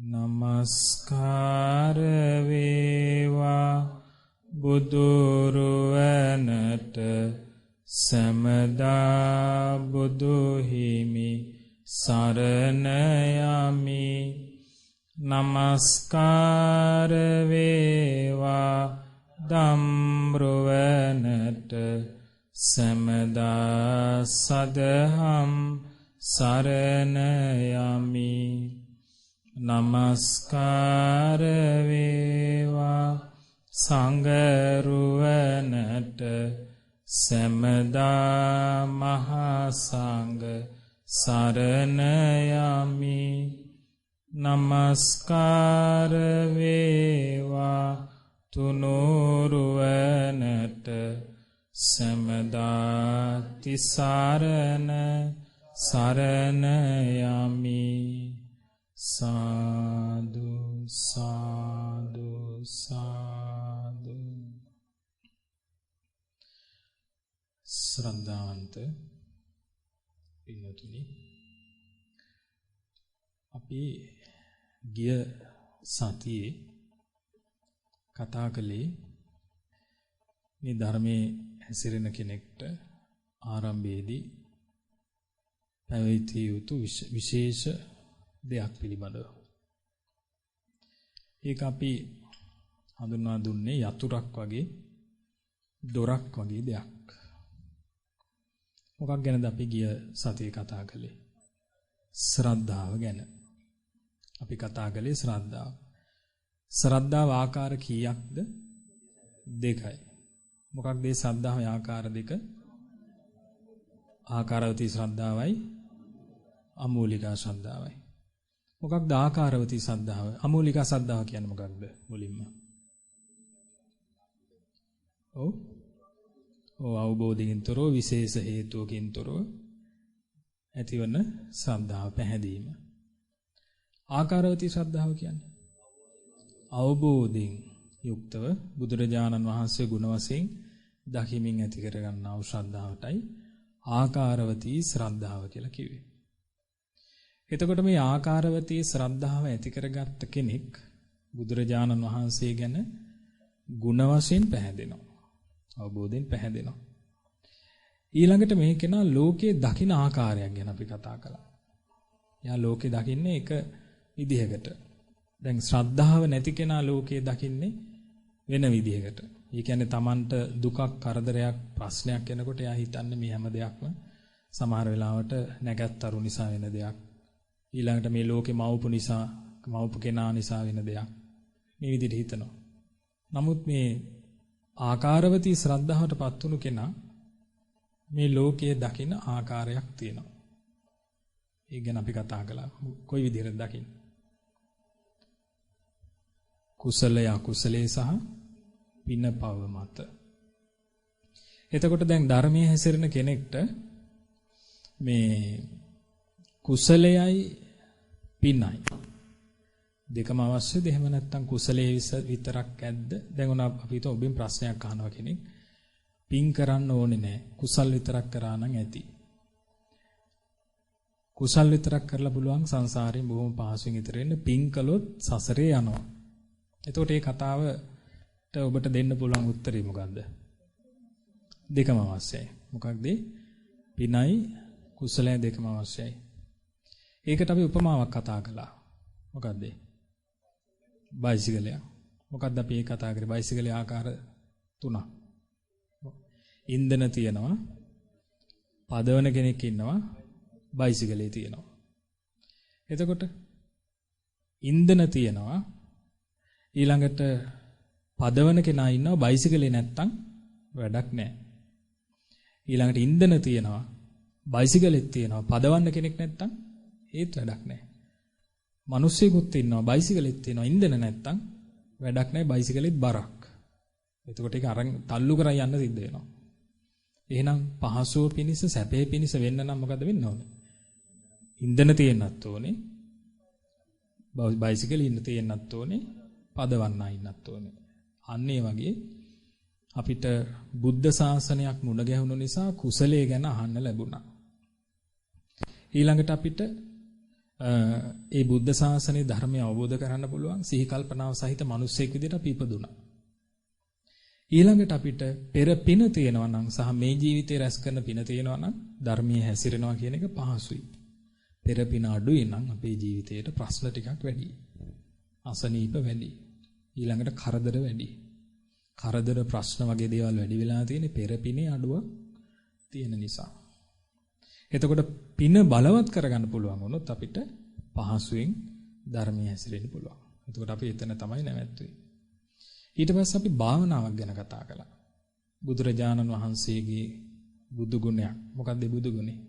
නමස්කාර වේවා බුදුරුවනට සමදා බුදු හිමි සරණ යමි. නමස්කාර වේවා ධම්රුවනට සමදා සදහම් සරණ යමි. නමස්කාර වේවා සංඝරුවනට සමදා මහා සංඝ සරණ යමි. නමස්කාර වේවා තුනුරුවනට සමදා තිසරණ සරණ යමි. සාදු සාදු සාදු. ශ්‍රද්ධාවන්ත පින්වතුනි, අපි ගිය සතියේ කතා කළේ මේ ධර්මයේ හැසිරෙන කෙනෙක්ට ආරම්භයේදී පැවතිය යුතු විශේෂ දෙයක් පිළිබඳව. ඒක අපි හඳුන්වා දුන්නේ යතුරක් වගේ, දොරක් වගේ දෙයක්. මොකක් ගැනද අපි ගිය සතියේ කතා කළේ? ශ්‍රද්ධාව ගැන. අපි කතා කළේ ශ්‍රද්ධාව. ශ්‍රද්ධාව ආකාර කීයක්ද? දෙකයි. මොකක්ද මේ ශ්‍රද්ධාවේ ආකාර දෙක? ආකාරවතී ශ්‍රද්ධාවයි අමූලිකා ශ්‍රද්ධාවයි. මොකක්ද ආකාරවතී ශ්‍රද්ධාව? අමූලිකා ශ්‍රද්ධාව කියන්නේ මොකක්ද මුලින්ම? අවබෝධයෙන් තොරව විශේෂ හේතුවකින් තොරව ඇතිවන ශ්‍රද්ධාව පැහැදීම. ආකාරවතී ශ්‍රද්ධාව කියන්නේ අවබෝධයෙන් යුක්තව බුදුරජාණන් වහන්සේ ගුණ වශයෙන් දකිමින් ඇති කරගන්නා වූ ශ්‍රද්ධාවටයි ආකාරවතී ශ්‍රද්ධාව කියලා කිව්වේ. එතකොට මේ ආකාරවතී ශ්‍රද්ධාව ඇති කරගත්ත කෙනෙක් බුදුරජාණන් වහන්සේ ගැන ගුණ වශයෙන් පැහැදෙනවා. අවබෝධයෙන් පැහැදෙනවා. ඊළඟට මේ කෙනා ලෝකයේ දකින ආකාරයක් ගැන අපි කතා කළා. යා ලෝකේ දකින්නේ එක විදිහකට. දැන් ශ්‍රද්ධාව නැති කෙනා ලෝකයේ දකින්නේ වෙන විදිහකට. ඒ කියන්නේ Tamanට දුකක්, කරදරයක්, ප්‍රශ්නයක් එනකොට එයා හිතන්නේ මේ හැම දෙයක්ම සමහර වෙලාවට නැගත්තරු නිසා වෙන දෙයක්. ඊළඟට මේ ලෝකේ මවුපු නිසා, මවුපු කෙනා නිසා වෙන දෙයක්. මේ විදිහට හිතනවා. නමුත් මේ ආකාරවතී ශ්‍රද්ධාවටපත් වුණු කෙනා මේ ලෝකයේ දකින ආකාරයක් තියෙනවා. ඒ ගැන අපි කතා කළා. කොයි විදිහටද දකින්නේ? කුසලය අකුසලයේ සහ පින පව මත. එතකොට දැන් ධර්මයේ හැසිරෙන කෙනෙක්ට මේ කුසලයයි පිනයි දෙකම අවශ්‍යද? එහෙම නැත්නම් කුසලයේ විතරක් ඇද්ද? දැන් උනා අපි හිතුව ඔබෙන් ප්‍රශ්නයක් අහනවා කෙනෙක්. පින් කරන්න ඕනේ නැහැ. කුසල් විතරක් කරා නම් ඇති. කුසල් විතරක් කරලා පුළුවන් සංසාරයෙන් බොහොම පහසුවෙන් ඉතර වෙන්න. පින් කළොත් සසරේ යනවා. එතකොට මේ කතාවට ඔබට දෙන්න පුළුවන් උත්තරේ මොකද්ද? දෙකම අවශ්‍යයි. මොකක්ද? පිනයි කුසලය දෙකම අවශ්‍යයි. ඒකට අපි උපමාවක් කතා කළා. මොකද්ද? බයිසිකලයක්. මොකද්ද අපි ඒ කතා කරේ? බයිසිකලේ ආකාර තුනක්. ඉන්ධන තියෙනවා, පදවන කෙනෙක් ඉන්නවා, බයිසිකලේ තියෙනවා. එතකොට ඉන්ධන තියෙනවා, ඊළඟට පදවන කෙනා ඉන්නවා, බයිසිකලේ නැත්තම් වැඩක් නැහැ. ඊළඟට ඉන්ධන තියෙනවා, බයිසිකලෙත් තියෙනවා, පදවන්න කෙනෙක් නැත්තම් ඒත් වැඩක් නැහැ. මිනිස්සෙකුත් ඉන්නවා, බයිසිකලෙත් තියෙනවා, ඉන්ධන නැත්තම් වැඩක් නැහැ, බයිසිකලෙත් බරක්. එතකොට ඒක අරන් තල්ලු කරලා යන්න සිද්ධ වෙනවා. එහෙනම් පහසුව පිනිස, සැපේ පිනිස වෙන්න නම් මොකද වෙන්න ඕනේ? ඉන්ධන තියෙන්නත් ඕනේ, බයිසිකල් ඉන්න තියෙන්නත් ඕනේ, පදවන්න ඉන්නත් ඕනේ. අන්න ඒ වගේ අපිට බුද්ධ ශාසනයක් මුණ ගැහුණු නිසා කුසලයේ ගැන අහන්න ලැබුණා. ඊළඟට අපිට ඒ බුද්ධ ශාසනයේ ධර්මය අවබෝධ කරගන්න පුළුවන් සිහි කල්පනාව සහිත මිනිසෙක් විදිහට අපි ඉපදුණා. ඊළඟට අපිට පෙර පින තියෙනවා නම් සහ මේ ජීවිතේ රැස් කරන පින තියෙනවා නම් ධර්මයේ හැසිරෙනවා කියන එක පහසුයි. පෙර පින අඩුයි නම් අපේ ජීවිතේට ප්‍රශ්න ටිකක් වැඩි. අසනීප වැඩි. ඊළඟට කරදර වැඩි. කරදර ප්‍රශ්න වගේ දේවල් වැඩි වෙලා තියෙන්නේ පෙර පිනේ අඩුවක් තියෙන නිසා. එතකොට පින බලවත් කරගන්න පුළුවන් වුණොත් අපිට පහසුවෙන් ධර්මයේ හැසිරෙන්න පුළුවන්. එතකොට අපි එතන තමයි නැවැත්තුවේ. ඊට පස්සේ අපි භාවනාවක් ගැන කතා කළා. බුදුරජාණන් වහන්සේගේ බුදු ගුණයක්. මොකක්ද ඒ බුදු ගුණේ?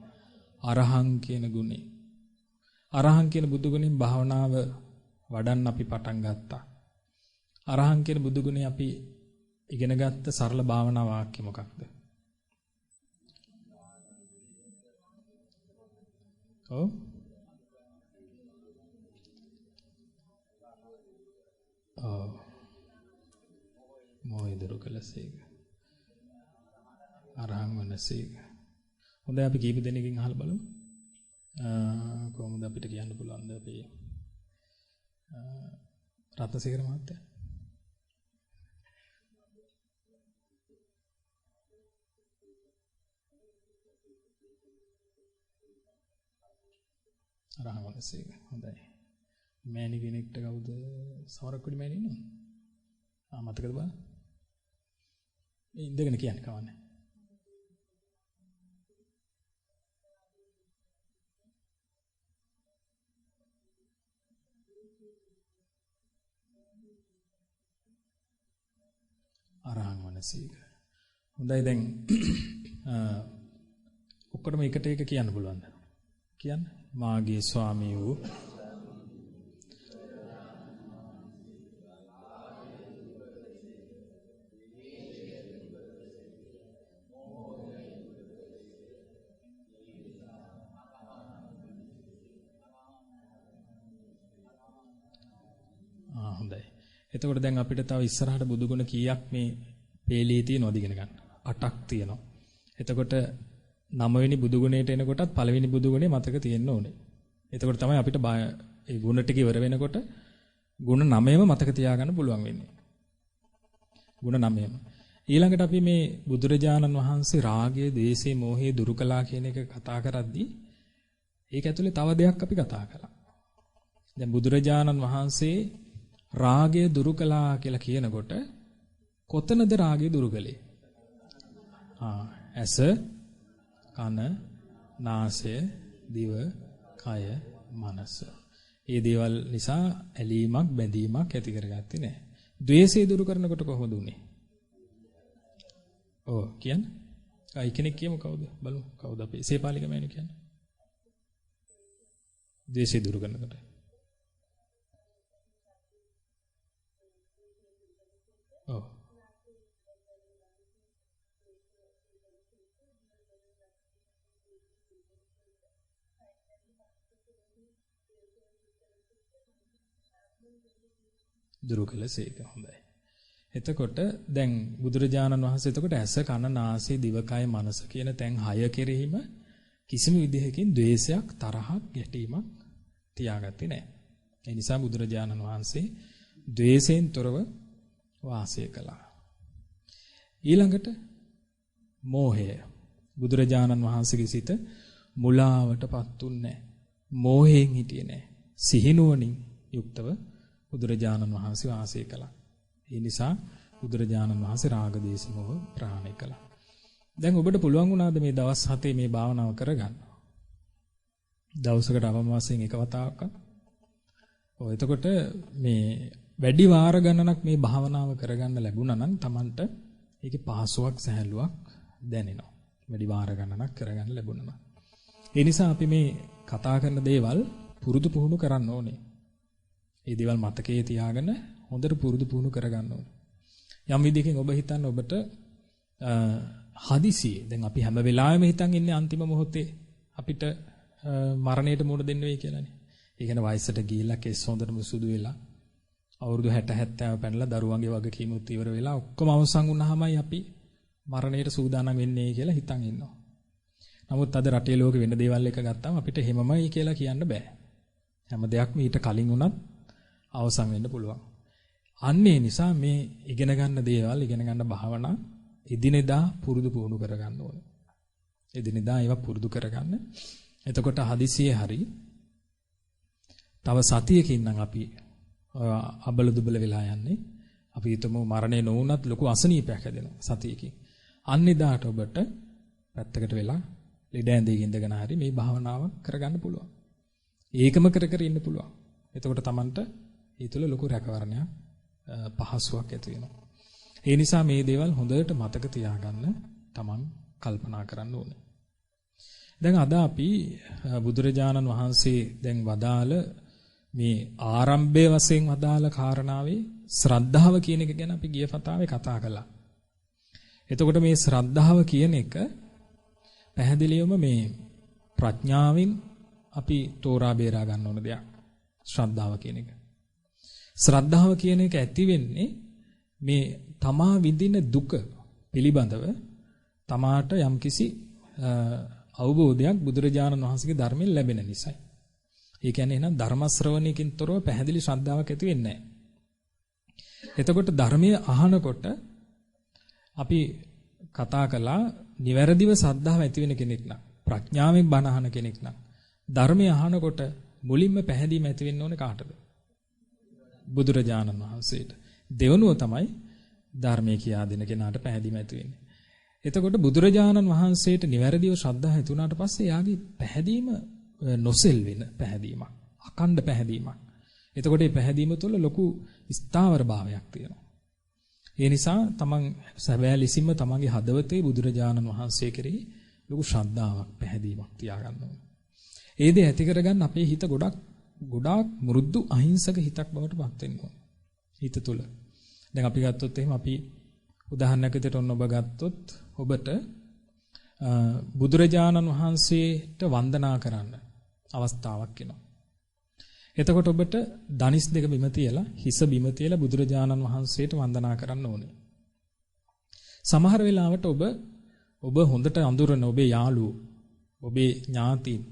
අරහං කියන ගුණේ. අරහං කියන බුදු ගුණෙන් භාවනාව වඩන්න අපි පටන් ගත්තා. අරහං කියන බුදු ගුණේ අපි ඉගෙන ගත්ත සරල භාවනා වාක්‍ය මොකක්ද? ඔව්. මොහේ දුරු කළසේක. අරහං වනසේක. හොඳයි අපි කීප දෙනෙකින් අහලා බලමු. කොහොමද අපිට කියන්න පුළුවන්ද අපි රත්නසේකර මහත්තයා? අරහං වනසේක. හොඳයි. මෑණි කෙනෙක්ට කවුද සමරක්කුඩි මෑණි ඉන්නවද? මතකද බලන්න. මේ ඉඳගෙන කියන්නේ කවන්නේ. අරහං වනසේක. හොඳයි දැන් ඔක්කොටම එකට එක කියන්න පුළුවන්ද? කියන්න. මාගේ ස්වාමී වූ හොඳයි. එතකොට දැන් අපිට තව ඉස්සරහට බුදුගුණ කීයක් මේ පේලියේ තියෙනවද ඉගෙන ගන්න? 8ක් තියෙනවා. එතකොට 9 වෙනි බුදුගුණයට එනකොටත් පළවෙනි බුදුගුණේ මතක තියෙන්න ඕනේ. එතකොට තමයි අපිට ඒ ගුණ ටික ඉවර වෙනකොට ගුණ 9ම මතක තියාගන්න පුළුවන් වෙන්නේ. ගුණ 9ම. ඊළඟට අපි මේ බුදුරජාණන් වහන්සේ රාගය, ද්වේෂය, මෝහය දුරු කළා කියන එක කතා කරද්දී ඒක ඇතුලේ තව දෙයක් අපි කතා කළා. දැන් බුදුරජාණන් වහන්සේ රාගය දුරු කළා කියලා කියනකොට කොතනද රාගය දුරු කළේ? ඇස, කන, නාසය, දිව, කය, මනස. මේ දේවල් නිසා ඇලීමක්, බැඳීමක් ඇති කරගත්තේ නැහැ. ද්වේෂය දුරු කරනකොට කොහොමද උනේ? කියන්නේ? කෙනෙක් කියමු කවුද? බලමු කවුද අපේ සේපාලික මෑණි කියන්නේ? ද්වේෂය දුරු කරනකොට. දුරු කළසේක. හොඳයි. එතකොට දැන් බුදුරජාණන් වහන්සේ එතකොට ඇස, කන, නාසය, දිවකය, මනස කියන තැන් 6 කෙරෙහිම කිසිම විදිහකින් ද්වේෂයක්, තරහක්, ගැටීමක් තියාගත්තේ නැහැ. ඒ නිසා බුදුරජාණන් වහන්සේ ද්වේෂයෙන් තොරව වාසය කළා. ඊළඟට මෝහය. බුදුරජාණන් වහන්සේගේ සිත මුලාවටපත් උන්නේ නැහැ. මෝහයෙන් හිටියේ නැහැ. සිහිනුවණින් යුක්තව බුදුරජාණන් වහන්සේ වාසය කළා. ඒ නිසා බුදුරජාණන් වහන්සේ රාග දේශ මොහ ප්‍රහාණය කළා. දැන් ඔබට පුළුවන් වුණාද මේ දවස් 7 මේ භාවනාව කරගන්න? දවසකට අවම වශයෙන් එක වතාවක්. එතකොට මේ වැඩි වාර ගණනක් මේ භාවනාව කරගන්න ලැබුණා නම් Tamanට ඒකේ පහසුවක් සැහැල්ලුවක් දැනෙනවා. වැඩි වාර ගණනක් කරගන්න ලැබුණා නම්. ඒ නිසා අපි මේ කතා කරන දේවල් පුරුදු පුහුණු කරන්න ඕනේ. මේ දේවල් මතකයේ තියාගෙන හොඳට පුරුදු පුහුණු කරගන්න ඕනේ. යම් විදිහකින් ඔබ හිතන්න ඔබට හදිසියේ දැන් අපි හැම වෙලාවෙම හිතන් ඉන්නේ අන්තිම මොහොතේ අපිට මරණයට මුහුණ දෙන්න වෙයි කියලානේ. ඒ කියන්නේ වයසට ගිහිල්ලා කෙස් හොඳටම සුදු වෙලා අවුරුදු 60 70 පැනලා දරුවන්ගේ වගකීමුත් ඉවර වෙලා ඔක්කොම අවසන් වුණාමයි අපි මරණයට සූදානම් වෙන්නේ කියලා හිතන් ඉන්නවා. නමුත් අද රටේ ලෝකෙ වෙන දේවල් එක ගත්තාම අපිට එහෙමමයි කියලා කියන්න බෑ. හැම දෙයක්ම ඊට කලින් උනත් අවසන් වෙන්න පුළුවන්. අන්නේ නිසා මේ ඉගෙන ගන්න දේවල් ඉගෙන ගන්න භාවනා එදිනෙදා පුරුදු කරගන්න ඕනේ. එදිනෙදා ඒවා පුරුදු කරගන්න. එතකොට හදිසියේ හරි තව සතියකින් නම් අපි අබල දුබල වෙලා යන්නේ. අපි හිතමු මරණය නොවුනත් ලොකු අසනීපයක් හැදෙනවා සතියකින්. අන්නේදාට ඔබට පැත්තකට වෙලා ලෙඩ ඇඳේ ඉඳගෙන හරි මේ භාවනාව කරගන්න පුළුවන්. ඒකම කර ඉන්න පුළුවන්. එතකොට Tamanට ඒ තුළ ලොකු රැකවරණයක් පහසුවක් ඇති වෙනවා. ඒ නිසා මේ දේවල් හොඳට මතක තියාගන්න Taman කල්පනා කරන්න ඕනේ. දැන් අද අපි බුදුරජාණන් වහන්සේ දැන් වදාළ මේ ආරම්භයේ වශයෙන් වදාළ කාරණාවේ ශ්‍රද්ධාව කියන එක ගැන අපි ගිය වතාවේ කතා කළා. එතකොට මේ ශ්‍රද්ධාව කියන එක පැහැදිලිවම මේ ප්‍රඥාවෙන් අපි තෝරා බේරා ගන්න ඕන දෙයක්. ශ්‍රද්ධාව කියන එක. ශ්‍රද්ධාව කියන එක ඇති වෙන්නේ මේ තමා විඳින දුක පිළිබඳව තමාට යම්කිසි අවබෝධයක් බුදුරජාණන් වහන්සේගේ ධර්මයෙන් ලැබෙන නිසායි. ඒ කියන්නේ එහෙනම් ධර්ම ශ්‍රවණයකින් තොරව පැහැදිලි ශ්‍රද්ධාවක් ඇති වෙන්නේ නැහැ. එතකොට ධර්මයේ අහනකොට අපි කතා කළා නිවැරදිව ශ්‍රද්ධාව ඇති වෙන කෙනෙක් නම් ප්‍රඥාවෙන් බණ අහන කෙනෙක් නම් ධර්මයේ අහනකොට මුලින්ම පැහැදීම ඇති වෙන්න ඕනේ කාටද? බුදුරජාණන් වහන්සේට. දෙවනුව තමයි ධර්මයේ කියා දෙන කෙනාට පැහැදීම ඇති වෙන්නේ. එතකොට බුදුරජාණන් වහන්සේට නිවැරදිව ශ්‍රද්ධාව ඇති වුණාට පස්සේ යාගේ පැහැදීම නොසෙල් වෙන පැහැදීමක්, අකණ්ඩ පැහැදීමක්. එතකොට මේ පැහැදීම තුළ ලොකු ස්ථාවර භාවයක් තියෙනවා. ඒ නිසා තමන් සැබෑ ලෙසින්ම තමන්ගේ හදවතේ බුදුරජාණන් වහන්සේ කෙරෙහි ලොකු ශ්‍රද්ධාවක්, පැහැදීමක් තියාගන්න ඕනේ. ඒ දේ ඇති කරගන්න අපේ හිත ගොඩාක් මෘදු අහිංසක හිතක් බවට පත් වෙන්න ඕනේ. හිත තුළ. දැන් අපි ගත්තොත් එහෙම අපි උදාහරණයක් විදිහට ඔන්න ඔබ ගත්තොත් ඔබට බුදුරජාණන් වහන්සේට වන්දනා කරන්න අවස්ථාවක් එනවා. එතකොට ඔබට දනිස් දෙක බිම තියලා හිස බිම තියලා බුදුරජාණන් වහන්සේට වන්දනා කරන්න ඕනේ. සමහර වෙලාවට ඔබ හොඳට අඳුරන ඔබේ යාළුවෝ, ඔබේ ඥාතීන්,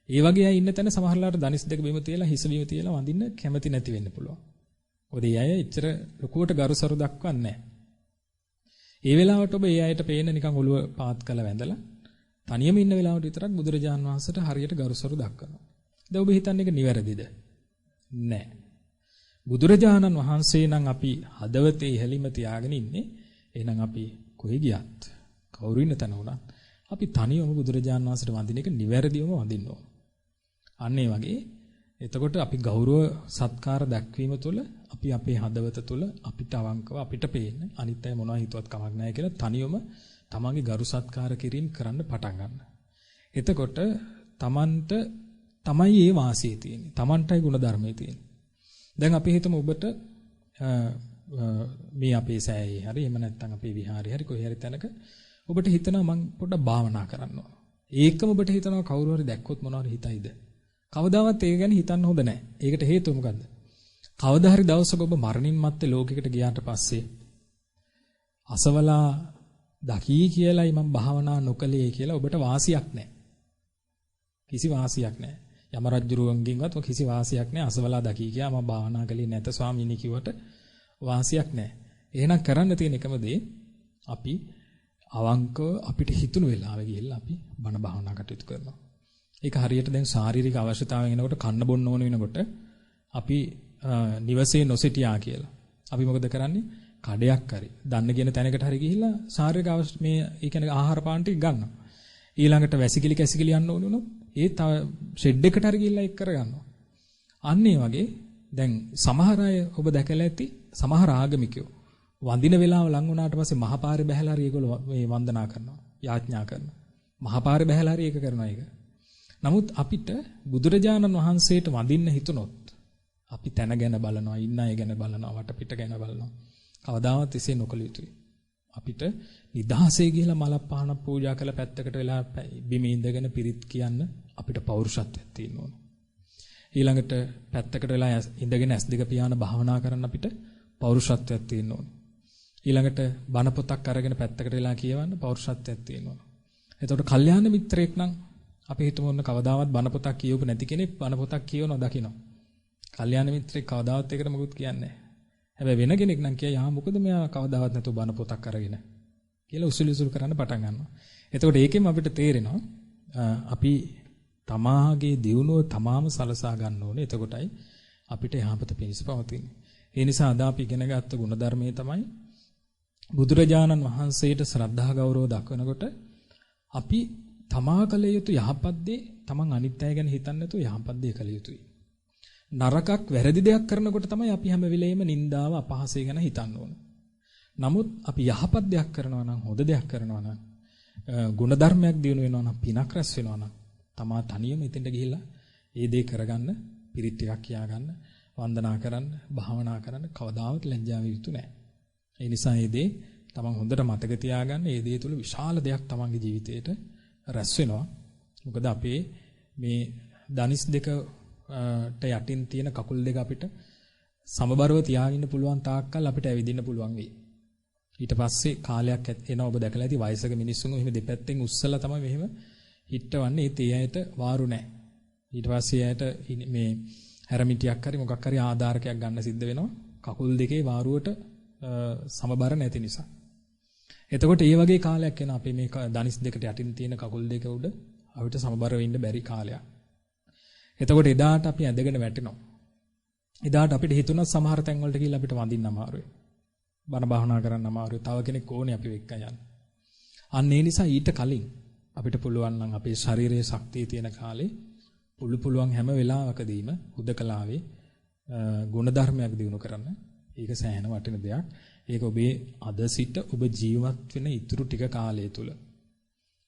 ඒ වගේ අය ඉන්න තැන සමහරලාට දනිස් දෙක බිම තියලා හිස බිම තියලා වඳින්න කැමති නැති වෙන්න පුළුවන්. මොකද ඒ අය එච්චර ලොකුවට ගරුසරු දක්වන්නේ නැහැ. ඒ වෙලාවට ඔබ ඒ අයට පේන නිකන් ඔළුව පාත් කළ වැඳලා තනියම ඉන්න වෙලාවට විතරක් බුදුරජාණන් වහන්සේට හරියට ගරුසරු දක්වනවා. දැන් ඔබ හිතන්නේ ඒක නිවැරදිද? නැහැ. බුදුරජාණන් වහන්සේ නම් අපි හදවතේ ඉහළින්ම තියාගෙන ඉන්නේ. එහෙනම් අපි කොහේ ගියත් කවුරු ඉන්න තැන වුණත් අපි තනියම බුදුරජාණන් වහන්සේට වඳින එක නිවැරදිවම වඳින්න ඕන. අන්න ඒ වගේ එතකොට අපි ගෞරව සත්කාර දක්වීම තුළ අපි අපේ හදවත තුළ අපිට අවංකව අපිට පේන්නේ අනිත් අය මොනවා හිතුවත් කමක් නැහැ කියලා තනියම තමන්ගේ ගරු සත්කාර කිරීම කරන්න පටන් ගන්න. එතකොට තමන්ට තමයි ඒ වාසිය තියෙන්නේ. තමන්ටයි ගුණධර්මයේ තියෙන්නේ. දැන් අපි හිතමු ඔබට මේ අපේ සෑයේ හරි එහෙම නැත්නම් අපේ විහාරේ හරි කොහේ හරි තැනක ඔබට හිතනවා මං පොඩ්ඩක් භාවනා කරන්න ඕන. ඒකම ඔබට හිතනවා කවුරු හරි දැක්කොත් මොනවාරි හිතයිද? කවදාවත් ඒක ගැන හිතන්න හොඳ නැහැ. ඒකට හේතුව මොකද්ද? කවදා හරි දවසක ඔබ මරණින් මත්තේ ලෝකයකට ගියාට පස්සේ අසවලා දකී කියලායි මම භාවනා නොකලේ කියලා ඔබට වාසියක් නැහැ. කිසි වාසියක් නැහැ. යම රජුරුවන්ගෙන්වත් කිසි වාසියක් නැහැ. අසවලා දකී කියා මම භාවනා කලේ නැත ස්වාමීනි කිව්වට වාසියක් නැහැ. එහෙනම් කරන්න තියෙන එකම දේ අපි අවංකව අපිට හිතුණු වෙලාවෙ ගිහිල්ලා අපි බණ භාවනා කටයුතු කරනවා. ඒක හරියට දැන් ශාරීරික අවශ්‍යතාවයෙන් එනකොට කන්න බොන්න ඕන වෙනකොට අපි නිවසේ නොසිටියා කියලා. අපි මොකද කරන්නේ? කඩයක් හරි දන්න කියන තැනකට හරි ගිහිල්ලා ශාරීරික අවශ්‍ය මේ ඒ කියන්නේ ආහාර පාන ටික ගන්නවා. ඊළඟට වැසිකිලි කැසිකිලි යන්න ඕන වුණොත් ඒ තව ෂෙඩ් එකට හරි ගිහිල්ලා ඒක කරගන්නවා. අන්න ඒ වගේ දැන් සමහර අය ඔබ දැකලා ඇති සමහර ආගමිකයෝ වඳින වෙලාව ලඟ වුණාට පස්සේ මහපාරේ බහැලා හරි ඒගොල්ලෝ මේ වන්දනා කරනවා, යාඥා කරනවා. මහපාරේ බහැලා හරි ඒක කරනවා ඒක. නමුත් අපිට බුදුරජාණන් වහන්සේට වඳින්න හිතුනොත් අපි තැන ගැන බලනවා, ඉන්න අය ගැන බලනවා, වටපිට ගැන බලනවා. කවදාවත් එසේ නොකළ යුතුයි. අපිට නිදහසේ ගිහලා මලක් පහනක් පූජා කරලා පැත්තකට වෙලා බිම ඉඳගෙන පිරිත් කියන්න අපිට පෞරුෂත්වයක් තියෙන්න ඕන. ඊළඟට පැත්තකට වෙලා ඉඳගෙන ඇස් දෙක පියාන භාවනා කරන්න අපිට පෞරුෂත්වයක් තියෙන්න ඕන. ඊළඟට බණ පොතක් අරගෙන පැත්තකට වෙලා කියවන්න පෞරුෂත්වයක් තියෙන්න ඕන. එතකොට කල්යාණ මිත්‍රයෙක් නම් අපි හිතමු කවදාවත් බණ පොතක් කියවපු නැති කෙනෙක් බණ පොතක් කියවනවා දකිනවා. කල්යාණ මිත්‍රෙක් කවදාවත් ඒකට මොකුත් කියන්නේ නැහැ. හැබැයි වෙන කෙනෙක් නම් කියයි "ආ මොකද මෙයා කවදාවත් නැතුව බණ පොතක් අරගෙන" කියලා උසුළු කරන්න පටන් ගන්නවා. එතකොට ඒකෙන් අපිට තේරෙනවා අපි තමාගේ දියුණුව තමාම සලසා ගන්න ඕනේ. එතකොටයි අපිට යහපත පිණිස පවතින්නේ. ඒ නිසා අද අපි ඉගෙන ගත්ත ගුණධර්මයේ තමයි බුදුරජාණන් වහන්සේට ශ්‍රද්ධා ගෞරව දක්වනකොට අපි තමා කළ යුතු යහපත් දේ තමන් අනිත් අය ගැන හිතන්නේ නැතුව යහපත් දේ කළ යුතුයි. නරකක් වැරදි දෙයක් කරනකොට තමයි අපි හැම වෙලෙම නින්දාව අපහාසය ගැන හිතන්න ඕන. නමුත් අපි යහපත් දෙයක් කරනවා නම් හොඳ දෙයක් කරනවා නම් ගුණධර්මයක් දිනු වෙනවා නම් පිනක් රැස් වෙනවා නම් තමා තනියම එතෙන්ට ගිහිල්ලා ඒ දේ කරගන්න පිරිත් ටිකක් කියාගන්න වන්දනා කරන්න භාවනා කරන්න කවදාවත් ලැජ්ජාව යුතු නැහැ. ඒ නිසා මේ දේ තමන් හොඳට මතක තියාගන්න. මේ දේ තුල විශාල දෙයක් තමන්ගේ ජීවිතේට රැස් වෙනවා. මොකද අපේ මේ දනිස් දෙක යටින් තියෙන කකුල් දෙක අපිට සමබරව තියාගෙන පුළුවන් තාක්කල් අපිට ඇවිදින්න පුළුවන් වෙයි. ඊට පස්සේ කාලයක් එනවා ඔබ දැකලා ඇති වයසක මිනිස්සුන් එහෙම දෙපැත්තෙන් උස්සලා තමයි මෙහෙම හිටවන්නේ. ඒ ඇයට වාරු නැහැ. ඊට පස්සේ ඇයට මේ හැරමිටියක් හරි මොකක් හරි ආධාරකයක් ගන්න සිද්ධ වෙනවා. කකුල් දෙකේ වාරුවට සමබර නැති නිසා. එතකොට මේ වගේ කාලයක් එනවා අපේ මේ දනිස් දෙකට යටින් තියෙන කකුල් දෙක උඩ අපිට සමබර වෙන්න බැරි කාලයක්. එතකොට එදාට අපි ඇදගෙන වැටෙනවා. එදාට අපිට හිතුණා සමහර තැන් වලට ගිහිල්ලා අපිට වඳින්න අමාරුයි. බණ භාවනා කරන්න අමාරුයි. තව කෙනෙක් ඕනේ අපි එක්ක යන්න. අන්න ඒ නිසා ඊට කලින් අපිට පුළුවන් නම් අපේ ශරීරයේ ශක්තිය තියෙන කාලේ පුළුවන් හැම වෙලාවකදීම හුදකලාවේ ගුණධර්මයක් දිනු කරන්න. ඒක සෑහෙන වටින දෙයක්. ඒක ඔබේ අද සිට ඔබ ජීවත් වෙන ඉතුරු ටික කාලය තුල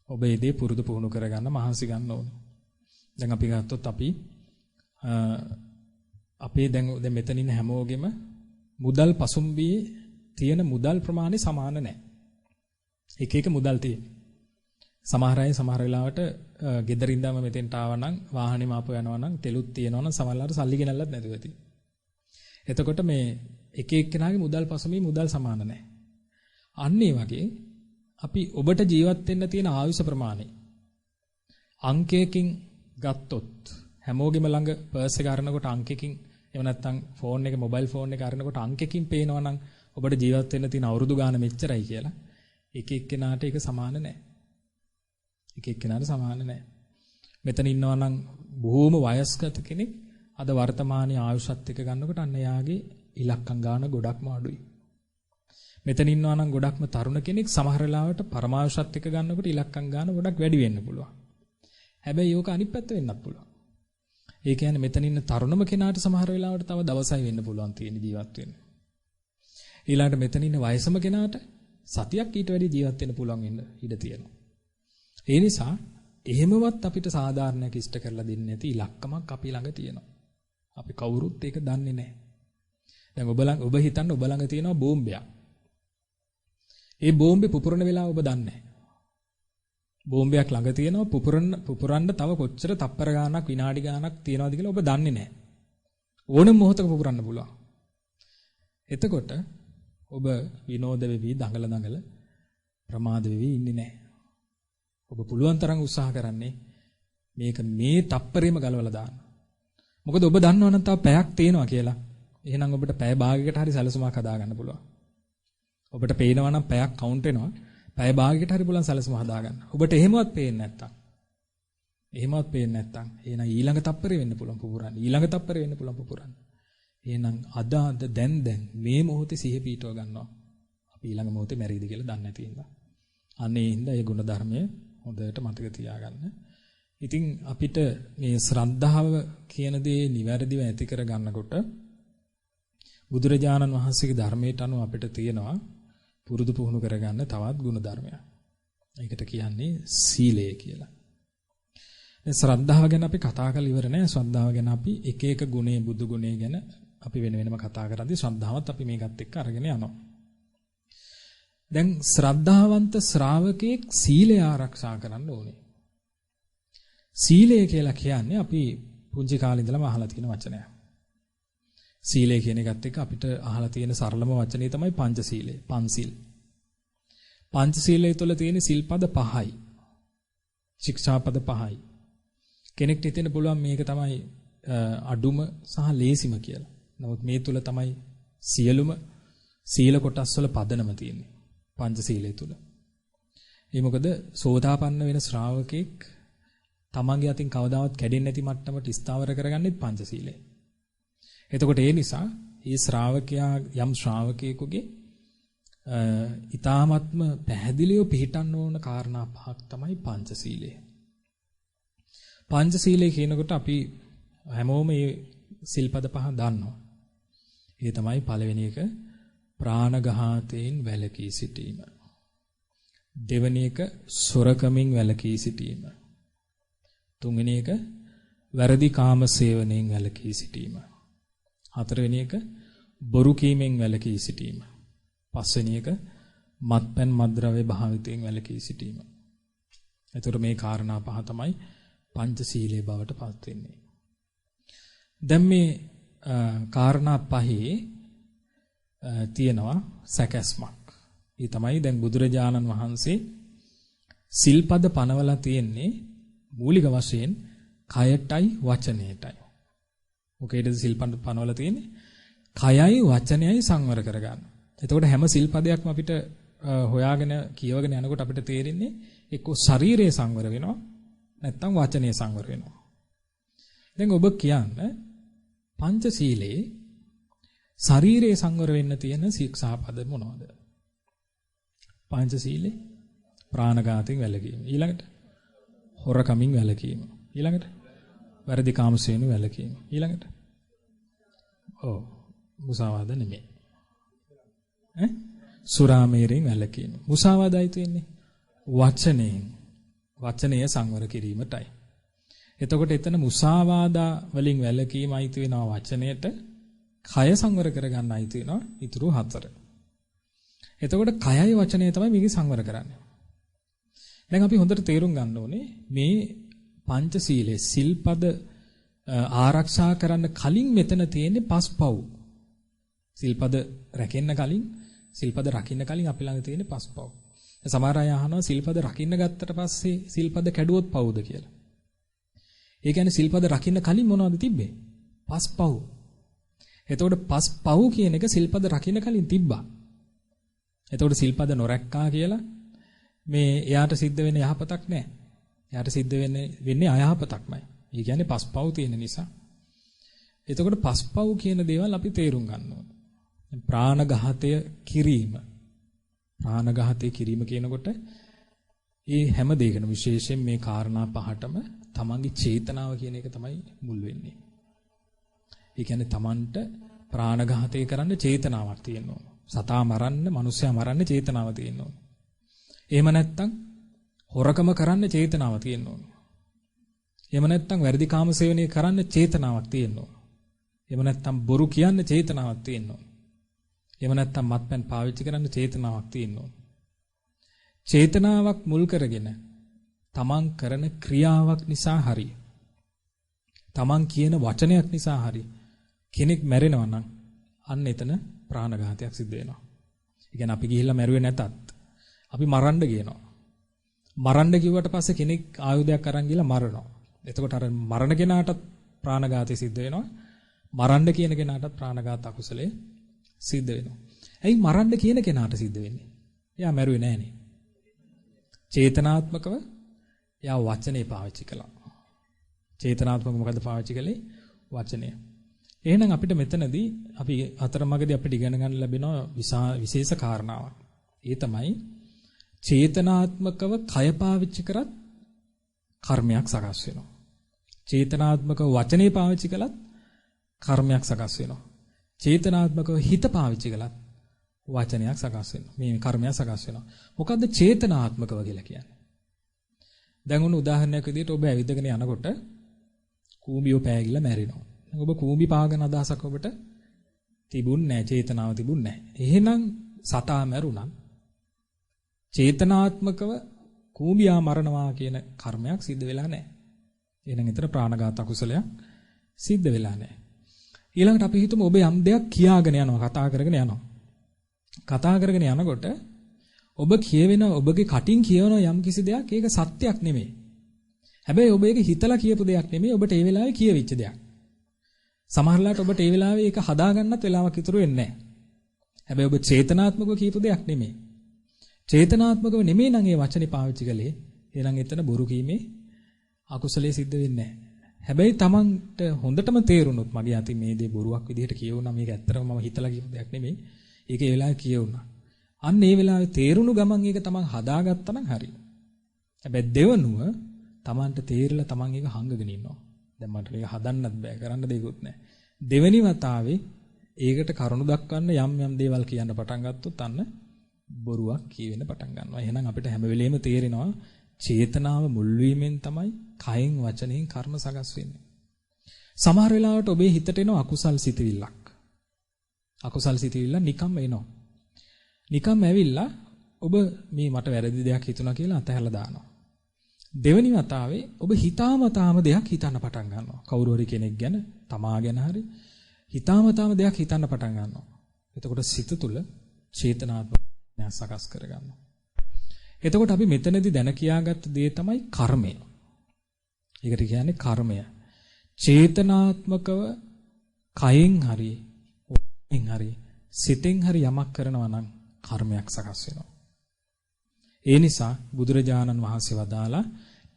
ඔබ මේ දේ පුරුදු පුහුණු කරගන්න මහන්සි ගන්න ඕනේ. දැන් අපි ගත්තොත් අපි අපේ දැන් මෙතන ඉන්න හැමෝගෙම මුදල් පසුම්බියේ තියෙන මුදල් ප්‍රමාණය සමාන නැහැ. එක එක මුදල් තියෙනවා. සමහර අය සමහර වෙලාවට ගෙදරින්දම මෙතෙන්ට ආවනම් වාහනේ මාපු යනවා නම් තෙලුත් තියෙනවා නම් සමහරවල්ලාට සල්ලි ගෙනල්ලත් නැතුව ඇති. එතකොට මේ එක එක්කෙනාගේ මුදල් පසුම්බිය මුදල් සමාන නැහැ. අන්න ඒ වගේ අපි ඔබට ජීවත් වෙන්න තියෙන ආයුෂ ප්‍රමාණය අංකයකින් ගත්තොත් හැමෝගෙම ළඟ පර්ස් එක අරනකොට අංකයකින් එහෙම නැත්නම් ෆෝන් එක මොබයිල් ෆෝන් එක අරනකොට අංකයකින් පේනවා නම් ඔබට ජීවත් වෙන්න තියෙන අවුරුදු ගාන මෙච්චරයි කියලා එක එක්කෙනාට ඒක සමාන නැහැ. එක එක්කෙනාට සමාන නැහැ. මෙතන ඉන්නවා නම් බොහෝම වයස්ගත කෙනෙක් අද වර්තමානයේ ආයුෂත් එක්ක ගන්නකොට අන්න එයාගේ ඉලක්කම් ගාන ගොඩක්ම අඩුයි. මෙතන ඉන්නවා නම් ගොඩක්ම තරුණ කෙනෙක් සමහර වෙලාවට පරමායුෂත් එක්ක ගන්නකොට ඉලක්කම් ගාන ගොඩක් වැඩි වෙන්න පුළුවන්. හැබැයි ඒක අනිත් පැත්ත වෙන්නත් පුළුවන්. ඒ කියන්නේ මෙතන ඉන්න තරුණම කෙනාට සමහර වෙලාවට තව දවසයි වෙන්න පුළුවන් තියෙන ජීවත් වෙන්න. ඊළඟට මෙතන ඉන්න වයසම කෙනාට සතියක් ඊට වැඩි ජීවත් වෙන්න පුළුවන් වෙන්න ඉඩ තියෙනවා. ඒ නිසා එහෙමවත් අපිට සාධාරණයක් ඉෂ්ට කරලා දෙන්නේ නැති ඉලක්කමක් අපි ළඟ තියෙනවා. අපි කවුරුත් ඒක දන්නේ නැහැ. දැන් ඔබ හිතන්න ඔබ ළඟ තියෙනවා බෝම්බයක්. ඒ බෝම්බේ පුපුරන වෙලාව ඔබ දන්නේ නැහැ. බෝම්බයක් ළඟ තියෙනවා පුපුරන්න තව කොච්චර තප්පර ගාණක් විනාඩි ගාණක් තියනවද කියලා ඔබ දන්නේ නැහැ. ඕනම මොහොතක පුපුරන්න පුළුවන්. එතකොට ඔබ විනෝද වෙවි දඟල ප්‍රමාද වෙවි ඉන්නේ නැහැ. ඔබ පුළුවන් තරම් උත්සාහ කරන්නේ මේක මේ තප්පරේම ගලවලා දාන්න. මොකද ඔබ දන්නවනම් තව පැයක් තියෙනවා කියලා. එහෙනම් ඔබට පැය භාගයකට හරි සැලසුමක් හදා ගන්න පුළුවන්. ඔබට පේනවා නම් පැයක් කවුන්ට් වෙනවා. පැය භාගයකට හරි පුළුවන් සැලසුම හදා ගන්න. ඔබට එහෙමවත් පේන්නේ නැත්තම් එහෙනම් ඊළඟ තප්පරේ වෙන්න පුළුවන් පුපුරන්න. ඊළඟ තප්පරේ වෙන්න පුළුවන් පුපුරන්න. එහෙනම් අද දැන් මේ මොහොතේ සිහිය පීටව ගන්නවා. අපි ඊළඟ මොහොතේ මැරෙයිද කියලා දන්නේ නැති හින්දා. අනේ හින්දා මේ ගුණ ධර්මය හොඳට මතක තියාගන්න. ඉතින් අපිට මේ ශ්‍රද්ධාව කියන දේ නිවැරදිව ඇති කර ගන්නකොට බුදුරජාණන් වහන්සේගේ ධර්මයට අනුව අපිට තියෙනවා පුරුදු පුහුණු කරගන්න තවත් ගුණ ධර්මයක්. ඒකට කියන්නේ සීලය කියලා. දැන් ශ්‍රද්ධාව ගැන අපි කතා කරලා ඉවර නෑ. ශ්‍රද්ධාව ගැන අපි එක එක ගුණේ බුදු ගුණේ ගැන අපි වෙන වෙනම කතා කරද්දී ශ්‍රද්ධාවත් අපි මේකත් එක්ක අරගෙන යනවා. දැන් ශ්‍රද්ධාවන්ත ශ්‍රාවකෙක් සීලය ආරක්ෂා කරන්න ඕනේ. සීලය කියලා කියන්නේ අපි පුංචි කාලේ ඉඳලම අහලා තියෙන වචනයක්. සීලය කියන එකත් එක්ක අපිට අහලා තියෙන සරලම වචනේ තමයි පංචශීලය. පන්සිල්. පංචශීලය තුළ තියෙන සිල්පද 5යි. ශික්ෂාපද 5යි. කෙනෙක්ට හිතෙන්න පුළුවන් මේක තමයි අඩුම සහ ලේසිම කියලා. නමුත් මේ තුල තමයි සියලුම සීල කොටස් වල පදනම තියෙන්නේ. පංචශීලය තුල. ඒ මොකද සෝතාපන්න වෙන ශ්‍රාවකෙක් තමන්ගේ අතින් කවදාවත් කැඩෙන්නේ නැති මට්ටමට ස්ථාවර කරගන්නෙත් පංචශීලය. එතකොට ඒ නිසා මේ ශ්‍රාවකයා යම් ශ්‍රාවකයෙකුගේ ඊ타ත්ම පැහැදිලිව පිළිටන්න ඕන කාරණා පහක් තමයි පංචශීලය. පංචශීලය කියනකොට අපි හැමෝම මේ සිල්පද පහ දන්නවා. ඒ තමයි පළවෙනි එක ප්‍රාණඝාතයෙන් වැළකී සිටීම. දෙවෙනි එක සොරකමින් වැළකී සිටීම. තුන්වෙනි එක වැරදි කාම සේවනයෙන් වැළකී සිටීම. හතරවෙනි එක බොරු කීමෙන් වැළකී සිටීම. පස්වෙනි එක මත්පැන් මත්ද්‍රව්‍ය භාවිතයෙන් වැළකී සිටීම. එතකොට මේ කාරණා පහ තමයි පංචශීලයේ බවට පත් වෙන්නේ. දැන් මේ කාරණා පහේ තියෙනවා සැකැස්මක්. ඒ තමයි දැන් බුදුරජාණන් වහන්සේ සිල්පද පනවලා තියෙන්නේ මූලික වශයෙන් කයටයි වචනයටයි. මොකේද සිල්පද පනවලා තියෙන්නේ? කයයි වචනයයි සංවර කරගන්න. එතකොට හැම සිල්පදයක්ම අපිට හොයාගෙන කියවගෙන යනකොට අපිට තේරෙන්නේ එක්ක ශරීරයේ සංවර වෙනවා නැත්නම් වචනයේ සංවර වෙනවා. දැන් ඔබ කියන්නේ පංචශීලයේ ශරීරයේ සංවර වෙන්න තියෙන ශික්ෂාපද මොනවද? පංචශීලයේ ප්‍රාණඝාතයෙන් වැළකීම. ඊළඟට හොරකමින් වැළකීම. ඊළඟට වැරදි කාමසේවන වැළකීම. ඊළඟට මුසාවාද නෙමෙයි. සුරාමේරයෙන් වැළකීම. මුසාවාදයි තියෙන්නේ වචනය සංවර කිරීමටයි. එතකොට එතන මුසාවාදා වලින් වැළකීම අයිති වෙනවා වචනයට, කය සංවර කරගන්න අයිති වෙනවා ඊතුරු හතර. එතකොට කයයි වචනය තමයි මේක සංවර කරන්නේ. දැන් අපි හොඳට තේරුම් ගන්න ඕනේ මේ පංචශීලයේ සිල්පද ආරක්ෂා කරන්න කලින් මෙතන තියෙන්නේ පස්පව්. සිල්පද රැකෙන්න කලින්, සිල්පද රකින්න කලින් අපි ළඟ තියෙන්නේ පස්පව්. සමහර අය අහනවා සිල්පද රකින්න ගත්තට පස්සේ සිල්පද කැඩුවොත් පවුද කියලා. ඒ කියන්නේ සිල්පද රකින්න කලින් මොනවද තිබ්බේ? පස්පව්. එතකොට පස්පව් කියන එක සිල්පද රකින්න කලින් තිබ්බා. එතකොට සිල්පද නොරැක්කා කියලා මේ එයාට සිද්ධ වෙන යහපතක් නැහැ. එයාට සිද්ධ වෙන්නේ අයහපතක්මයි. ඒ කියන්නේ පස්පව් තියෙන නිසා. එතකොට පස්පව් කියන දේවල් අපි තේරුම් ගන්න ඕනේ. ප්‍රාණඝාතය කිරීම. ප්‍රාණඝාතය කිරීම කියනකොට ඒ හැම දෙයකම විශේෂයෙන් මේ කාරණා පහටම තමන්ගේ චේතනාව කියන එක තමයි මුල් වෙන්නේ. ඒ කියන්නේ තමන්ට ප්‍රාණඝාතය කරන්න චේතනාවක් තියෙන්න ඕන. සතා මරන්න, මිනිස්සයා මරන්න චේතනාව තියෙන්න ඕන. එහෙම නැත්නම් හොරකම කරන්න චේතනාව තියෙන්න ඕන. එහෙම නැත්නම් වැරදි කාම සේවනය කරන්න චේතනාවක් තියෙන්න ඕන. එහෙම නැත්නම් බොරු කියන්න චේතනාවක් තියෙන්න ඕන. එහෙම නැත්නම් මත්පැන් පාවිච්චි කරන්න චේතනාවක් තියෙන්න ඕන. චේතනාවක් මුල් කරගෙන තමන් කරන ක්‍රියාවක් නිසා හරි, තමන් කියන වචනයක් නිසා හරි කෙනෙක් මැරෙනවා නම් අන්න එතන ප්‍රාණඝාතයක් සිද්ධ වෙනවා. ඒ කියන්නේ අපි ගිහිල්ලා මැරුවේ නැතත් අපි මරන්න ගියනවා. මරන්න කිව්වට පස්සේ කෙනෙක් ආයුධයක් අරන් ගිහලා මරනවා. එතකොට අර මරණ කෙනාටත් ප්‍රාණඝාතය සිද්ධ වෙනවා. මරන්න කියන කෙනාටත් ප්‍රාණඝාත අකුසලයේ සිද්ධ වෙනවා. ඇයි මරන්න කියන කෙනාට සිද්ධ වෙන්නේ? එයා මැරුවේ නැහනේ. චේතනාත්මකව එයා වචනේ පාවිච්චි කළා. චේතනාත්මකව මොකද්ද පාවිච්චි කළේ? වචනය. එහෙනම් අපිට මෙතනදී අපි අතරමඟදී අපිට ඉගෙන ගන්න ලැබෙන විශේෂ කාරණාවක්. ඒ තමයි චේතනාත්මකව කය පාවිච්චි කරත් කර්මයක් සකස් වෙනවා. චේතනාත්මකව වචනේ පාවිච්චි කළත් කර්මයක් සකස් වෙනවා. චේතනාත්මකව හිත පාවිච්චි කළත් වචනයක් සකස් වෙනවා. මේ කර්මයක් සකස් වෙනවා. මොකද්ද චේතනාත්මකව කියලා කියන්නේ? දැන් උණු උදාහරණයක් විදිහට ඔබ ඇවිදගෙන යනකොට කූඹියෝ පෑගිලා මැරෙනවා. ඔබ කූඹි පාගන අදහසක් ඔබට තිබුණ නැහැ, චේතනාව තිබුණ නැහැ. එහෙනම් සතා මැරුණා. චේතනාත්මකව කූඹියා මරනවා කියන කර්මයක් සිද්ධ වෙලා නැහැ. එහෙනම් ඊතර ප්‍රාණඝාත අකුසලයක් සිද්ධ වෙලා නැහැ. ඊළඟට අපි හිතමු ඔබ යම් දෙයක් කියාගෙන යනවා, කතා කරගෙන යනවා. කතා කරගෙන යනකොට ඔබ කියවෙන ඔබගේ කටින් කියවන යම් කිසි දෙයක් ඒක සත්‍යයක් නෙමෙයි. හැබැයි ඔබ ඒක හිතලා කියපු දෙයක් නෙමෙයි, ඔබට ඒ වෙලාවේ කියවිච්ච දෙයක්. සමහරලාට ඔබට ඒ වෙලාවේ ඒක හදාගන්නත් වෙලාවක් ඉතුරු වෙන්නේ නැහැ. හැබැයි ඔබ චේතනාත්මකව කියපු දෙයක් නෙමෙයි. චේතනාත්මකව නෙමෙයි නම් ඒ වචනේ පාවිච්චි කළේ. එහෙනම් එතන බොරු කීමේ අකුසලයේ සිද්ධ වෙන්නේ නැහැ. හැබැයි Tamanට හොඳටම තේරුණොත් මගේ අතින් මේ දේ බොරුවක් විදිහට කියවුණා මේක ඇත්තටම මම හිතලා කියපු දෙයක් නෙමෙයි. ඒක ඒ වෙලාවේ කියවුණා. අන්න ඒ වෙලාවේ තේරුණු ගමන් ඒක Taman හදාගත්තා නම් හරි. හැබැයි දෙවනුව Tamanට තේරිලා Taman ඒක හංගගෙන ඉන්නවා. දැන් මට මේක හදන්නත් බෑ කරන්න දෙයක්වත් නැහැ. දෙවෙනි වතාවේ ඒකට කරුණු දක්වන්න යම් දේවල් කියන්න පටන් ගත්තොත් අන්න බොරුවක් කියවෙන්න පටන් ගන්නවා. එහෙනම් අපිට හැම වෙලෙම තේරෙනවා චේතනාව මුල් වීමෙන් තමයි කයෙන් වචනයෙන් කර්ම සකස් වෙන්නේ. සමහර වෙලාවට ඔබේ හිතට එන අකුසල් සිතවිල්ලක්. අකුසල් සිතවිල්ල නිකම්ම එනවා. නිකම්ම ඇවිල්ලා ඔබ මේ මට වැරදි දෙයක් හිතුණා කියලා අතහැරලා දානවා. දෙවෙනි වතාවේ ඔබ හිතාමතාම දෙයක් හිතන්න පටන් ගන්නවා. කවුරු හරි කෙනෙක් ගැන, තමා ගැන හරි හිතාමතාම දෙයක් හිතන්න පටන් ගන්නවා. එතකොට සිත තුළ චේතනාත්මක සකස් කර ගන්නවා. එතකොට අපි මෙතනදී දැන කියාගත්ත දේ තමයි කර්මය. ඒකට කියන්නේ කර්මය. චේතනාත්මකව කයෙන් හරි, වචනෙන් හරි, සිතෙන් හරි යමක් කරනවා නම් කර්මයක් සකස් වෙනවා. ඒ නිසා බුදුරජාණන් වහන්සේ වදාලා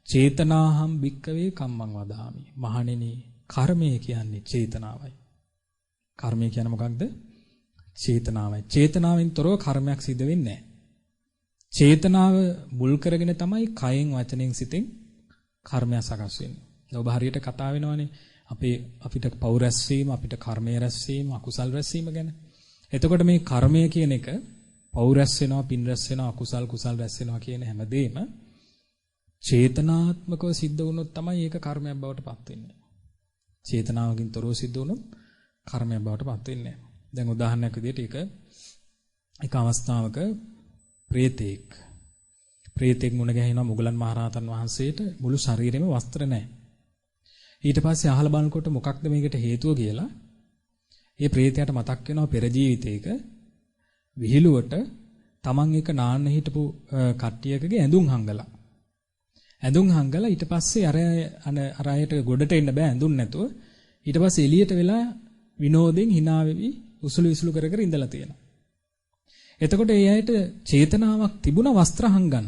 චේතනාහම් භික්කවේ කම්මං වදාමි. මහණෙනි, කර්මය කියන්නේ චේතනාවයි. කර්මය කියන්නේ මොකක්ද? චේතනාවයි. චේතනාවෙන් තොරව කර්මයක් සිද්ධ වෙන්නේ නැහැ. චේතනාව මුල් කරගෙන තමයි කයෙන් වචනෙන් සිතෙන් කර්මයක් සකස් වෙන්නේ. ඔබ හරියට කතා වෙනවානේ අපිට පව් රැස්වීම, අපිට කර්මය රැස්වීම, අකුසල් රැස්වීම ගැන. එතකොට මේ කර්මය කියන එක පව් රැස් වෙනවා, පින් රැස් වෙනවා, අකුසල් කුසල් රැස් වෙනවා කියන හැමදේම චේතනාත්මකව සිද්ධ වුණොත් තමයි ඒක කර්මයක් බවට පත් වෙන්නේ. චේතනාවකින් තොරව සිද්ධ වුණොත් කර්මයක් බවට පත් වෙන්නේ නැහැ. දැන් උදාහරණයක් විදිහට එක අවස්ථාවක ප්‍රේතෙක් මුණ ගැහිනවා මුගලන් මහරහතන් වහන්සේට මුළු ශරීරෙම වස්ත්‍ර නැහැ. ඊට පස්සේ අහලා බලනකොට මොකක්ද මේකට හේතුව කියලා ඒ ප්‍රේතයාට මතක් වෙනවා පෙර ජීවිතයක විහිළුවට තමන් එක නාන්න හිටපු කට්ටියකගේ ඇඳුම් හංගලා. ඇඳුම් හංගලා ඊට පස්සේ අර අයට ගොඩට එන්න බෑ ඇඳුම් නැතුව. ඊට පස්සේ එළියට වෙලා විනෝදෙන් hina වෙවි උසුළු විසුළු කර කර ඉඳලා තියෙනවා. එතකොට ඒ අයට චේතනාවක් තිබුණා වස්ත්‍ර හංගන්න.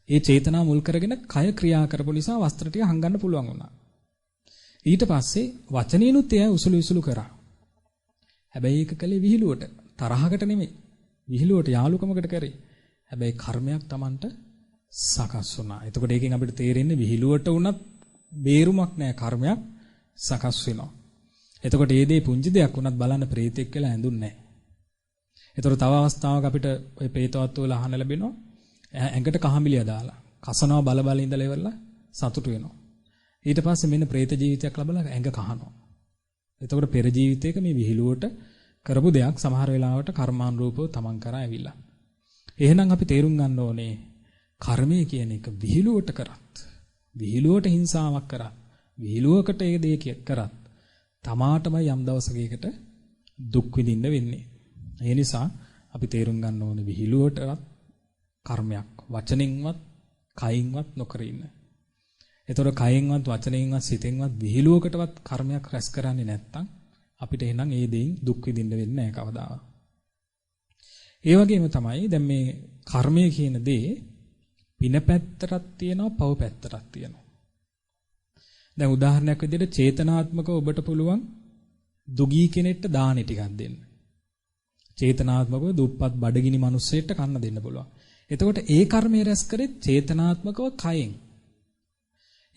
ඒ චේතනාව මුල් කරගෙන කය ක්‍රියා කරපු නිසා වස්ත්‍ර ටික හංගන්න පුළුවන් වුණා. ඊට පස්සේ වචනේනුත් එයා උසුළු විසුළු කරා. හැබැයි ඒක කලේ විහිළුවට, තරහකට නෙමෙයි. විහිළුවට යාළුකමකට කරේ. හැබැයි කර්මයක් Tamanට සකස් වුණා. එතකොට ඒකෙන් අපිට තේරෙන්නේ විහිළුවට වුණත් බේරුමක් නැහැ, කර්මයක් සකස් වෙනවා. එතකොට මේ දේ පුංචි දෙයක් වුණත් බලන්න ප්‍රේතෙක් කියලා ඇඳුන්නේ නැහැ. එතකොට තව අවස්ථාවක අපිට ওই ප්‍රේතවත් වල අහන්න ලැබෙනවා ඇඟට කහමිලිය දාලා කසනවා බල ඉඳලා ඉවරලා සතුටු වෙනවා. ඊට පස්සේ මෙන්න ප්‍රේත ජීවිතයක් ලැබලා ඇඟ කහනවා. එතකොට පෙර ජීවිතයක මේ විහිළුවට කරපු දෙයක් සමහර වෙලාවට කර්මානුරූපව තමන් කරා ඇවිල්ලා. එහෙනම් අපි තේරුම් ගන්න ඕනේ කර්මය කියන එක විහිළුවට කරත්, විහිළුවට හිංසාවක් කරත්, විහිළුවකට ඒ දේ කරත් තමාටමයි යම් දවසකයකට දුක් විඳින්න වෙන්නේ. ඒ නිසා අපි තේරුම් ගන්න ඕනේ විහිළුවටවත් කර්මයක් වචනෙන්වත් කයින්වත් නොකර ඉන්න. ඒතොර කයින්වත් වචනෙන්වත් සිතෙන්වත් විහිළුවකටවත් කර්මයක් රැස් කරන්නේ නැත්නම් අපිට එහෙනම් ඒ දෙයින් දුක් විඳින්න වෙන්නේ නැහැ කවදාවත්. ඒ වගේම තමයි දැන් මේ කර්මය කියන දේ පින පැත්තටත් තියෙනවා පව පැත්තටත් තියෙනවා. දැන් උදාහරණයක් විදිහට චේතනාත්මකව ඔබට පුළුවන් දුගී කෙනෙක්ට දානි ටිකක් දෙන්න. චේතනාත්මකව දුප්පත් බඩගිනි මිනිස්සෙක්ට කන්න දෙන්න පුළුවන්. එතකොට ඒ කර්මය රැස් කරේ චේතනාත්මකව කයෙන්.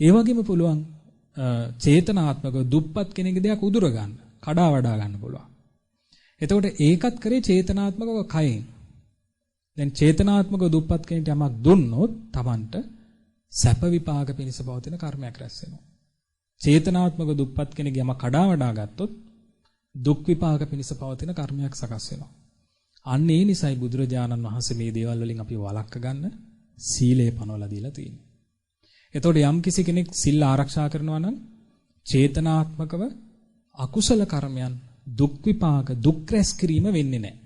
ඒ වගේම පුළුවන් චේතනාත්මකව දුප්පත් කෙනෙකුගේ දෙයක් උදුර ගන්න, කඩා වඩා ගන්න පුළුවන්. එතකොට ඒකත් කරේ චේතනාත්මකව කයෙන්. දැන් චේතනාත්මකව දුප්පත් කෙනෙක්ට යමක් දුන්නොත් Tamanට සැප විපාක පිණිස පවතින කර්මයක් රැස් වෙනවා. චේතනාත්මකව දුප්පත් කෙනෙක් යමක් කඩා වඩා ගත්තොත් දුක් විපාක පිණිස පවතින කර්මයක් සකස් වෙනවා. අන්න ඒ නිසයි බුදුරජාණන් වහන්සේ මේ දේවල් වලින් අපි වළක්ව ගන්න සීලය පනවලා දීලා තියෙන්නේ. එතකොට යම් කිසි කෙනෙක් සිල් ආරක්ෂා කරනවා නම් චේතනාත්මකව අකුසල කර්මයන් දුක් විපාක දුක් රැස් කිරීම වෙන්නේ නැහැ.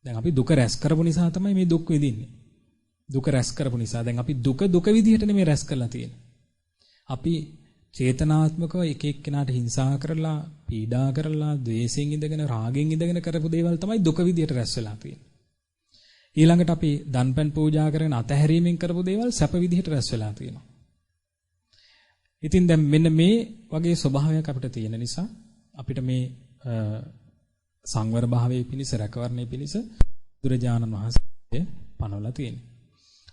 දැන් අපි දුක රැස් කරපු නිසා තමයි මේ දුක් විඳින්නේ. දුක රැස් කරපු නිසා දැන් අපි දුක විදිහට නෙමෙයි රැස් කරලා තියෙන්නේ. අපි චේතනාත්මකව එක එක්කෙනාට හිංසා කරලා, පීඩා කරලා, ද්වේෂයෙන් ඉඳගෙන, රාගෙන් ඉඳගෙන කරපු දේවල් තමයි දුක විදියට රැස් වෙලා තියෙන්නේ. ඊළඟට අපි දන්පැන් පූජා කරගෙන අතහැරීමෙන් කරපු දේවල් සැප විදියට රැස් වෙලා තියෙනවා. ඉතින් දැන් මෙන්න මේ වගේ ස්වභාවයක් අපිට තියෙන නිසා අපිට මේ සංවර භාවයේ පිණිස රැකවරණයේ පිණිස බුදුරජාණන් වහන්සේ පනවලා තියෙනවා.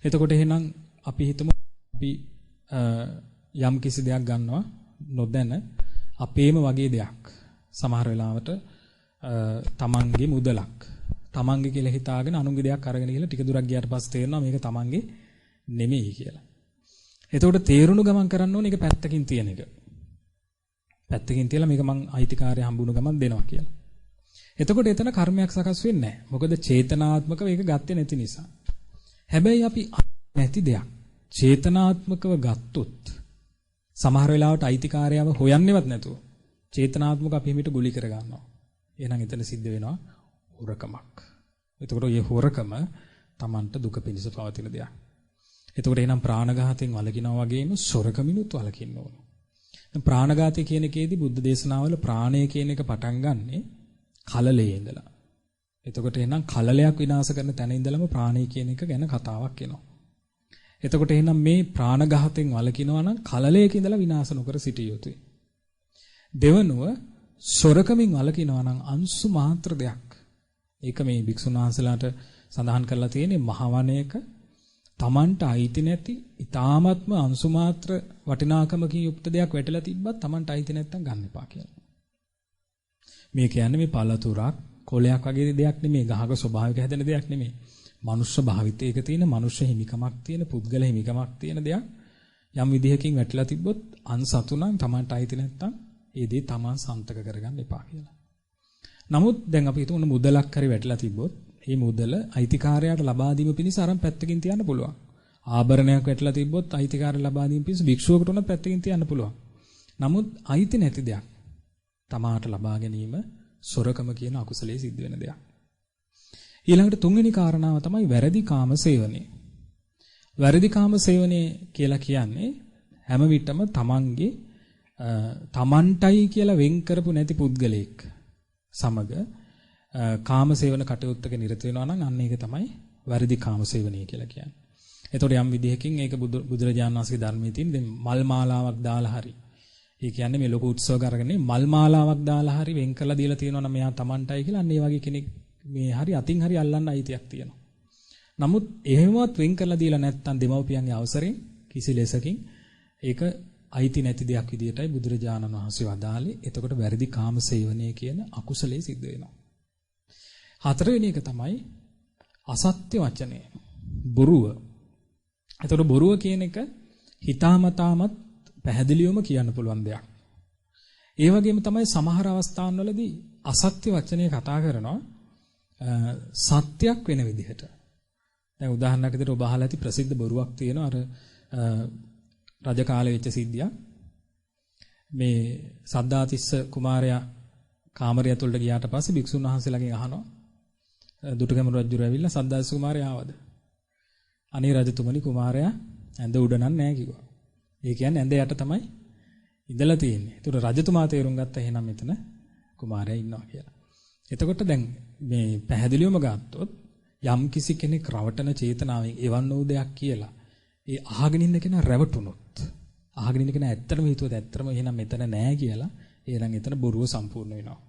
එතකොට එහෙනම් අපි හිතමු අපි යම් කිසි දෙයක් ගන්නවා නොදැන අපේම වගේ දෙයක්. සමහර වෙලාවට තමන්ගේ මුදලක් තමන්ගේ කියලා හිතාගෙන අනුන්ගේ දෙයක් අරගෙන ගිහලා ටික දුරක් ගියාට පස්සේ තේරෙනවා මේක තමන්ගේ නෙමෙයි කියලා. එතකොට තේරුණු ගමන් කරන්න ඕනේ ඒක පැත්තකින් තියෙන එක. පැත්තකින් තියලා මේක මං අයිතිකාරය හම්බුණු ගමන් දෙනවා කියලා. එතකොට එතන කර්මයක් සකස් වෙන්නේ නැහැ. මොකද චේතනාත්මකව ඒක ගත්තේ නැති නිසා. හැබැයි අපි නැති දෙයක් චේතනාත්මකව ගත්තොත් සමහර වෙලාවට අයිතිකාරයව හොයන්නේවත් නැතුව චේතනාත්මක අපි හිමිට ගුලි කර ගන්නවා. එහෙනම් එතන සිද්ධ වෙනවා හොරකමක්. එතකොට මේ හොරකම Tamanට දුක පිණිස පවතින දෙයක්. එතකොට එහෙනම් ප්‍රාණඝාතයෙන් වළකිනවා වගේම සොරකමිනුත් වළකින්න ඕන. දැන් ප්‍රාණඝාතය කියන එකේදී බුද්ධ දේශනාවල ප්‍රාණය කියන එක පටන් ගන්නෙ කලලයේ ඉඳලා. එතකොට එහෙනම් කලලයක් විනාශ කරන තැන ඉඳලම ප්‍රාණය කියන එක ගැන කතාවක් එනවා. එතකොට එහෙනම් මේ ප්‍රාණඝාතයෙන් වළකිනවා නම් කලලයක ඉඳලා විනාශ නොකර සිටිය යුතුයි. දෙවනුව සොරකමින් වළකිනවා නම් අංශු මාත්‍ර දෙයක්. ඒක මේ භික්ෂුන් වහන්සේලාට සඳහන් කරලා තියෙන්නේ මහවණයක Tamanට අයිති නැති ඊ타ත්ම අංශු මාත්‍ර වටිනාකමකින් යුක්ත දෙයක් වැටලා තිබ්බත් Tamanට අයිති නැත්තම් ගන්න එපා කියලා. මේ කියන්නේ මේ පළතුරක් කොලයක් වගේ දෙයක් නෙමෙයි, ගහක ස්වභාවික හැදෙන දෙයක් නෙමෙයි. මනුෂ්‍ය භාවිතයක තියෙන මනුෂ්‍ය හිමිකමක් තියෙන පුද්ගල හිමිකමක් තියෙන දෙයක් යම් විදිහකින් වැටලා තිබ්බොත් අන්සතු නම් Tamanට අයිති නැත්තම් ඒ දේ Taman සන්තක කරගන්න එපා කියලා. නමුත් දැන් අපි හිතමු මුදලක් හරි වැටලා තිබ්බොත් මේ මුදල අයිතිකාරයාට ලබා දීම පිණිස අරන් පැත්තකින් තියන්න පුළුවන්. ආභරණයක් වැටලා තිබ්බොත් අයිතිකාරය ලබා දීම පිණිස භික්ෂුවකට උනත් පැත්තකින් තියන්න පුළුවන්. නමුත් අයිති නැති දෙයක් තමාට ලබා ගැනීම සොරකම කියන අකුසලයේ සිද්ධ වෙන දෙයක්. ඊළඟට තුන්වෙනි කාරණාව තමයි වැරදි කාම සේවනය. වැරදි කාම සේවනය කියලා කියන්නේ හැම විටම තමන්ටයි කියලා වෙන් කරපු නැති පුද්ගලෙක් සමග කාම සේවන කටයුත්තක නිරත වෙනවා නම් අන්න ඒක තමයි වැරදි කාම සේවනය කියලා කියන්නේ. එතකොට යම් විදිහකින් ඒක බුදුරජාණන් වහන්සේගේ ධර්මයේ තියෙන දැන් මල් මාලාවක් දාලා හරි. ඒ කියන්නේ මේ ලොකු උත්සවයක් අරගෙන මල් මාලාවක් දාලා හරි වෙන් කරලා දීලා තියෙනවා නම් මෙයා තමන්ටයි කියලා අන්න ඒ වගේ කෙනෙක් මේ හරි අතින් හරි අල්ලන්න අයිතියක් තියෙනවා. නමුත් එහෙමවත් වෙන් කරලා දීලා නැත්නම් දෙමව්පියන්ගේ අවසරයෙන් කිසි ලෙසකින් ඒක අයිති නැති දෙයක් විදියටයි බුදුරජාණන් වහන්සේ වදාළේ. එතකොට වැරදි කාම සේවනය කියන අකුසලයේ සිද්ධ වෙනවා. හතරවෙනි එක තමයි අසත්‍ය වචනය. බොරුව. එතකොට බොරුව කියන එක හිතාමතාමත් පැහැදිලිවම කියන්න පුළුවන් දෙයක්. ඒ වගේම තමයි සමහර අවස්ථාන්වලදී අසත්‍ය වචනය කතා කරනවා සත්‍යයක් වෙන විදිහට. දැන් උදාහරණයක් විදිහට ඔබ අහලා ඇති ප්‍රසිද්ධ බොරුවක් තියෙනවා රජ කාලේ වෙච්ච සිද්ධියක්. මේ සද්ධාතිස්ස කුමාරයා කාමරය ඇතුළට ගියාට පස්සේ භික්ෂුන් වහන්සේලාගෙන් අහනවා දුටුගැමුණු රජුර ඇවිල්ලා සද්ධාතිස්ස කුමාරයා ආවද? අනේ රජතුමනි කුමාරයා ඇඳ උඩ නැහැ කිව්වා. ඒ කියන්නේ ඇඳ යට තමයි ඉඳලා තියෙන්නේ. ඒතර රජතුමා තේරුම් ගත්තා එහෙනම් මෙතන කුමාරයා ඉන්නවා කියලා. එතකොට දැන් මේ පැහැදිලිවම ගත්තොත් යම් කිසි කෙනෙක් රවටන චේතනාවෙන් එවන් වූ දෙයක් කියලා ඒ අහගෙන ඉන්න කෙනා රැවටුනොත් අහගෙන ඉන්න කෙනා ඇත්තටම හිතුවද ඇත්තටම එහෙනම් මෙතන නෑ කියලා එහෙනම් එතන බොරුව සම්පූර්ණ වෙනවා.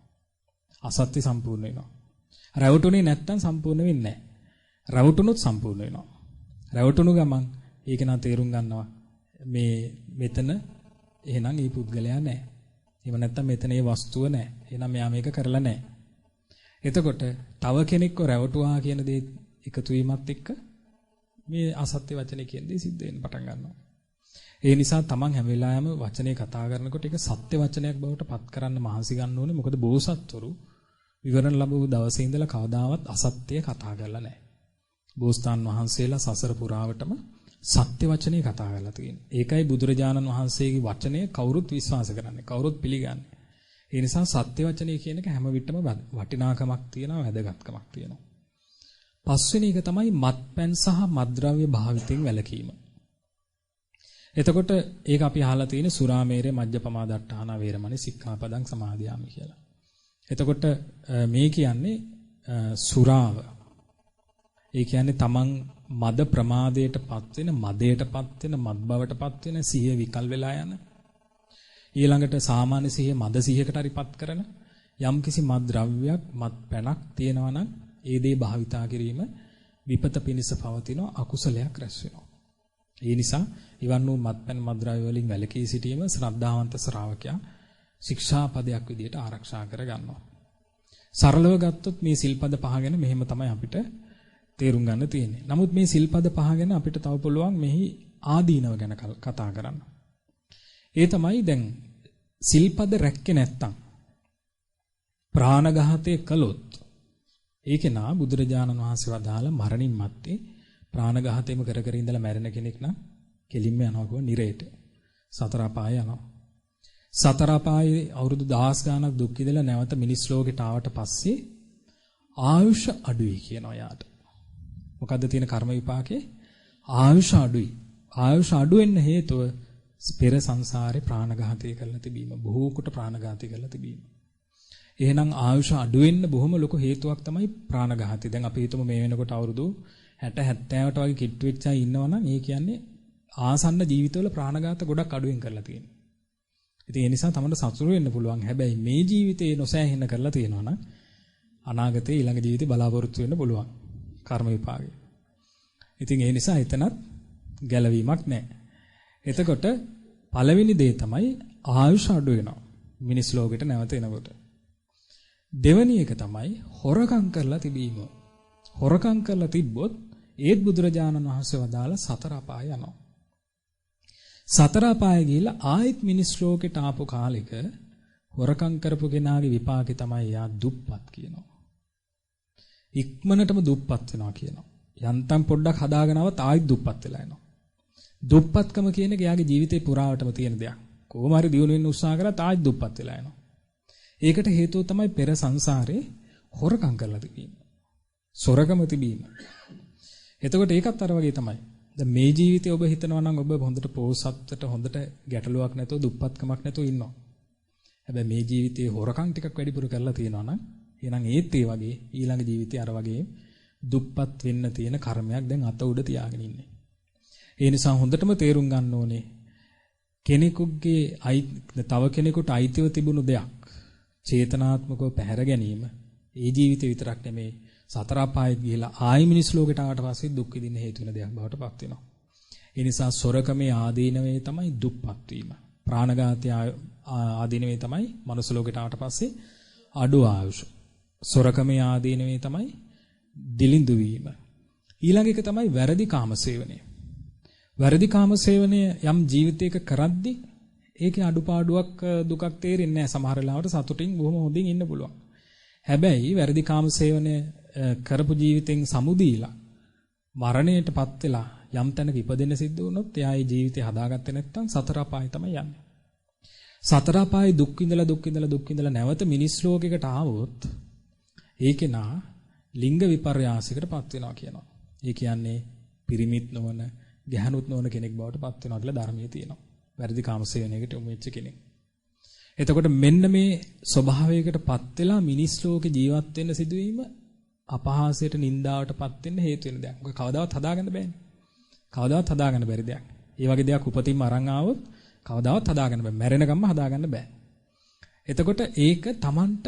අසත්‍ය සම්පූර්ණ වෙනවා. රැවටුනේ නැත්තම් සම්පූර්ණ වෙන්නේ නෑ. රැවටුනොත් සම්පූර්ණ වෙනවා. රැවටුණු ගමන් ඒක නා තේරුම් ගන්නවා මේ මෙතන එහෙනම් මේ පුද්ගලයා නෑ. එහෙම නැත්තම් මෙතන මේ වස්තුව නෑ. එහෙනම් මෙයා මේක කරලා නෑ. එතකොට තව කෙනෙක්ව රැවටුවා කියන දේ එකතු වීමත් එක්ක මේ අසත්‍ය වචනේ කියන දේ සිද්ධ වෙන්න පටන් ගන්නවා. ඒ නිසා තමන් හැම වෙලාවෙම වචනේ කතා කරනකොට ඒක සත්‍ය වචනයක් බවට පත් කරන්න මහන්සි ගන්න ඕනේ. මොකද බෝසත්වරු විවරණ ලැබුව දවසේ ඉඳලා කවදාවත් අසත්‍ය කතා කරලා නැහැ. බෝසතාන් වහන්සේලා සසර පුරාවටම සත්‍ය වචනේ කතා කරලා තියෙනවා. ඒකයි බුදුරජාණන් වහන්සේගේ වචනය කවුරුත් විශ්වාස කරන්නේ. කවුරුත් පිළිගන්නේ. ඒ නිසා සත්‍ය වචනේ කියන එක හැම විටම වටිනාකමක් තියෙනවා, වැදගත්කමක් තියෙනවා. පස්වෙනි එක තමයි මත්පැන් සහ මත්ද්‍රව්‍ය භාවිතයෙන් වැළකීම. එතකොට ඒක අපි අහලා තියෙන සුරාමේරේ මජ්ජපමා දට්ඨාන වේරමණී සික්ඛාපදං සමාදියාමි කියලා. එතකොට මේ කියන්නේ සුරාව. ඒ කියන්නේ තමන් මද ප්‍රමාදයටපත් වෙන, මදයටපත් වෙන, මත් බවටපත් වෙන, සිහිය විකල් වෙලා යන. ඊළඟට සාමාන්‍ය සිහිය මද සිහියකට හරිපත් කරන යම්කිසි මත් ද්‍රව්‍යයක්, මත් පැනක් තියෙනවා නම් ඒ දේ භාවිතා කිරීම විපත පිණිස පවතින අකුසලයක් රැස් වෙනවා. ඒ නිසා ඉවන් වූ මත්පැන් මත්ද්‍රව්‍ය වලින් වැළකී සිටීම ශ්‍රද්ධාවන්ත ශ්‍රාවකයා ශික්ෂාපදයක් විදියට ආරක්ෂා කර ගන්නවා. සරලව ගත්තොත් මේ සිල්පද පහ ගැන මෙහෙම තමයි අපිට තේරුම් ගන්න තියෙන්නේ. නමුත් මේ සිල්පද පහ ගැන අපිට තව පුළුවන් මෙහි ආදීනව ගැන කතා කරන්න. ඒ තමයි දැන් සිල්පද රැක්කේ නැත්තම් ප්‍රාණඝාතය කළොත් ඒකේ නා බුදුරජාණන් වහන්සේ වදාළ මරණින් මත්තේ ප්‍රාණඝාතයම කර කර ඉඳලා මැරෙන කෙනෙක් නම් කෙලින්ම යනවා කො නිරේට. සතර අපාය යනවා. සතර අපායේ අවුරුදු 10 ගාණක් දුක් විඳලා නැවත මිනිස් ලෝකෙට ආවට පස්සේ ආයුෂ අඩුයි කියනවා යාට. මොකද්ද තියෙන කර්ම විපාකේ? ආයුෂ අඩුයි. ආයුෂ අඩු වෙන්න හේතුව පෙර සංසාරේ ප්‍රාණඝාතය කරලා තිබීම, බොහෝ කොට ප්‍රාණඝාතය කරලා තිබීම. එහෙනම් ආයුෂ අඩු වෙන්න බොහොම ලොකු හේතුවක් තමයි ප්‍රාණඝාතය. දැන් අපි හිතමු මේ වෙනකොට අවුරුදු 60 70ට වගේ කිට්ටු වෙච්ච අය ඉන්නවා නම් ඒ කියන්නේ ආසන්න ජීවිතවල ප්‍රාණඝාත ගොඩක් අඩුවෙන් කරලා තියෙනවා. ඉතින් ඒ නිසා තමයි සතුටු වෙන්න පුළුවන්. හැබැයි මේ ජීවිතේ නොසෑහෙන කරලා තියෙනවා නම් අනාගතේ ඊළඟ ජීවිතේ බලාපොරොත්තු වෙන්න පුළුවන්. කර්ම විපාකේ. ඉතින් ඒ නිසා එතනත් ගැළවීමක් නැහැ. එතකොට පළවෙනි දේ තමයි ආයුෂ අඩු වෙනවා. මිනිස් ලෝකෙට නැවත එනකොට. දෙවෙනි එක තමයි හොරකම් කරලා තිබීම. හොරකම් කරලා තිබ්බොත් ඒත් බුදුරජාණන් වහන්සේ වදාළ සතර අපාය යනවා. සතර අපාය ගිහිල්ලා ආයෙත් මිනිස් ලෝකෙට ආපු කාලෙක හොරකම් කරපු කෙනාගේ විපාකේ තමයි යා දුප්පත් කියනවා. ඉක්මනටම දුප්පත් වෙනවා කියනවා. යන්තම් පොඩ්ඩක් හදාගෙනවත් ආයෙත් දුප්පත් වෙලා යනවා. දුප්පත්කම කියන එක යාගේ ජීවිතේ පුරාවටම තියෙන දෙයක්. කොහොම හරි දියුණු වෙන්න උත්සාහ කරත් ආයෙත් දුප්පත් වෙලා යනවා. ඒකට හේතුව තමයි පෙර සංසාරේ හොරකම් කරලා තිබීම. සොරකම තිබීම. එතකොට ඒකත් අර වගේ තමයි. දැන් මේ ජීවිතේ ඔබ හිතනවා නම් ඔබ හොඳට පෝසත්වට හොඳට ගැටලුවක් නැතුව දුප්පත්කමක් නැතුව ඉන්නවා. හැබැයි මේ ජීවිතේ හොරකම් ටිකක් වැඩිපුර කරලා තියෙනවා නම් එහෙනම් ඒත් ඒ වගේ ඊළඟ ජීවිතේ අර වගේ දුප්පත් වෙන්න තියෙන කර්මයක් දැන් අත උඩ තියාගෙන ඉන්නේ. ඒ නිසා හොඳටම තේරුම් ගන්න ඕනේ කෙනෙකුගේ තව කෙනෙකුට අයිතිව තිබුණු දෙයක් චේතනාත්මකව පැහැර ගැනීම ඒ ජීවිතේ විතරක් නෙමෙයි සතර අපායෙත් ගිහිලා ආයි මිනිස් ලෝකයට ආවට පස්සේ දුක් විඳින්න හේතු වෙන දෙයක් බවට පත් වෙනවා. ඒ නිසා සොරකමේ ආදීනවේ තමයි දුක්පත් වීම. ප්‍රාණඝාතය ආදීනවේ තමයි මනුස්ස ලෝකයට ආවට පස්සේ අඩු ආයුෂ. සොරකමේ ආදීනවේ තමයි දිලිඳු වීම. ඊළඟ එක තමයි වැරදි කාමසේවනය. වැරදි කාමසේවනය යම් ජීවිතයක කරද්දී ඒකේ අඩුපාඩුවක් දුකක් තේරෙන්නේ නැහැ. සමහර වෙලාවට සතුටින් බොහොම හොඳින් ඉන්න පුළුවන්. හැබැයි වැරදි කාමසේවනය කරපු ජීවිතෙන් සමුදීලා මරණයටපත් වෙලා යම් තැනක ඉපදෙන්න සිද්ධ වුණොත් එයා ඒ ජීවිතය හදාගත්තේ නැත්නම් සතර අපාය තමයි යන්නේ. සතර අපායේ දුක් විඳලා නැවත මිනිස් ලෝකයකට ආවොත් ඒකේ නා ලිංග විපර්යාසයකටපත් වෙනවා කියනවා. ඒ කියන්නේ පිරිමිත් නොවන, ගැහණුත් නොවන කෙනෙක් බවට පත් වෙනවා කියලා ධර්මයේ තියෙනවා. වැරදි කාමසේවනයකට යොමු වෙච්ච කෙනෙක්. එතකොට මෙන්න මේ ස්වභාවයකටපත් වෙලා මිනිස් ලෝකේ ජීවත් වෙන්න සිදුවීම අපහාසයට නින්දාවටපත් වෙන්න හේතු වෙන දෙයක්. මොකද කවදාවත් හදාගන්න බෑනේ. කවදාවත් හදාගන්න බැරි දෙයක්. ඒ වගේ දෙයක් උපතින්ම අරන් ආවොත් කවදාවත් හදාගන්න බෑ. මැරෙනකම්ම හදාගන්න බෑ. එතකොට ඒක Tamanට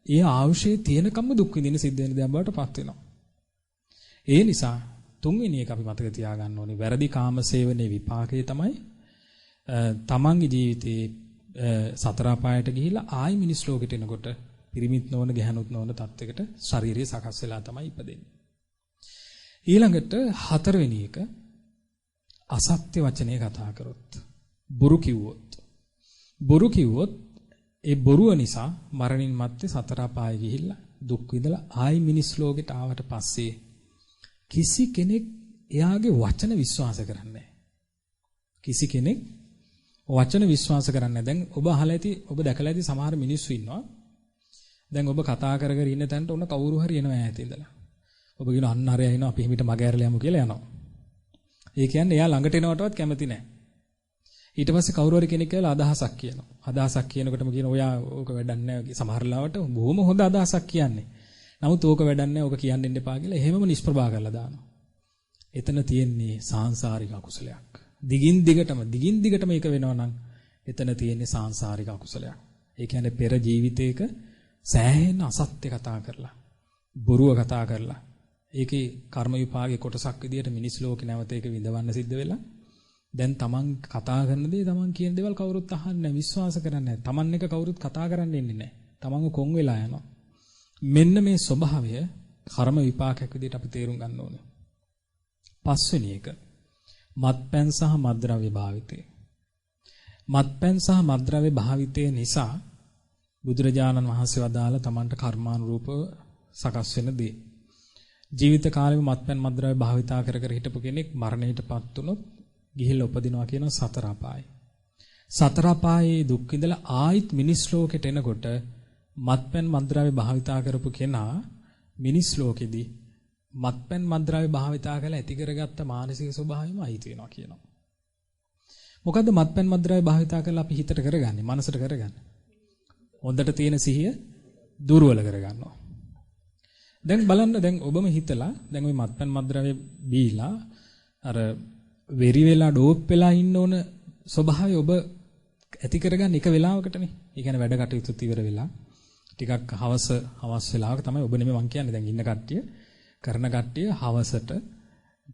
ඒ ආයුෂයේ තියෙනකම්ම දුක් විඳින්න සිද්ධ වෙන දෙයක් බවට පත් වෙනවා. ඒ නිසා තුන්වෙනි එක අපි මතක තියාගන්න ඕනේ වැරදි කාමසේවනයේ විපාකය තමයි තමන්ගේ ජීවිතයේ සතර අපායට ගිහිලා ආයි මිනිස් ලෝකෙට එනකොට පිරිමිත් නොවන ගැහණුත් නොවන තත්යකට ශාරීරිය සකස් වෙලා තමයි ඉපදෙන්නේ. ඊළඟට හතරවෙනි එක අසත්‍ය වචනේ කතා කරොත් බොරු කිව්වොත් ඒ බොරුව නිසා මරණින් මත්තේ සතර අපාය ගිහිල්ලා දුක් විඳලා ආයි මිනිස් ලෝකෙට ආවට පස්සේ කිසි කෙනෙක් එයාගේ වචන විශ්වාස කරන්නේ නැහැ. කිසි කෙනෙක් වචන විශ්වාස කරන්නේ. දැන් ඔබ අහලා ඇති, ඔබ දැකලා ඇති සමහර මිනිස්සු ඉන්නවා. දැන් ඔබ කතා කර කර ඉන්න තැනට ඔන්න කවුරු හරි එනවා ඈත ඉඳලා. ඔබ කියන අන්න හරය එනවා අපි හිමිට මග ඇරලා යමු කියලා යනවා. ඒ කියන්නේ එයා ළඟට එනවටවත් කැමති නැහැ. ඊට පස්සේ කවුරු හරි කෙනෙක් කියලා අදහසක් කියනවා. අදහසක් කියනකොටම කියන ඔයා ඕක වැඩක් නැහැ සමහර ලාවට බොහොම හොඳ අදහසක් කියන්නේ. නමුත් ඕක වැඩක් නැහැ ඕක කියන්න දෙන්න එපා කියලා එහෙමම නිෂ්ප්‍රභා කරලා දානවා. එතන තියෙන්නේ සාංශාරික අකුසලයක්. දිගින් දිගටම ඒක වෙනවා නම් එතන තියෙන්නේ සාංශාරික අකුසලයක්. ඒ කියන්නේ පෙර ජීවිතයක සෑහෙන අසත්‍ය කතා කරලා බොරුව කතා කරලා ඒකේ කර්ම විපාකේ කොටසක් විදියට මිනිස් ලෝකේ නැවත ඒක විඳවන්න සිද්ධ වෙලා දැන් තමන් කතා කරන දේ තමන් කියන දේවල් කවුරුත් අහන්නේ නැහැ විශ්වාස කරන්නේ නැහැ. තමන් එක කවුරුත් කතා කරන්න ඉන්නේ නැහැ. තමන්ව කොන් වෙලා යනවා. මෙන්න මේ ස්වභාවය කර්ම විපාකයක් විදියට අපි තේරුම් ගන්න ඕනේ. පස්වෙනි එක මත්පැන් සහ මත්ද්‍රව්‍ය භාවිතය. මත්පැන් සහ මත්ද්‍රව්‍ය භාවිතය නිසා බුදුරජාණන් වහන්සේ වදාළ තමන්ට කර්මානුරූපව සකස් වෙන දේ. ජීවිත කාලෙම මත්පැන් මත්ද්‍රව්‍ය භාවිතා කර කර හිටපු කෙනෙක් මරණයටපත් වුණොත් ගිහිල්ලා උපදිනවා කියන සතර අපායයි. සතර අපායේ දුක් විඳලා ආයිත් මිනිස් ලෝකෙට එනකොට මත්පැන් මත්ද්‍රව්‍ය භාවිතා කරපු කෙනා මිනිස් ලෝකෙදී මත්පැන් මත්ද්‍රව්‍ය භාවිතා කරලා ඇති කරගත්ත මානසික ස්වභාවයම අයිති වෙනවා කියනවා. මොකද්ද මත්පැන් මත්ද්‍රව්‍ය භාවිතා කරලා අපි හිතට කරගන්නේ මනසට කරගන්නේ? හොඳට තියෙන සිහිය දුර්වල කරගන්නවා. දැන් බලන්න දැන් ඔබම හිතලා දැන් ওই මත්පැන් මත්ද්‍රව්‍ය බීලා අර වෙරි වෙලා ඩෝප් වෙලා ඉන්න ඕන ස්වභාවය ඔබ ඇති කරගන්න එක වෙලාවකටනේ. ඒ කියන්නේ වැඩ කටයුතු ඉවර වෙලා ටිකක් හවස් වෙලාවක තමයි ඔබ නෙමෙයි මං කියන්නේ දැන් ඉන්න කට්ටිය කරන කට්ටිය හවසට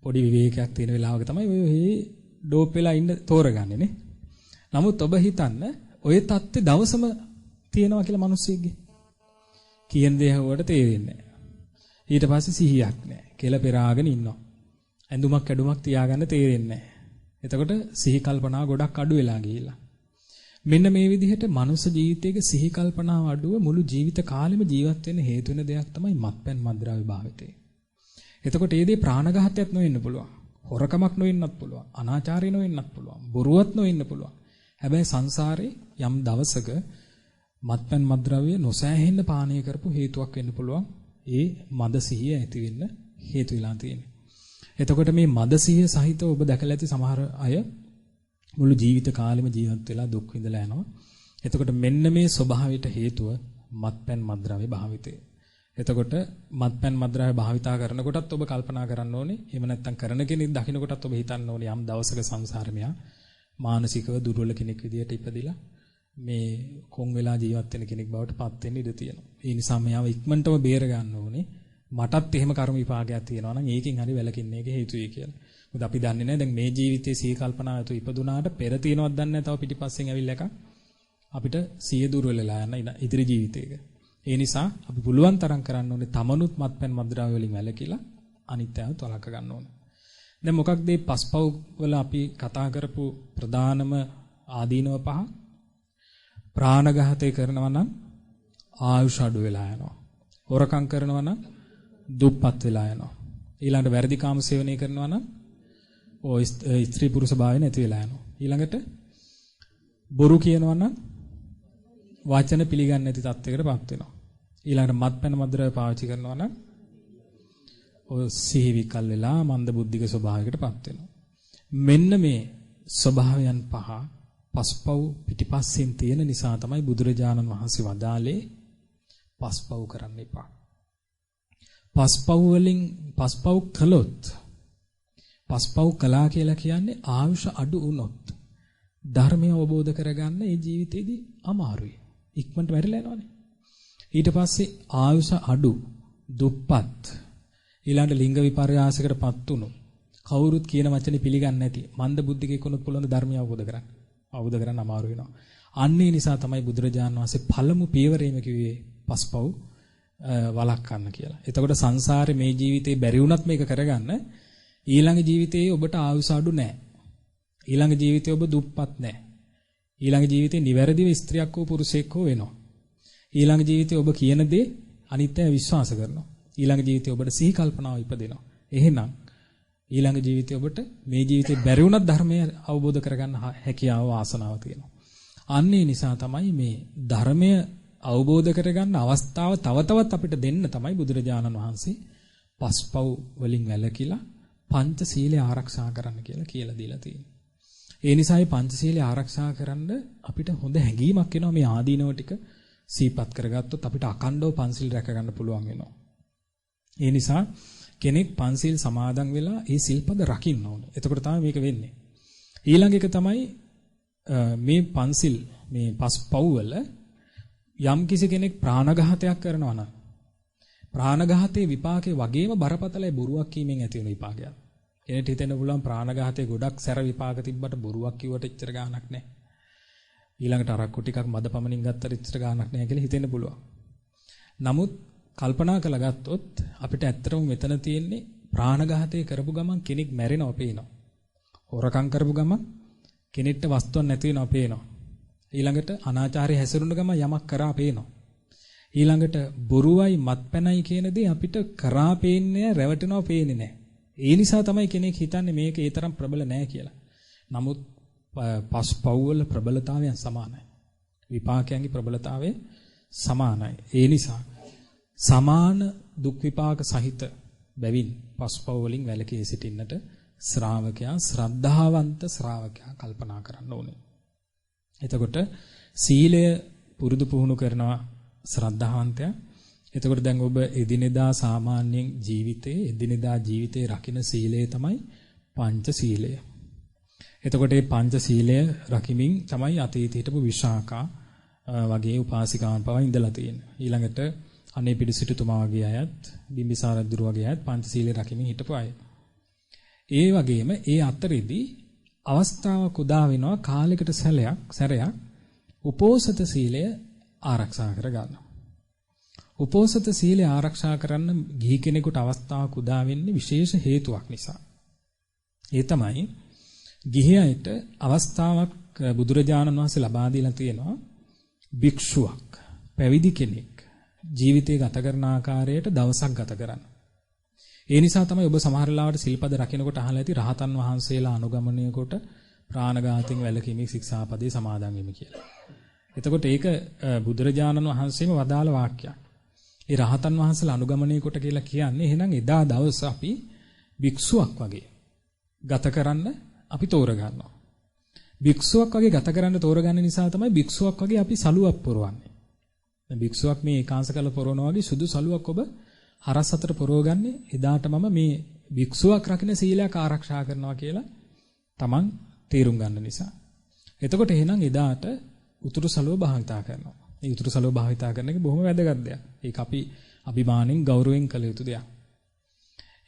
පොඩි විවේකයක් තියෙන වෙලාවක තමයි ඔය ඩෝප් වෙලා ඉන්න තෝරගන්නේ නේ. නමුත් ඔබ හිතන්න ඔය தත්ත්වය දවසම තියෙනවා කියලා මිනිස්සෙක්ගේ කියන දේ හොවට තේරෙන්නේ නැහැ. ඊට පස්සේ සිහියක් නැහැ. කියලා පෙරාගෙන ඉන්නවා. ඇඳුමක් ඇඩුමක් තියාගන්න තේරෙන්නේ නැහැ. එතකොට සිහි කල්පනා ගොඩක් අඩු වෙලා ගිහිල්ලා. මෙන්න මේ විදිහට මනුස්ස ජීවිතයක සිහි කල්පනාව අඩුව මුළු ජීවිත කාලෙම ජීවත් වෙන්න හේතු වෙන දෙයක් තමයි මත්පැන් මත්ද්‍රව්‍ය භාවිතය. එතකොට ඒ දේ ප්‍රාණඝාතයක් නොවෙන්න පුළුවන්. හොරකමක් නොවෙන්නත් පුළුවන්. අනාචාරය නොවෙන්නත් පුළුවන්. බොරුවක් නොවෙන්න පුළුවන්. හැබැයි සංසාරේ යම් දවසක මත්පැන් මත්ද්‍රව්‍ය නොසෑහෙන්න පානය කරපු හේතුවක් වෙන්න පුළුවන්. ඒ මද සිහිය ඇති වෙන්න හේතු වෙලා තියෙන්නේ. එතකොට මේ මද සිහිය සහිතව ඔබ දැකලා ඇති සමහර අය මුළු ජීවිත කාලෙම ජීවත් වෙලා දුක් විඳලා යනවා. එතකොට මෙන්න මේ ස්වභාවයට හේතුව මත්පැන් මත්ද්‍රව්‍ය භාවිතය. එතකොට මත්පැන් මත්ද්‍රව්‍ය භාවිතා කරනකොටත් ඔබ කල්පනා කරන්න ඕනේ. එහෙම නැත්නම් කරන කෙනෙක් දකින්නකොටත් ඔබ හිතන්න ඕනේ යම් දවසක සංසාරෙමියා මානසිකව දුර්වල කෙනෙක් විදියට ඉපදිලා මේ කොන් වෙලා ජීවත් වෙන කෙනෙක් බවට පත් වෙන්න ඉඩ තියෙනවා. ඒ නිසා මෙයාව ඉක්මනටම බේර ගන්න ඕනේ. මටත් එහෙම කර්ම විපාකයක් තියෙනවා නම් ඒකෙන් හරි වැළකින්න එක හේතුයි කියලා. මොකද අපි දන්නේ නැහැ දැන් මේ ජීවිතයේ සිහි කල්පනාවතු ඉපදුනාට පෙර තියෙනවද දන්නේ නැහැ. තව පිටිපස්සෙන් ඇවිල්ලා එකක් අපිට සිය දුර්වල වෙලා යන ඉදිරි ජීවිතයක. ඒ නිසා අපි පුළුවන් තරම් කරන්න ඕනේ තමනුත් මත්පැන් මත්ද්‍රව්‍ය වලින් වැළකීලා අනිත්‍යව තලක ගන්න ඕනේ. දැන් මොකක්ද මේ පස්පව් වල අපි කතා කරපු ප්‍රධානම ආදීනව පහ? ප්‍රාණඝාතය කරනවා නම් ආයුෂ අඩු වෙලා යනවා. හොරකම් කරනවා නම් දුප්පත් වෙලා යනවා. ඊළඟට වැරදි කාම සේවනය කරනවා නම් ස්ත්‍රී පුරුෂ භාවය නැති වෙලා යනවා. ඊළඟට බොරු කියනවා නම් වචන පිළිගන්නේ නැති තත්යකටපත් වෙනවා. ඊළඟට මත්පැන් මත්ද්‍රව්‍ය පාවිච්චි කරනවා නම් සිහි විකල් වෙලා මන්ද බුද්ධික ස්වභාවයකටපත් වෙනවා. මෙන්න මේ ස්වභාවයන් පහ පස්පව් පිටිපස්සෙන් තියෙන නිසා තමයි බුදුරජාණන් වහන්සේ වදාළේ පස්පව් කරන්න එපා. පස්පව් කළොත් පස්පව් කළා කියලා කියන්නේ ආයුෂ අඩු වුණොත් ධර්මය අවබෝධ කරගන්න ඒ ජීවිතේදී අමාරුයි. ඉක්මනට වැරිලා යනවානේ. ඊට පස්සේ ආයුෂ අඩු දුප්පත් ඊළඟ ලිංග විපර්යාසයකටපත් වුණු කවුරුත් කියන වචනේ පිළිගන්නේ නැති මන්ද බුද්ධිකෙක් වුණොත් පුළුවන් ධර්මය අවබෝධ කරගන්න. අවබෝධ කරගන්න අමාරු වෙනවා. අන්නේ නිසා තමයි බුදුරජාණන් වහන්සේ පළමු පියවරේම කිව්වේ පස්පව් වළක්වන්න කියලා. එතකොට සංසාරේ මේ ජීවිතේ බැරි වුණත් මේක කරගන්න ඊළඟ ජීවිතේ ඔබට ආයුෂ අඩු නැහැ. ඊළඟ ජීවිතේ ඔබ දුප්පත් නැහැ. ඊළඟ ජීවිතේ නිවැරදිව ස්ත්‍රියක් හෝ පුරුෂයෙක් හෝ වෙනවා. ඊළඟ ජීවිතේ ඔබ කියන දේ අනිත්‍ය විශ්වාස කරනවා. ඊළඟ ජීවිතේ ඔබට සිහි කල්පනාව ඉපදෙනවා. එහෙනම් ඊළඟ ජීවිතේ ඔබට මේ ජීවිතේ බැරි වුණත් ධර්මය අවබෝධ කරගන්න හැකියාව වාසනාව තියෙනවා. අන්නේ නිසා තමයි මේ ධර්මය අවබෝධ කරගන්න අවස්ථාව තව තවත් අපිට දෙන්න තමයි බුදුරජාණන් වහන්සේ පස්පව් වලින් වැළකීලා පංච සීලය ආරක්ෂා කරන්න කියලා දීලා තියෙනවා. ඒ නිසා මේ පංචශීලය ආරක්ෂා කරන්න අපිට හොඳ හැඟීමක් එනවා මේ ආදීනව ටික සීපත් කරගත්තොත් අපිට අකණ්ඩව පංචශීල රැක ගන්න පුළුවන් වෙනවා. ඒ නිසා කෙනෙක් පංචශීල සමාදන් වෙලා ඒ සිල්පද රකින්න ඕනේ. එතකොට තමයි මේක වෙන්නේ. ඊළඟ එක තමයි මේ පංචශීල මේ පස්පව් වල යම් කිසි කෙනෙක් ප්‍රාණඝාතයක් කරනවා නම් ප්‍රාණඝාතයේ විපාකේ වගේම බරපතලයි බොරුවක් කීමෙන් ඇති වෙන විපාකයක්. කෙනෙක්ට හිතෙන්න පුළුවන් ප්‍රාණඝාතයේ ගොඩක් සැර විපාක තිබ්බට බොරුවක් කිව්වට එච්චර ගාණක් නැහැ. ඊළඟට අරක්කු ටිකක් මද පමණින් ගත්තට එච්චර ගාණක් නැහැ කියලා හිතෙන්න පුළුවන්. නමුත් කල්පනා කරලා ගත්තොත් අපිට ඇත්තටම මෙතන තියෙන්නේ ප්‍රාණඝාතය කරපු ගමන් කෙනෙක් මැරෙනවා පේනවා. හොරකම් කරපු ගමන් කෙනෙක්ට වස්තුවක් නැති වෙනවා පේනවා. ඊළඟට අනාචාරය හැසිරුණ ගමන් යමක් කරා පේනවා. ඊළඟට බොරුවයි මත්පැනයි කියන දේ අපිට කරා පේන්නේ රැවටෙනවා පේන්නේ නැහැ. ඒ නිසා තමයි කෙනෙක් හිතන්නේ මේක ඒ තරම් ප්‍රබල නැහැ කියලා. නමුත් පස්පව් වල ප්‍රබලතාවයන් සමානයි. විපාකයන්ගේ ප්‍රබලතාවය සමානයි. ඒ නිසා සමාන දුක් විපාක සහිත බැවින් පස්පව් වලින් වැළකී සිටින්නට ශ්‍රාවකයා ශ්‍රද්ධාවන්ත ශ්‍රාවකයා කල්පනා කරන්න ඕනේ. එතකොට සීලය පුරුදු පුහුණු කරනවා ශ්‍රද්ධාවන්තයා. එතකොට දැන් ඔබ එදිනෙදා සාමාන්‍යයෙන් එදිනෙදා ජීවිතේ රකින්න සීලය තමයි පංචශීලය. එතකොට මේ පංචශීලය රකිමින් තමයි අතීතයේ හිටපු විශාකා වගේ උපාසිකාවන් පවා ඉඳලා තියෙන්නේ. ඊළඟට අනේ පිළිසිටුතුමා වගේ අයත් බිම්බිසාර රජු වගේ අයත් පංචශීලය රකිමින් හිටපු අය. ඒ වගේම ඒ අතරෙදී අවස්ථාවක් උදා වෙනවා කාලයකට සැරයක් උපෝසත සීලය ආරක්ෂා කරගන්න. උපෝසත සීලය ආරක්ෂා කරන්න ගිහි කෙනෙකුට අවස්ථාවක් උදා වෙන්නේ විශේෂ හේතුවක් නිසා. ඒ තමයි ගිහියට අවස්ථාවක් බුදුරජාණන් වහන්සේ ලබා දීලා තියෙනවා භික්ෂුවක් පැවිදි කෙනෙක් ජීවිතය ගත කරන ආකාරයට දවසක් ගත කරන්න. ඒ නිසා තමයි ඔබ සමහර ලාවට සිල්පද රකින්නකොට අහලා ඇති රහතන් වහන්සේලා අනුගමනය කොට ප්‍රාණඝාතයෙන් වැළකීමේ ශික්ෂාපදේ සමාදන් වෙමි කියලා. එතකොට ඒක බුදුරජාණන් වහන්සේම වදාළ වාක්‍යයක්. ඒ රහතන් වහන්සේලා අනුගමනය කොට කියලා කියන්නේ එහෙනම් එදා දවස් අපි භික්ෂුවක් වගේ ගත කරන්න අපි තෝරගන්නවා. භික්ෂුවක් වගේ ගත කරන්න තෝරගන්න නිසා තමයි භික්ෂුවක් වගේ අපි සලුවක් පොරවන්නේ. දැන් භික්ෂුවක් මේ ඒකාංශ කළ පොරවනවා වගේ සුදු සලුවක් ඔබ හරස් අතර පොරවගන්නේ එදාට මම මේ භික්ෂුවක් රකින්න සීලයක් ආරක්ෂා කරනවා කියලා Taman තීරුම් ගන්න නිසා. එතකොට එහෙනම් එදාට උතුරු සලුව භාවිතා කරනවා. මේ උතුරු සලුව භාවිතා කරන එක බොහොම වැදගත් දෙයක්. ඒක අපි අභිමාණයෙන් ගෞරවයෙන් කළ යුතු දෙයක්.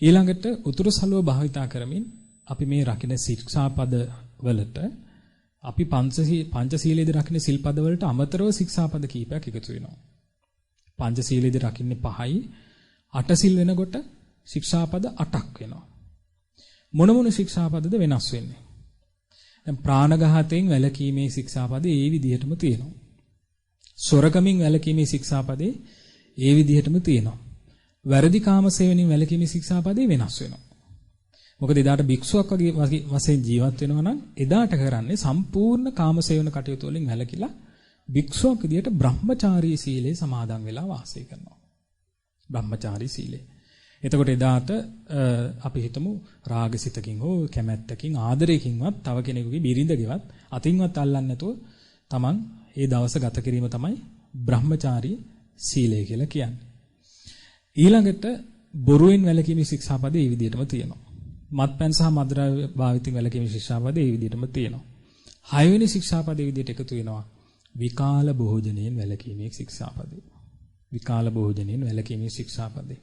ඊළඟට උතුරු සලුව භාවිතා කරමින් අපි මේ රකින්න ශික්ෂාපද වලට අපි පංචශීලයේදී රකින්න සිල්පද වලට අමතරව ශික්ෂාපද කීපයක් එකතු වෙනවා. පංචශීලයේදී රකින්නේ 5යි 8 සිල් වෙනකොට ශික්ෂාපද 8ක් වෙනවා. මොන ශික්ෂාපදද වෙනස් වෙන්නේ? දැන් ප්‍රාණඝාතයෙන් වැළකීමේ ශික්ෂාපදේ ඒ විදිහටම තියෙනවා. සොරකමින් වැළකීමේ ශික්ෂාපදේ ඒ විදිහටම තියෙනවා. වැරදි කාමසේවණින් වැළකීමේ ශික්ෂාපදේ වෙනස් වෙනවා. මොකද එදාට භික්ෂුවක් වගේ වශයෙන් ජීවත් වෙනවා නම් එදාට කරන්නේ සම්පූර්ණ කාමසේවන කටයුතු වලින් වැළකීලා භික්ෂුවක් විදියට බ්‍රහ්මචාරී සීලේ සමාදන් වෙලා වාසය කරනවා. බ්‍රහ්මචාරී සීලය. එතකොට එදාට අපි හිතමු රාගසිතකින් හෝ කැමැත්තකින් ආදරයකින්වත් තව කෙනෙකුගේ බිරිඳගෙවත් අතින්වත් අල්ලන්නේ නැතුව Taman ඒ දවස ගත කිරීම තමයි බ්‍රහ්මචාරී සීලය කියලා කියන්නේ. ඊළඟට බොරුවෙන් වැළකීමේ ශික්ෂාපදේ මේ විදිහටම තියෙනවා. මත්පැන් සහ මද්ද්‍රව්‍ය භාවිතයෙන් වැළකීමේ ශික්ෂාපදේ මේ විදිහටම තියෙනවා. 6 වෙනි ශික්ෂාපදේ විදිහට එකතු වෙනවා විකාල භෝජනයෙන් වැළකීමේ ශික්ෂාපදේ. විකාල භෝජනයෙන් වැළකීමේ ශික්ෂාපදේ.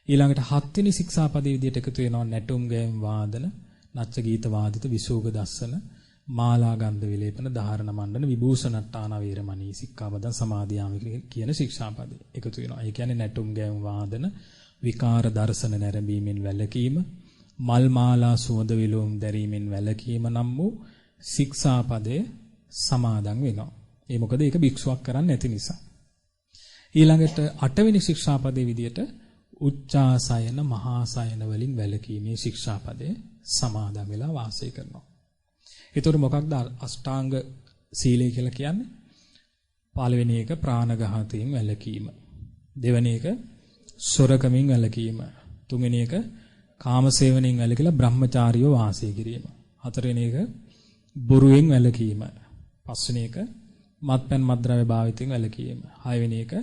ඊළඟට 7 වෙනි ශික්ෂාපදේ විදිහට එකතු වෙනවා නැටුම් ගෑම් වාදන, නච්ච ගීත වාදිත, විසෝග දස්සන, මාලා ගන්ධ විලේපන, ධාරණ මණ්ඩන, විභූෂණට්ටාන වේරමණී සික්ඛාපදං සමාදියාමි කියන ශික්ෂාපදේ එකතු වෙනවා. ඒ කියන්නේ නැටුම් ගෑම් වාදන, විකාර දර්ශන නැරඹීමෙන් වැළකීම, මල් මාලා සුවඳ විලවුම් දැරීමෙන් වැළකීම නම් වූ ශික්ෂාපදේ සමාදන් වෙනවා. ඒ මොකද ඒක භික්ෂුවක් කරන්නේ නැති නිසා. ඊළඟට 8 වෙනි ශික්ෂාපදේ විදිහට උච්චාසයන මහාසයන වලින් වැළකීමේ ශික්ෂාපදේ සමාදන් වෙලා වාසය කරනවා. ඒතකොට මොකක්ද අෂ්ටාංග සීලය කියලා කියන්නේ? පළවෙනි එක ප්‍රාණඝාතයෙන් වැළකීම. දෙවෙනි එක සොරකමින් වැළකීම. තුන්වෙනි එක කාමසේවණෙන් වැළකීලා බ්‍රහ්මචාරියව වාසය කිරීම. හතරවෙනි එක බොරුවෙන් වැළකීම. පස්වෙනි එක මත්පැන් මත්ද්‍රව්‍ය භාවිතයෙන් වැළකීම. හයවෙනි එක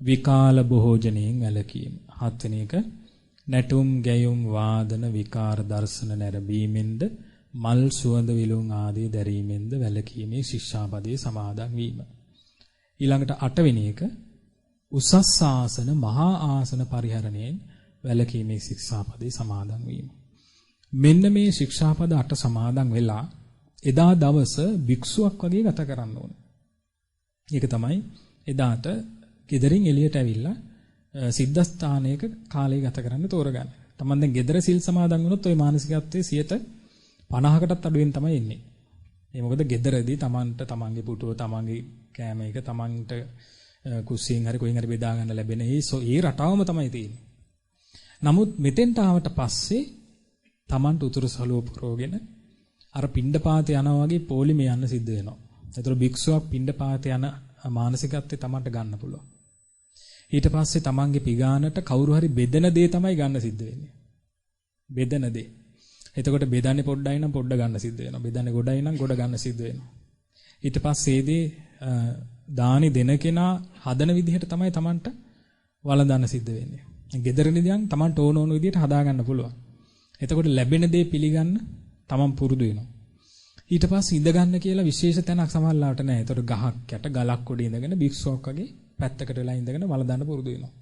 විකාල භෝජනයෙන් වැළකීම. හත්වෙනි එක නැටුම් ගැයුම් වාදන විකාර දර්ශන නැරඹීමෙන්ද මල් සුවඳ විලුම් ආදී දැරීමෙන්ද වැළකීමේ ශික්ෂාපදයේ සමාදන් වීම. ඊළඟට 8 වෙනි එක උසස් ආසන මහා ආසන පරිහරණයෙන් වැළකීමේ ශික්ෂාපදයේ සමාදන් වීම. මෙන්න මේ ශික්ෂාපද 8 සමාදන් වෙලා එදා දවස භික්ෂුවක් වගේ ගත කරන්න ඕන. ඒක තමයි එදාට ගෙදරින් එළියට ඇවිල්ලා සිද්ධාස්ථානයක කාලය ගත කරන්න තෝරගන්න. තමන් දැන් ගෙදර සිල් සමාදන් වුණොත් ওই මානසිකත්වයේ 50%කටත් අඩුවෙන් තමයි එන්නේ. ඒ මොකද ගෙදරදී තමන්ට තමන්ගේ පුටුව තමන්ගේ කෑම එක තමන්ට කුස්සියෙන් හරි කොහෙන් හරි බෙදා ගන්න ලැබෙන ඒ රටාවම තමයි තියෙන්නේ. නමුත් මෙතෙන්ට ආවට පස්සේ තමන්ට උතුරු සළුව පුරවගෙන අර පිණ්ඩපාත යනවා වගේ පොලිමේ යන්න සිද්ධ වෙනවා. ඒතර භික්ෂුවක් පිණ්ඩපාත යන මානසිකත්වය තමන්ට ගන්න පුළුවන්. ඊට පස්සේ තමන්ගේ පිගානට කවුරු හරි බෙදෙන දේ තමයි ගන්න සිද්ධ වෙන්නේ. බෙදෙන දේ. එතකොට බෙදන්නේ පොඩ්ඩයි නම් පොඩ්ඩ ගන්න සිද්ධ වෙනවා. බෙදන්නේ ගොඩයි නම් ගොඩ ගන්න සිද්ධ වෙනවා. ඊට පස්සේදී දානි දෙන කෙනා හදන විදිහට තමයි තමන්ට වළඳන්න සිද්ධ වෙන්නේ. ගෙදරනිදයන් තමන්ට ඕන විදිහට හදා ගන්න පුළුවන්. එතකොට ලැබෙන දේ පිළිගන්න තමන් පුරුදු වෙනවා. ඊට පස්සේ ඉඳ ගන්න කියලා විශේෂ තැනක් සමහරලාට නැහැ. එතකොට ගහක් යට ගලක් උඩ ඉඳගෙන භික්ෂුවක් වගේ පැත්තකට වෙලා ඉඳගෙන වළඳන්න පුරුදු වෙනවා.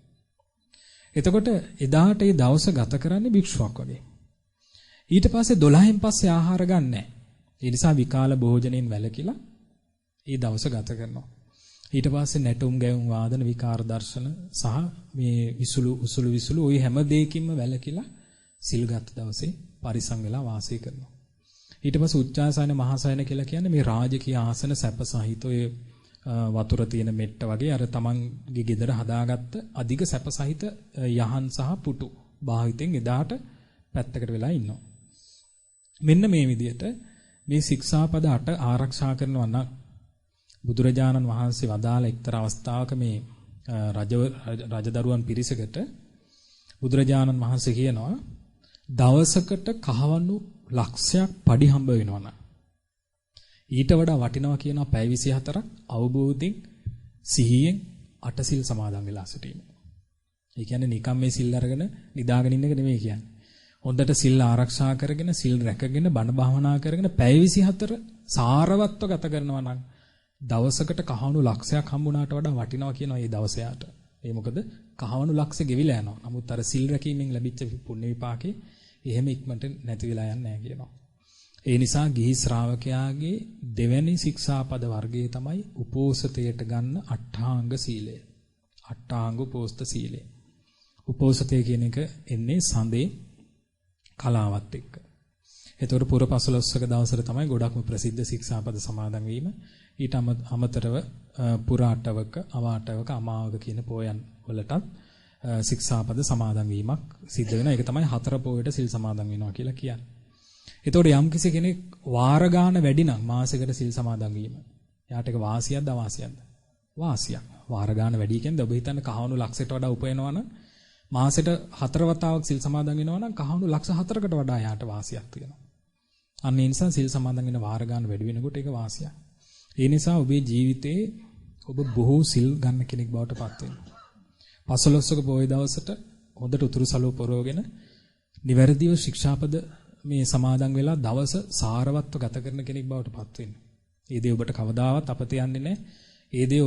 එතකොට එදාට ඒ දවස ගත කරන්නේ භික්ෂුවක් වගේ. ඊට පස්සේ 12න් පස්සේ ආහාර ගන්නෑ. ඒ නිසා විකාල භෝජනයෙන් වැළකීලා ඒ දවස ගත කරනවා. ඊට පස්සේ නැටුම් ගැයුම් වාදන විකාර දර්ශන සහ මේ විසුළු ওই හැම දෙයකින්ම වැළකීලා සිල් ගත දවසේ පරිසං වෙලා වාසය කරනවා. ඊට පස්සේ උච්චාසන මහාසයන කියලා කියන්නේ මේ රාජකීය ආසන සැප සහිත ඔය වතුර තියෙන මෙට්ට වගේ අර තමන්ගේ ගෙදර හදාගත්ත අධික සැප සහිත යහන් සහ පුටු භාවිතෙන් එදාට පැත්තකට වෙලා ඉන්නවා. මෙන්න මේ විදිහට මේ ශික්ෂාපද 8 ආරක්ෂා කරනවා නම් බුදුරජාණන් වහන්සේ වදාළ එක්තරා අවස්ථාවක මේ රජදරුවන් පිරිසකට බුදුරජාණන් වහන්සේ කියනවා දවසකට කහවණු ලක්ෂයක් පඩි හම්බ වෙනවා. ඊට වඩා වටිනවා කියනවා පැය 24ක් අවබෝධයෙන් සිහියෙන් අටසිල් සමාදන් වෙලා සිටීම. ඒ කියන්නේ නිකම් මේ සිල් අරගෙන නිදාගෙන ඉන්න එක නෙමෙයි කියන්නේ. හොඳට සිල් ආරක්ෂා කරගෙන සිල් රැකගෙන බණ භාවනා කරගෙන පැය 24 සාරවත්ව ගත කරනවා නම් දවසකට කහවණු ලක්ෂයක් හම්බුණාට වඩා වටිනවා කියනවා මේ දවස යාට. ඒ මොකද කහවණු ලක්ෂ ගෙවිලා යනවා. නමුත් අර සිල් රැකීමෙන් ලැබිච්ච පුණ්‍ය විපාකේ එහෙම ඉක්මනට නැති වෙලා යන්නේ නැහැ කියනවා. ඒ නිසා ගිහි ශ්‍රාවකයාගේ දෙවැනි ශික්ෂාපද වර්ගය තමයි උපෝසතයට ගන්න අට්ඨාංග සීලය. අට්ඨාංග උපෝසත සීලය. උපෝසතය කියන එක එන්නේ සඳේ කලාවත් එක්ක. ඒතකොට පුර 15ක දවසට තමයි ගොඩක්ම ප්‍රසිද්ධ ශික්ෂාපද සමාදන් වීම. ඊට අමතරව පුර අටවක, අවාටවක, අමාවක කියන පෝයන් වලටත් ශික්ෂාපද සමාදන් වීමක් සිද්ධ වෙනවා. ඒක තමයි හතර පොයට සිල් සමාදන් වෙනවා කියලා කියන්නේ. එතකොට යම්කිසි කෙනෙක් වාර ගාන වැඩි නම් මාසෙකට සිල් සමාදන් වීම. එයාට ඒක වාසියක්ද අවාසියක්ද? වාසියක්. වාර ගාන වැඩි කියන්නේ ඔබ හිතන්නේ කහවණු ලක්ෂයට වඩා උපයනවා නම් මාසෙට 4 වතාවක් සිල් සමාදන් වෙනවා නම් කහවණු ලක්ෂ 4කට වඩා එයාට වාසියක් තියෙනවා. අන්න ඒ නිසා සිල් සමාදන් වෙන වාර ගාන වැඩි වෙනකොට ඒක වාසියක්. ඒ නිසා ඔබේ ජීවිතේ ඔබ බොහෝ සිල් ගන්න කෙනෙක් බවට පත් වෙනවා. 15ක පොය දවසට හොඳට උතුරු සළුව පොරවගෙන නිවැරදිව ශික්ෂාපද මේ සමාදන් වෙලා දවස සාරවත්ව ගත කරන කෙනෙක් බවට පත් වෙන්න. ඒ දේ ඔබට කවදාවත් අපත යන්නේ නැහැ. ඒ දේ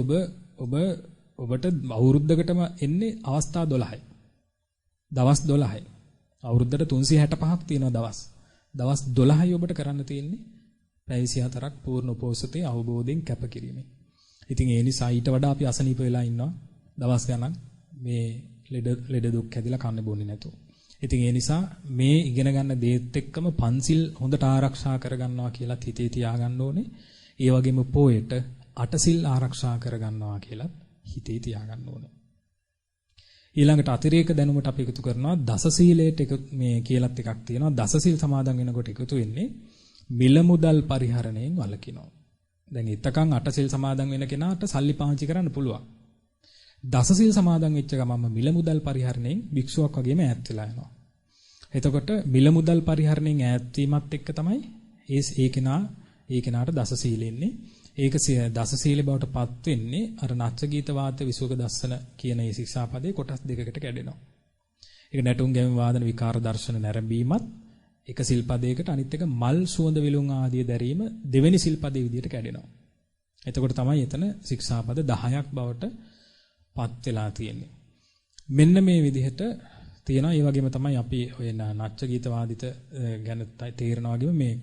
ඔබට අවුරුද්දකටම එන්නේ අවස්ථා 12යි. දවස් 12යි. අවුරුද්දට 365ක් තියෙනවා දවස්. දවස් 12යි ඔබට කරන්න තියෙන්නේ පැය 24ක් පූර්ණ උපෝසතේ අවබෝධයෙන් කැපකිරීමෙන්. ඉතින් ඒ නිසා ඊට වඩා අපි අසනීප වෙලා ඉන්නවා දවස් ගණන් මේ ලෙඩ දුක් හැදිලා කන්න බොන්නේ නැතුව. ඉතින් ඒ නිසා මේ ඉගෙන ගන්න දේත් එක්කම පන්සිල් හොඳට ආරක්ෂා කරගන්නවා කියලා හිතේ තියාගන්න ඕනේ. ඒ වගේම පොයට අටසිල් ආරක්ෂා කරගන්නවා කියලා හිතේ තියාගන්න ඕනේ. ඊළඟට අතිරේක දැනුමට අපි එකතු කරනවා දස සීලයට මේ කියලාත් එකක් තියෙනවා. දස සීල් සමාදන් වෙනකොට එකතු වෙන්නේ මිල මුදල් පරිහරණයෙන් වළකිනවා. දැන් ඊතකන් අටසිල් සමාදන් වෙන කෙනාට සල්ලි පාවිච්චි කරන්න පුළුවන්. දස සීල් සමාදන් වෙච්ච ගමන්ම මිල මුදල් පරිහරණයෙන් භික්ෂුවක් වගේම ඈත් වෙලා යනවා. එතකොට මිල මුදල් පරිහරණයෙන් ඈත් වීමත් එක්ක තමයි ඒ කෙනා ඒ කෙනාට දස සීලෙන්නේ. ඒක දස සීල බවට පත් වෙන්නේ අර නච්ච ගීත වාද්‍ය විසුක දස්සන කියන මේ ශික්ෂාපදේ කොටස් දෙකකට කැඩෙනවා. ඒක නැටුම් ගැයීම් වාදන විකාර දර්ශන නැරඹීමත් එක සිල්පදයකට අනිත් එක මල් සුවඳ විලුම් ආදී දැරීම දෙවෙනි සිල්පදේ විදිහට කැඩෙනවා. එතකොට තමයි එතන ශික්ෂාපද 10ක් බවට පත් වෙලා තියෙන්නේ. මෙන්න මේ විදිහට තියෙනවා. ඒ වගේම තමයි අපි ඔය නච්ච ගීත වාදිත ගැන තේරෙනවා වගේම මේ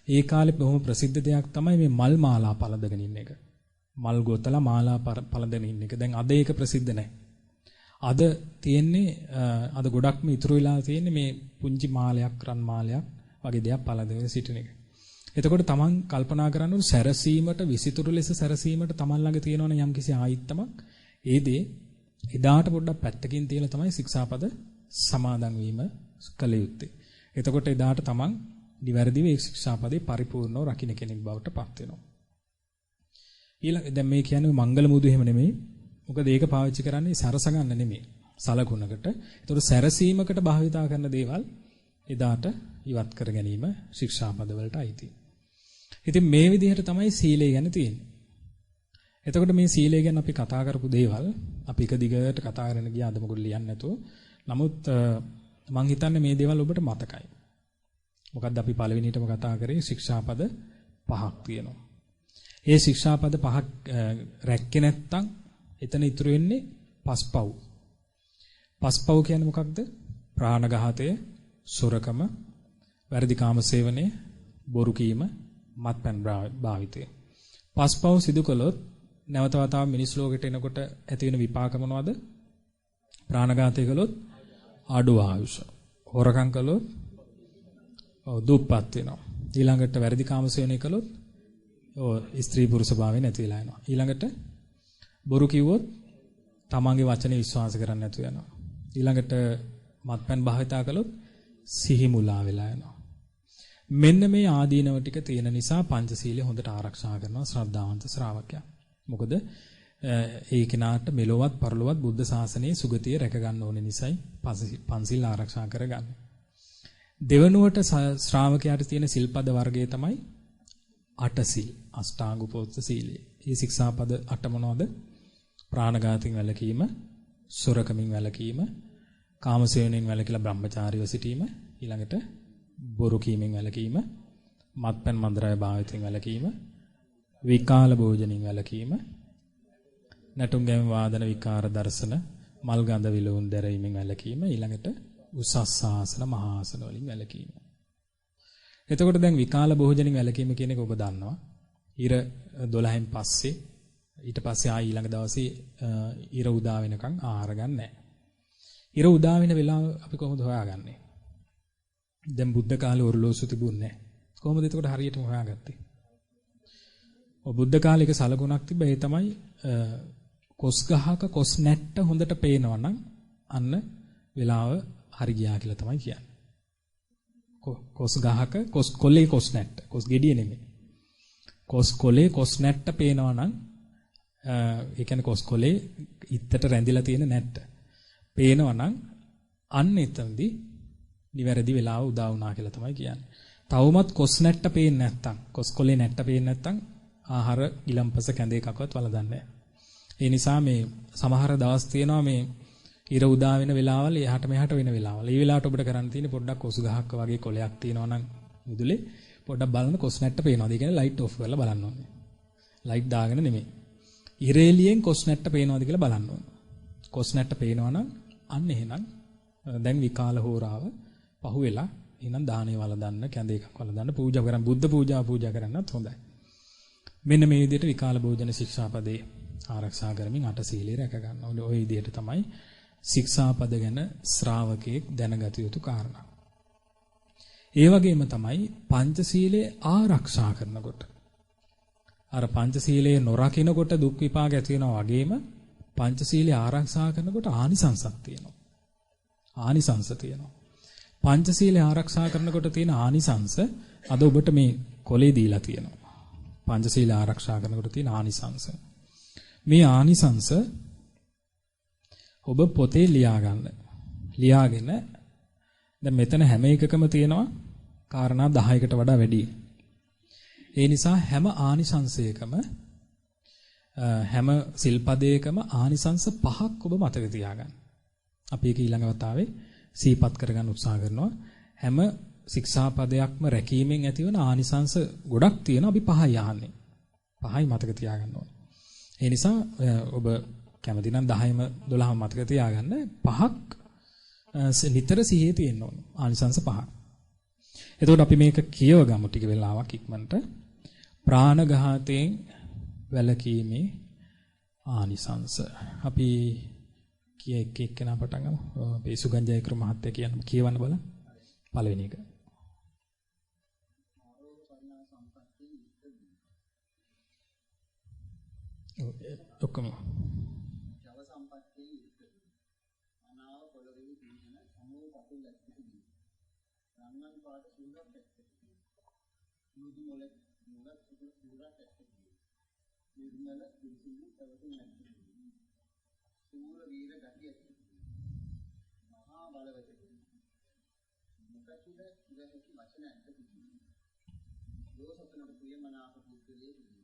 ඒ කාලේ බොහොම ප්‍රසිද්ධ දෙයක් තමයි මේ මල් මාලා පළඳගෙන ඉන්න එක. මල් ගොතලා මාලා පළඳගෙන ඉන්න එක. දැන් අද ඒක ප්‍රසිද්ධ නැහැ. අද තියෙන්නේ අද ගොඩක්ම ඉතුරු වෙලා තියෙන්නේ මේ පුංචි මාලයක් රන් මාලයක් වගේ දෙයක් පළඳගෙන සිටින එක. එතකොට තමන් කල්පනා කරන්න ඕන සැරසීමට විසිතුරු ලෙස සැරසීමට තමන් ළඟ තියෙනවනේ යම්කිසි ආයිත්තමක් ඒ දේ එදාට පොඩ්ඩක් පැත්තකින් තියලා තමයි ශික්ෂාපද සමාදන් වීම කළ යුත්තේ. එතකොට එදාට තමන් නිවැරදිව ඒ ශික්ෂාපදේ පරිපූර්ණව රකින්න කෙනෙක් බවට පත් වෙනවා. ඊළඟ දැන් මේ කියන්නේ මංගල මුදු එහෙම නෙමෙයි. මොකද ඒක පාවිච්චි කරන්නේ සරස ගන්න නෙමෙයි. සලකුණකට. ඒතකොට සැරසීමකට භාවිතා කරන දේවල් එදාට ඉවත් කර ගැනීම ශික්ෂාපද වලට අයිති. ඉතින් මේ විදිහට තමයි සීලය ගැන තියෙන්නේ. එතකොට මේ සීලය ගැන අපි කතා කරපු දේවල් අපි එක දිගට කතා කරගෙන ගියා අද මොකද ලියන්නේ නැතුව. නමුත් මම හිතන්නේ මේ දේවල් ඔබට මතකයි. මොකද්ද අපි පළවෙනිටම කතා කරේ ශික්ෂාපද 5ක් තියෙනවා. ඒ ශික්ෂාපද 5ක් රැක්කේ නැත්නම් එතන ඉතුරු වෙන්නේ පස්පව්. පස්පව් කියන්නේ මොකක්ද? ප්‍රාණඝාතය, සොරකම, වැරදි කාම සේවනය, බොරු කීම, මත්පැන් භාවිතය. පස්පව් සිදු කළොත් නැවත වතාවක් මිනිස් ලෝකෙට එනකොට ඇති වෙන විපාක මොනවද? ප්‍රාණඝාතය කළොත් අඩු ආයුෂ. හොරකම් කළොත් දුප්පත් වෙනවා. ඊළඟට වැරදි කාම සේවනය කළොත් ස්ත්‍රී පුරුෂ භාවය නැති වෙලා යනවා. ඊළඟට බොරු කිව්වොත් තමන්ගේ වචනේ විශ්වාස කරන්නේ නැතු වෙනවා. ඊළඟට මත්පැන් භාවිතා කළොත් සිහි මුලා වෙලා යනවා. මෙන්න මේ ආදීනව ටික තියෙන නිසා පංචශීලය හොඳට ආරක්ෂා කරනවා ශ්‍රද්ධාවන්ත ශ්‍රාවකයා. මොකද ඒ කෙනාට මෙලොවත් පරලොවත් බුද්ධ ශාසනයේ සුගතිය රැක ගන්න ඕනේ නිසායි පංචශීල ආරක්ෂා කරගන්නේ. දෙවනුවට ශ්‍රාවකයාට තියෙන සිල්පද වර්ගය තමයි අටසිල් අෂ්ටාංග උපෝත්ත සීලය. මේ ශික්ෂාපද අට මොනවද? ප්‍රාණඝාතයෙන් වැළකීම, සොරකමින් වැළකීම, කාමසේවණයෙන් වැළකීලා බ්‍රහ්මචාරීව සිටීම, ඊළඟට බොරු කීමෙන් වැළකීම, මත්පැන් මන්දරය භාවිතයෙන් වැළකීම, විකාල භෝජනයෙන් වැළකීම, නැටුම් ගැයීම් වාදන විකාර දර්ශන, මල් ගඳ විලවුන් දැරීමෙන් වැළකීම, ඊළඟට උසස් ආසන මහා ආසන වලින් වැළකීම. එතකොට දැන් විකාල භෝජනයෙන් වැළකීම කියන එක ඔබ දන්නවා. ඉර 12න් පස්සේ ඊට පස්සේ ආ ඊළඟ දවසේ ඉර උදා වෙනකන් ආහාර ගන්න නැහැ. ඉර උදා වෙන වෙලාව අපි කොහොමද හොයාගන්නේ? දැන් බුද්ධ කාලේ ඔරලෝසු තිබුණේ නැහැ. කොහොමද එතකොට හරියටම හොයාගත්තේ? බුද්ධ කාලේක සලකුණක් තිබ්බ ඒ තමයි කොස් ගහක කොස් නැට්ට හොඳට පේනවා නම් අන්න වෙලාව හරි ගියා කියලා තමයි කියන්නේ. කොස් ගහක කොස් කොලේ කොස් නැට්ට කොස් ගෙඩිය නෙමෙයි. කොස් කොලේ කොස් නැට්ට පේනවා නම් ඒ කියන්නේ කොස් කොලේ ඉත්තට රැඳිලා තියෙන නැට්ට පේනවා නම් අන්න එතනදී නිවැරදි වෙලාව උදා වුණා කියලා තමයි කියන්නේ. තවමත් කොස් නැට්ට පේන්නේ නැත්තම් කොස් කොලේ නැට්ට පේන්නේ නැත්තම් ආහාර ඊළම්පස කැඳ එකක්වත් වළඳන්නේ නැහැ. ඒ නිසා මේ සමහර දවස් තියෙනවා මේ ඉර උදා වෙන වෙලාවල් එහාට මෙහාට වෙන වෙලාවල්. මේ වෙලාවට ඔබට කරන්න තියෙන්නේ පොඩ්ඩක් කොස් ගහක් වගේ කොලයක් තියෙනවා නම් මුදුලේ පොඩ්ඩක් බලන්න කොස් නැට්ට පේනවාද? ඒ කියන්නේ ලයිට් ඔෆ් කරලා බලන්න ඕනේ. ලයිට් දාගෙන නෙමෙයි. ඉරේලියෙන් කොස් නැට්ට පේනවාද කියලා බලන්න ඕනේ. කොස් නැට්ට පේනවා නම් අන්න එහෙනම් දැන් විකාල හෝරාව පහුවෙලා එහෙනම් දානේ වළඳන්න, කැඳ එකක් වළඳන්න, පූජා කරන්න, බුද්ධ පූජා කරන්නත් හොඳයි. මෙන්න මේ විදිහට විකාල භෝජන ශික්ෂාපදේ ආරක්ෂා කරමින් අට සීලය රැක ගන්න ඕනේ. ওই විදිහට තමයි ශික්ෂාපද ගැන ශ්‍රාවකෙක් දැනගත යුතු කාරණා. ඒ වගේම තමයි පංචශීලයේ ආරක්ෂා කරනකොට අර පංචශීලයේ නොරකින්නකොට දුක් විපාක ඇති වෙනවා වගේම පංචශීලයේ ආරක්ෂා කරනකොට ආනිසංසක් තියෙනවා. ආනිසංස තියෙනවා. පංචශීලයේ ආරක්ෂා කරනකොට තියෙන ආනිසංස අද ඔබට මේ කොලේ දීලා තියෙනවා. පංචශීලයේ ආරක්ෂා කරනකොට තියෙන ආනිසංස. මේ ආනිසංස ඔබ පොතේ ලියා ගන්න. ලියාගෙන දැන් මෙතන හැම එකකම තියෙනවා කාරණා 10කට වඩා වැඩි. ඒ නිසා හැම ආනිසංසයකම හැම සිල්පදයකම ආනිසංස 5ක් ඔබ මතක තියාගන්න. අපි ඒක ඊළඟ වතාවේ සිහිපත් කරගන්න උත්සාහ කරනවා. හැම ශික්ෂාපදයක්ම රැකීමෙන් ඇතිවන ආනිසංස ගොඩක් තියෙනවා. අපි 5යි අහන්නේ. 5යි මතක තියාගන්න ඕනේ. ඒ නිසා ඔබ කැමති නම් 10ම 12ම මතක තියාගන්න. 5ක් නිතර සිහියේ තියෙන්න ඕනේ. ආනිසංස 5ක්. එතකොට අපි මේක කියව ගමු ටික වෙලාවක් ඉක්මනට. ප්‍රාණඝාතයෙන් වැළකීමේ ආනිසංස. අපි එක එක්කෙනා පටන් ගමු. අපි සුගන්ජයකර මහත්තයා කියවන්න බලන්න. පළවෙනි එක. ඔක්කොම ජව සම්පත්තියේ යුක්ත අනාව පොළොවේ තියෙන සමෝ කකුල් ඇත්තකදී රන්වන් පාට සූරක් ඇත්තකදී මුදු මොලක් සූරක් ඇත්තකදී නිර්මල දුසිලි තවතුන් ඇත්තකදී සූර වීර ගති ඇත්තකදී මහා බලවතකදී මුකචුද ඉවහකි වචන ඇත්තකදී දෝසතනට ප්‍රියමනාප පුද්ගලයෙකුදී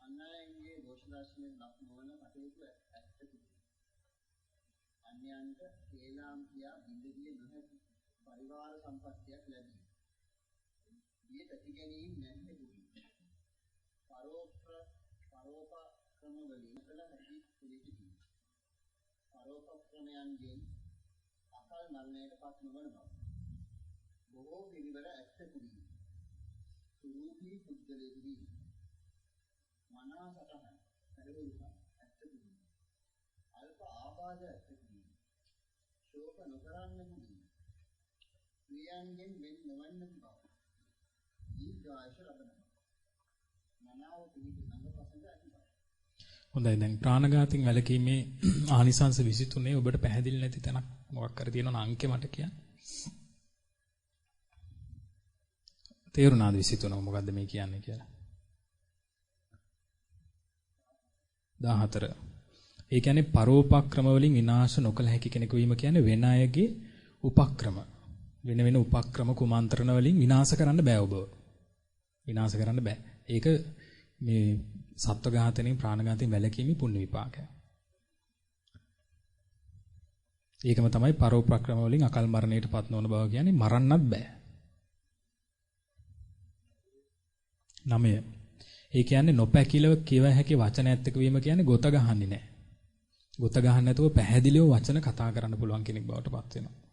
අන්නයන්ගේ දෝෂදාශයෙන් ලක් නොවන කටයුතු ඇත්තකි. අන්‍යයන්ට හේලාම් කියා බිඳගිය නොහැකි පරිවාර සම්පත්තියක් ලැබී. ඊය තති ගැනීම නැහැකි. පරෝපක්‍රම වලින් කළ හැකි පිළිපිටි. පරෝපක්‍රමයන්ගෙන් අකල් මරණයට පත් නොවන බව. බොහෝ පිළිවෙල ඇත්තකි. සුරූපී පුද්ගලයෙකුදී මනා සතහන් පරිවෘතම් ඇත්තකි. අල්ප ආබාධ ඇත්තකි. ශෝක නොකරන්නකි. ක්‍රියාන්ගෙන් වෙන් නොවන්නකි බව. දීර්ඝායස ලබනවා. මනාව පිළිපි සංගපසඳ ඇති බව. හොඳයි දැන් ප්‍රාණඝාතයෙන් වැළකීමේ ආනිසංස 23 ඔබට පැහැදිලි නැති තැනක් මොකක් කර තියෙනවනම් අංකේ මට කියන්න. තේරුණාද 23 මොකද්ද මේ කියන්නේ කියලා? 14. ඒ කියන්නේ පරෝපක්‍රම වලින් විනාශ නොකළ හැකි කෙනෙකු වීම කියන්නේ වෙන අයගේ උපක්‍රම වෙන උපක්‍රම කුමන්ත්‍රණ වලින් විනාශ කරන්න බෑ ඔබ. විනාශ කරන්න බෑ. ඒක මේ සත්ව ඝාතනයෙන් ප්‍රාණඝාතයෙන් වැළකීමේ පුණ්‍ය විපාකය. ඒකම තමයි පරෝපක්‍රම වලින් අකල් මරණයටපත් නොවන බව කියන්නේ මරන්නත් බෑ. 9. ඒ කියන්නේ නොපැකිලව කියව හැකි වචන ඇත්තක වීම කියන්නේ ගොත ගහන්නේ නැහැ. ගොත ගහන්න නැතුව පැහැදිලිව වචන කතා කරන්න පුළුවන් කෙනෙක් බවට පත් වෙනවා.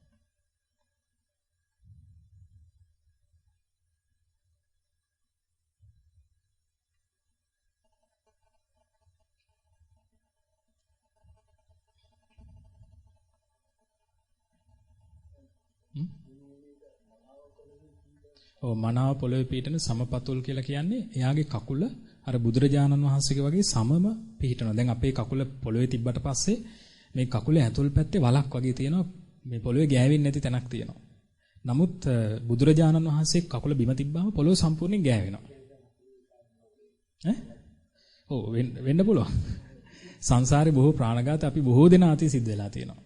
මනාව පොළවේ පීඨන සමපතුල් කියලා කියන්නේ එයාගේ කකුල අර බුදුරජාණන් වහන්සේගේ වගේ සමම පීඨනවා. දැන් අපේ කකුල පොළවේ තිබ්බට පස්සේ මේ කකුලේ ඇතුල් පැත්තේ වලක් වගේ තියෙනවා. මේ පොළවේ ගෑවෙන්නේ නැති තැනක් තියෙනවා. නමුත් බුදුරජාණන් වහන්සේ කකුල බිම තිබ්බාම පොළොව සම්පූර්ණයෙන් ගෑවෙනවා. ඔව් වෙන්න පුළුවන්. සංසාරේ බොහෝ ප්‍රාණඝාත අපි බොහෝ දෙනා අතේ සිද්ධ වෙලා තියෙනවා.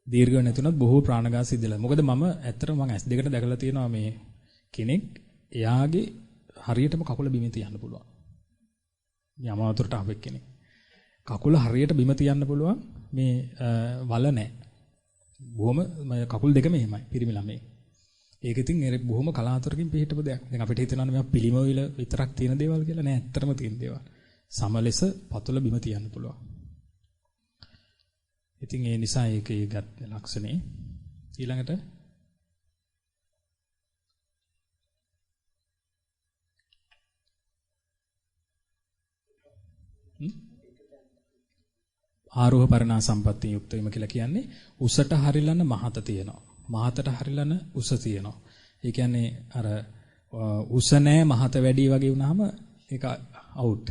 දීර්ඝව නැතුණත් බොහෝ ප්‍රාණඝාත සිද්ධ වෙලා. මොකද මම ඇත්තටම මම S2 කට දැකලා තියෙනවා මේ කෙනෙක් එයාගේ හරියටම කකුල බිම තියන්න පුළුවන්. මේ අමාවතුරට ආවෙක් කෙනෙක්. කකුල හරියට බිම තියන්න පුළුවන් මේ වල නැහැ. බොහොම කකුල් දෙකම එහෙමයි පිරිමි ළමයි. ඒක ඉතින් බොහොම කලාතුරකින් පිළිහිටපු දෙයක්. දැන් අපිට හිතෙනවා මේවා පිළිමවිල විතරක් තියෙන දේවල් කියලා නෑ. ඇත්තටම තියෙන දේවල්. සමලෙස පතුල බිම තියන්න පුළුවන්. ඉතින් ඒ නිසා ඒකේ ගත් ලක්ෂණේ ඊළඟට ආරෝහ පරිණා සම්පත්තිය යුක්ත වීම කියලා කියන්නේ උසට හරිලන මහත තියෙනවා. මහතට හරිලන උස තියෙනවා. ඒ කියන්නේ අර උස නැහැ මහත වැඩි වගේ වුණාම ඒක අවුට්.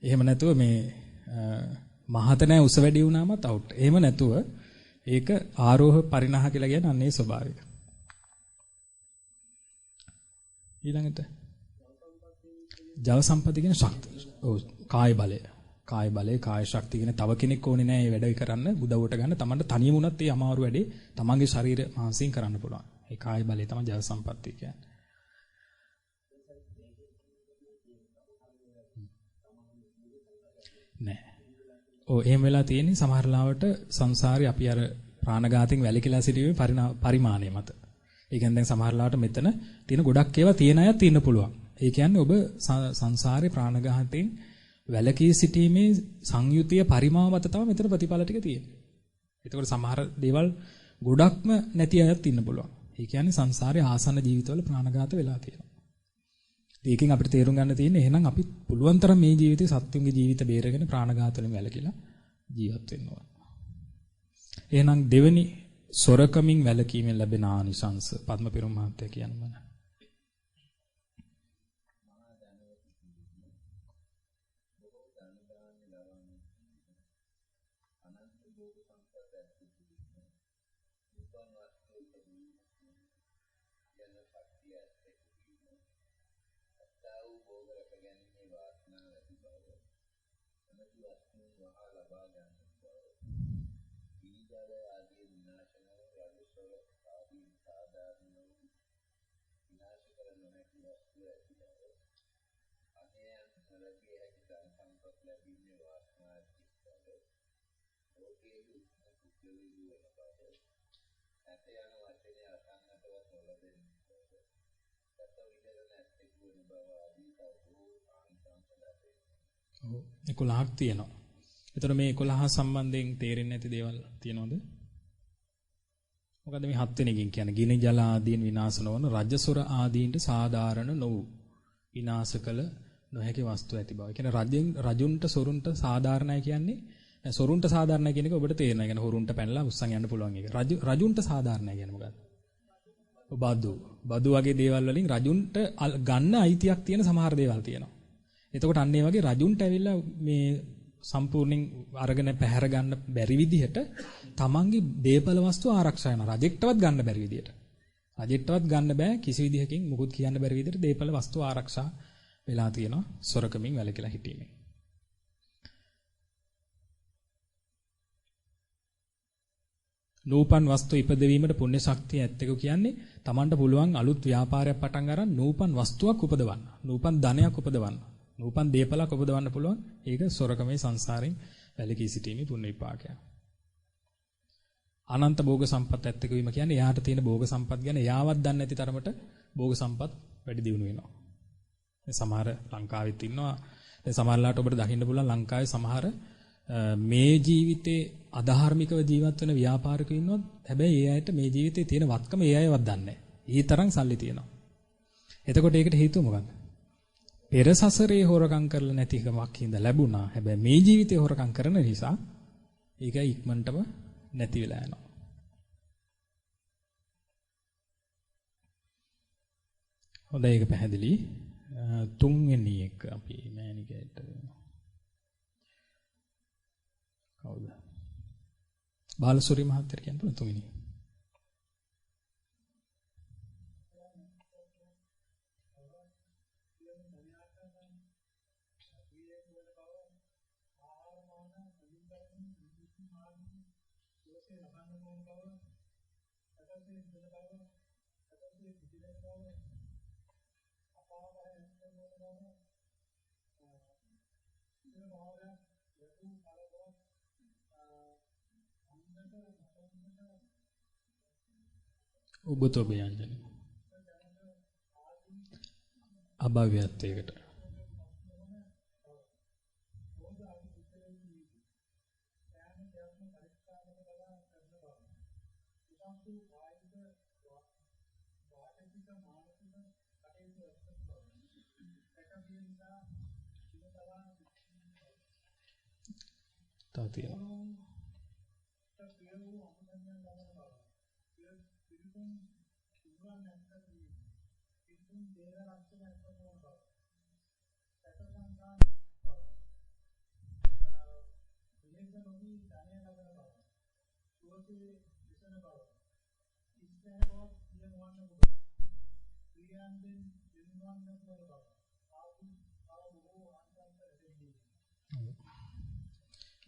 එහෙම නැතුව මේ මහත නැහැ උස වැඩි වුණාමත් අවුට්. එහෙම නැතුව ඒක ආරෝහ පරිණාහ කියලා කියන්නේ අන්නේ ස්වභාවික. ඊළඟට ජව සම්පatti කියන ශක්තිය. ඔව් කාය බලය. කාය බලය කාය ශක්තිය කියන තව කෙනෙක් ඕනේ නැහැ මේ වැඩේ කරන්න උදව්වට ගන්න. Tamanට තනියම වුණත් ඒ අමාරු වැඩේ Tamanගේ ශරීර මානසින් කරන්න පුළුවන්. ඒ කාය බලය තමයි ජව සම්පත්තිය කියන්නේ. නෑ. එහෙම වෙලා තියෙන්නේ සමහර ලාවට සංසාරේ අපි අර ප්‍රාණඝාතයෙන් වැළකීලා සිටීමේ පරිමාණය මත. ඒ කියන්නේ දැන් සමහර ලාවට මෙතන තියෙන ගොඩක් ඒවා තියෙන අයත් ඉන්න පුළුවන්. ඒ කියන්නේ ඔබ සංසාරේ ප්‍රාණඝාතයෙන් වැළකී සිටීමේ සංයුතිය පරිමාව මත තමයි මෙතන ප්‍රතිඵල ටික තියෙන්නේ. ඒතකොට සමහර දේවල් ගොඩක්ම නැති අයත් ඉන්න පුළුවන්. ඒ කියන්නේ සංසාරේ ආසන්න ජීවිතවල ප්‍රාණඝාත වෙලා තියෙනවා. ඒකෙන් අපිට තේරුම් ගන්න තියෙන්නේ එහෙනම් අපි පුළුවන් තරම් මේ ජීවිතේ සත්තුන්ගේ ජීවිත බේරගෙන ප්‍රාණඝාත වලින් වැළකීලා ජීවත් වෙන්න ඕන. එහෙනම් දෙවෙනි සොරකමින් වැළකීමෙන් ලැබෙන ආනිසංස පද්මපිරුම් මහත්තයා කියන්න. ඔව් 11ක් තියෙනවා. ඒතර මේ 11 සම්බන්ධයෙන් තේරෙන්නේ නැති දේවල් තියෙනවද? මොකද මේ 7 වෙනි එකෙන් කියන්නේ ගිනි ජල ආදීන් විනාශ නොවන රජසොර ආදීන්ට සාධාරණ නොවු විනාශ කළ නොහැකි වස්තු ඇති බව. ඒ කියන්නේ රජුන්ට සොරුන්ට සාධාරණයි කියන්නේ සොරුන්ට සාධාරණයි කියන එක ඔබට තේරෙනවා. ඒ කියන්නේ හොරුන්ට පැනලා උස්සන් යන්න පුළුවන් එක. රජුන්ට සාධාරණයි කියන්නේ මොකද්ද? බදු වගේ දේවල් වලින් රජුන්ට ගන්න අයිතියක් තියෙන සමහර දේවල් තියෙනවා. එතකොට අන්න ඒ වගේ රජුන්ට ඇවිල්ලා මේ සම්පූර්ණයෙන් අරගෙන පැහැර ගන්න බැරි විදිහට තමන්ගේ දේපල වස්තු ආරක්ෂා කරනවා. රජෙක්ටවත් ගන්න බැරි විදිහට. රජෙක්ටවත් ගන්න බෑ කිසි විදිහකින් මුකුත් කියන්න බැරි විදිහට දේපල වස්තු ආරක්ෂා වෙලා තියෙනවා සොරකමින් වැළකීලා හිටීමෙන්. නූපන් වස්තු ඉපදවීමට පුණ්‍ය ශක්තිය ඇත්තෙකු කියන්නේ තමන්ට පුළුවන් අලුත් ව්‍යාපාරයක් පටන් ගන්න නූපන් වස්තුවක් උපදවන්න. නූපන් ධනයක් උපදවන්න. නූපන් දේපලක් උපදවන්න පුළුවන්. ඒක සොරකමේ සංසාරයෙන් වැළකී සිටීමේ පුණ්‍ය විපාකයක්. අනන්ත භෝග සම්පත් ඇත්තෙකු වීම කියන්නේ එයාට තියෙන භෝග සම්පත් ගැන එයාවත් දන්නේ නැති තරමට භෝග සම්පත් වැඩි දියුණු වෙනවා. සමහර ලංකාවෙත් ඉන්නවා. දැන් සමහරලාට ඔබට දකින්න පුළුවන් ලංකාවේ සමහර මේ ජීවිතේ අධාර්මිකව ජීවත් වෙන ව්‍යාපාරිකයෝ ඉන්නවා. හැබැයි ඒ අයට මේ ජීවිතේ තියෙන වත්කම ඒ අයවත් දන්නේ නැහැ. ඊ තරම් සල්ලි තියෙනවා. එතකොට ඒකට හේතුව මොකක්ද? පෙර සසරේ හොරකම් කරලා නැති එකමක් හින්දා ලැබුණා. හැබැයි මේ ජීවිතේ හොරකම් කරන නිසා ඒක ඉක්මනටම නැති වෙලා යනවා. හොඳයි ඒක පැහැදිලි. තුන්වෙනි එක අපි මෑනිකේට කවුද? බාලසූරි මහත්තයා කියන්න පුළුවන් තුන්වෙනි. ඔබතෝ බයංජන අභව්‍යත්වයකට තාතිය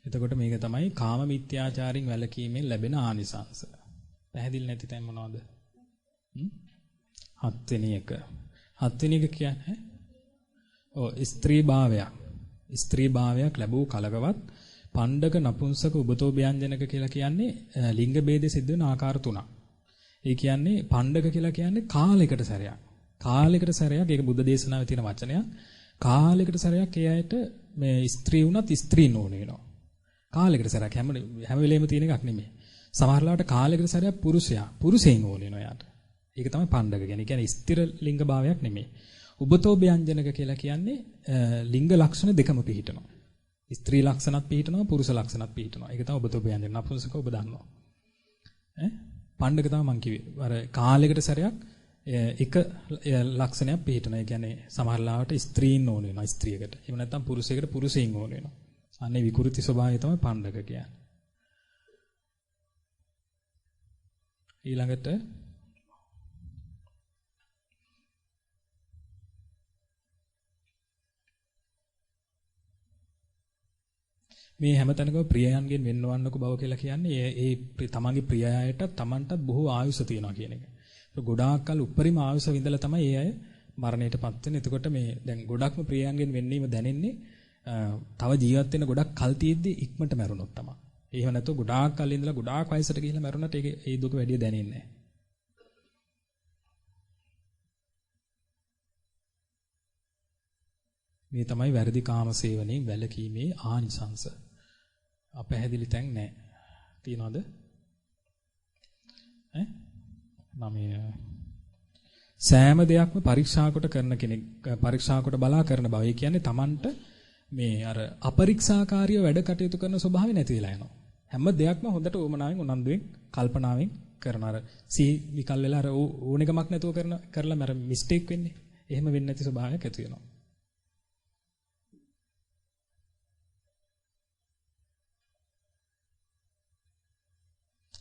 එතකොට මේක තමයි කාම මිත්‍යාචාරින් වැළකීමෙන් ලැබෙන ආනිසංස. පැහැදිලි නැති තැන් මොනවද? හත්වෙනි එක. හත්වෙනි එක කියන්නේ ස්ත්‍රී භාවයක්. ස්ත්‍රී භාවයක් ලැබූ කලකවත් පණ්ඩක නපුංසක උබතෝ ව්‍යංජනක කියලා කියන්නේ ලිංග ભેදෙ සිද්ධ වෙන ආකාර තුනක්. ඒ කියන්නේ පණ්ඩක කියලා කියන්නේ කාලයකට සැරයක්. කාලයකට සැරයක් ඒක බුද්ධ දේශනාවේ තියෙන වචනයක්. කාලයකට සැරයක් ඒ අයට මේ ස්ත්‍රී වුණත් ස්ත්‍රීන් ඕන වෙනවා. කාලයකට සැරයක් හැම වෙලේම තියෙන එකක් නෙමෙයි. සමහරලාට කාලයකට සැරයක් පුරුෂයන් ඕන වෙනවා යාට. ඒක තමයි පණ්ඩක කියන්නේ. කියන්නේ ස්ථිර ලිංග භාවයක් නෙමෙයි. උබතෝ ව්‍යංජනක කියලා කියන්නේ ලිංග ලක්ෂණ දෙකම පිහිටනවා. ස්ත්‍රී ලක්ෂණත් පිහිටනවා පුරුෂ ලක්ෂණත් පිහිටනවා. ඒක තමයි උබතෝ ව්‍යංජන. නපුංසක ඔබ දන්නවා. පණ්ඩක තමයි මං කිව්වේ. අර කාලයකට සැරයක් එක ලක්ෂණයක් පිහිටනවා. ඒ කියන්නේ සමහරලාට ස්ත්‍රීන් ඕන වෙනවා ස්ත්‍රියකට. එහෙම නැත්නම් පුරුෂයෙකුට පුරුෂයින් ඕන වෙනවා. අනේ විකෘති ස්වභාවය තමයි පණ්ඩක කියන්නේ. ඊළඟට මේ හැමතැනකම ප්‍රියයන්ගෙන් වෙන්නවන්නක බව කියලා කියන්නේ ඒ තමන්ගේ ප්‍රිය අයට තමන්ටත් බොහෝ ආයුෂ තියෙනවා කියන එක. ඒක ගොඩාක් කල උපරිම ආයුෂ විඳලා තමයි ඒ අය මරණයටපත් වෙන්නේ. එතකොට මේ දැන් ගොඩක්ම ප්‍රියයන්ගෙන් වෙන්නීම දැනෙන්නේ තව ජීවත් වෙන ගොඩක් කල් තියෙද්දි ඉක්මනට මැරුණොත් තමයි. එහෙම නැත්නම් ගොඩාක් කල් ඉඳලා ගොඩාක් වයසට ගිහිල්ලා මැරුණාට ඒ දුක වැඩි දැනෙන්නේ නැහැ. මේ තමයි වැරදි කාම සේවනයෙන් වැළකීමේ ආනිසංස. අපැහැදිලි තැන් නැහැ. තියනවද? සෑම දෙයක්ම පරීක්ෂා කොට කරන කෙනෙක් පරීක්ෂා කොට බලා කරන බව. ඒ කියන්නේ Tamanට මේ අර අපරීක්ෂාකාරීව වැඩ කටයුතු කරන ස්වභාවය නැති වෙලා යනවා. හැම දෙයක්ම හොඳට උමනාවෙන් උනන්දුවෙන් කල්පනාවෙන් කරන අර විකල් වෙලා අර ඕනෙකමක් නැතුව කරලා මර මිස්ටේක් වෙන්නේ. එහෙම වෙන්නේ නැති ස්වභාවයක් ඇති වෙනවා.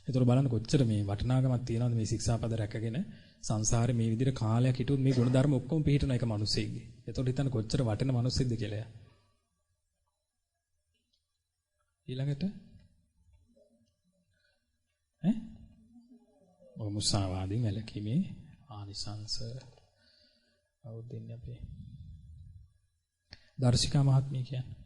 ඒතර බලන්න කොච්චර මේ වටිනාකමක් තියෙනවද මේ ශික්ෂාපද රැකගෙන සංසාරේ මේ විදිහට කාලයක් හිටුවොත් මේ ගුණධර්ම ඔක්කොම පිළිහිටන එක මිනිස්සෙක්ගේ. ඒතකොට හිතන්න කොච්චර වටින මිනිස්සෙක්ද කියලා. ඊළඟට මුසාවාදයෙන් වැළකීමේ ආනිසංස අවුදින්නේ අපේ දර්ශිකා මහත්මිය කියන්නේ.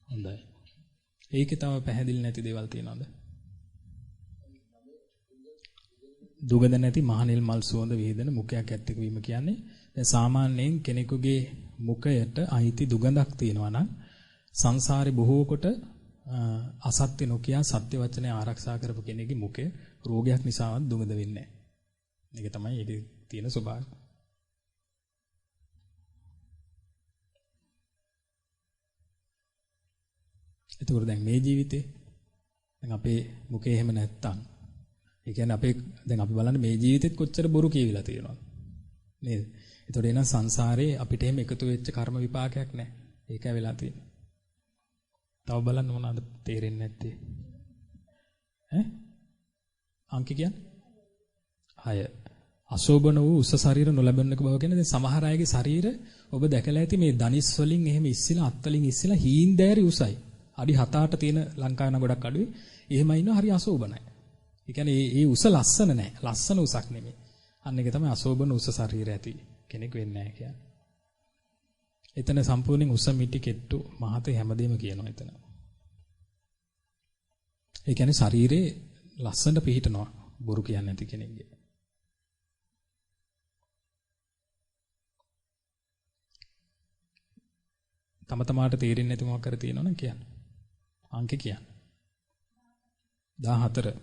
හොඳයි. ඒකේ තව පැහැදිලි නැති දේවල් තියෙනවද? දුගඳ නැති මහනෙල් මල් සුවඳ විහිදෙන මුඛයක් ඇත්තක වීම කියන්නේ දැන් සාමාන්‍යයෙන් කෙනෙකුගේ මුඛයට අයිති දුගඳක් තියෙනවා නම් සංසාරේ බොහෝ කොට අසත්‍ය නොකිය සත්‍ය වචනේ ආරක්ෂා කරපු කෙනෙකුගේ මුඛය රෝගයක් නිසාවත් දුගඳ වෙන්නේ නැහැ. ඒක තමයි ඒකේ තියෙන ස්වභාවය. එතකොට දැන් මේ ජීවිතේ දැන් අපේ මුඛේ එහෙම නැත්තම් ඒ කියන්නේ දැන් අපි බලන්න මේ ජීවිතෙත් කොච්චර බොරු කියවිලා තියෙනවද නේද? එතකොට එන සංසාරේ අපිට එහෙම එකතු වෙච්ච කර්ම විපාකයක් නැහැ. ඒකයි වෙලා තියෙන්නේ. තව බලන්න මොනවද තේරෙන්නේ නැත්තේ? අංක කියන්නේ 6. අශෝභන වූ උස ශරීර නොලැබෙන්නක බව කියන්නේ දැන් සමහර අයගේ ශරීර ඔබ දැකලා ඇති මේ ධනිස් වලින් එහෙම ඉස්සිලා අත් වලින් ඉස්සිලා හීන්දෑරි උසයි. අඩි 7-8 තියෙන ලංකාවේ නම් ගොඩක් අඩුයි. එහෙමයි ඉන්නවා හරි අශෝභනයි. ඒ කියන්නේ ඒ උස ලස්සන නැහැ. ලස්සන උසක් නෙමෙයි. අන්න ඒක තමයි අශෝභන උස ශරීර ඇති කෙනෙක් වෙන්නේ නැහැ කියන්නේ. එතන සම්පූර්ණයෙන් උස මිටි කෙට්ටු මහත හැමදේම කියනවා එතන. ඒ කියන්නේ ශරීරේ ලස්සනට පිහිටනවා බොරු කියන්නේ නැති කෙනෙක්ගේ. තම තමාට තේරෙන්නේ නැති මොකක් කර තියෙනවනම් කියන්න. අංකේ කියන්න. 14.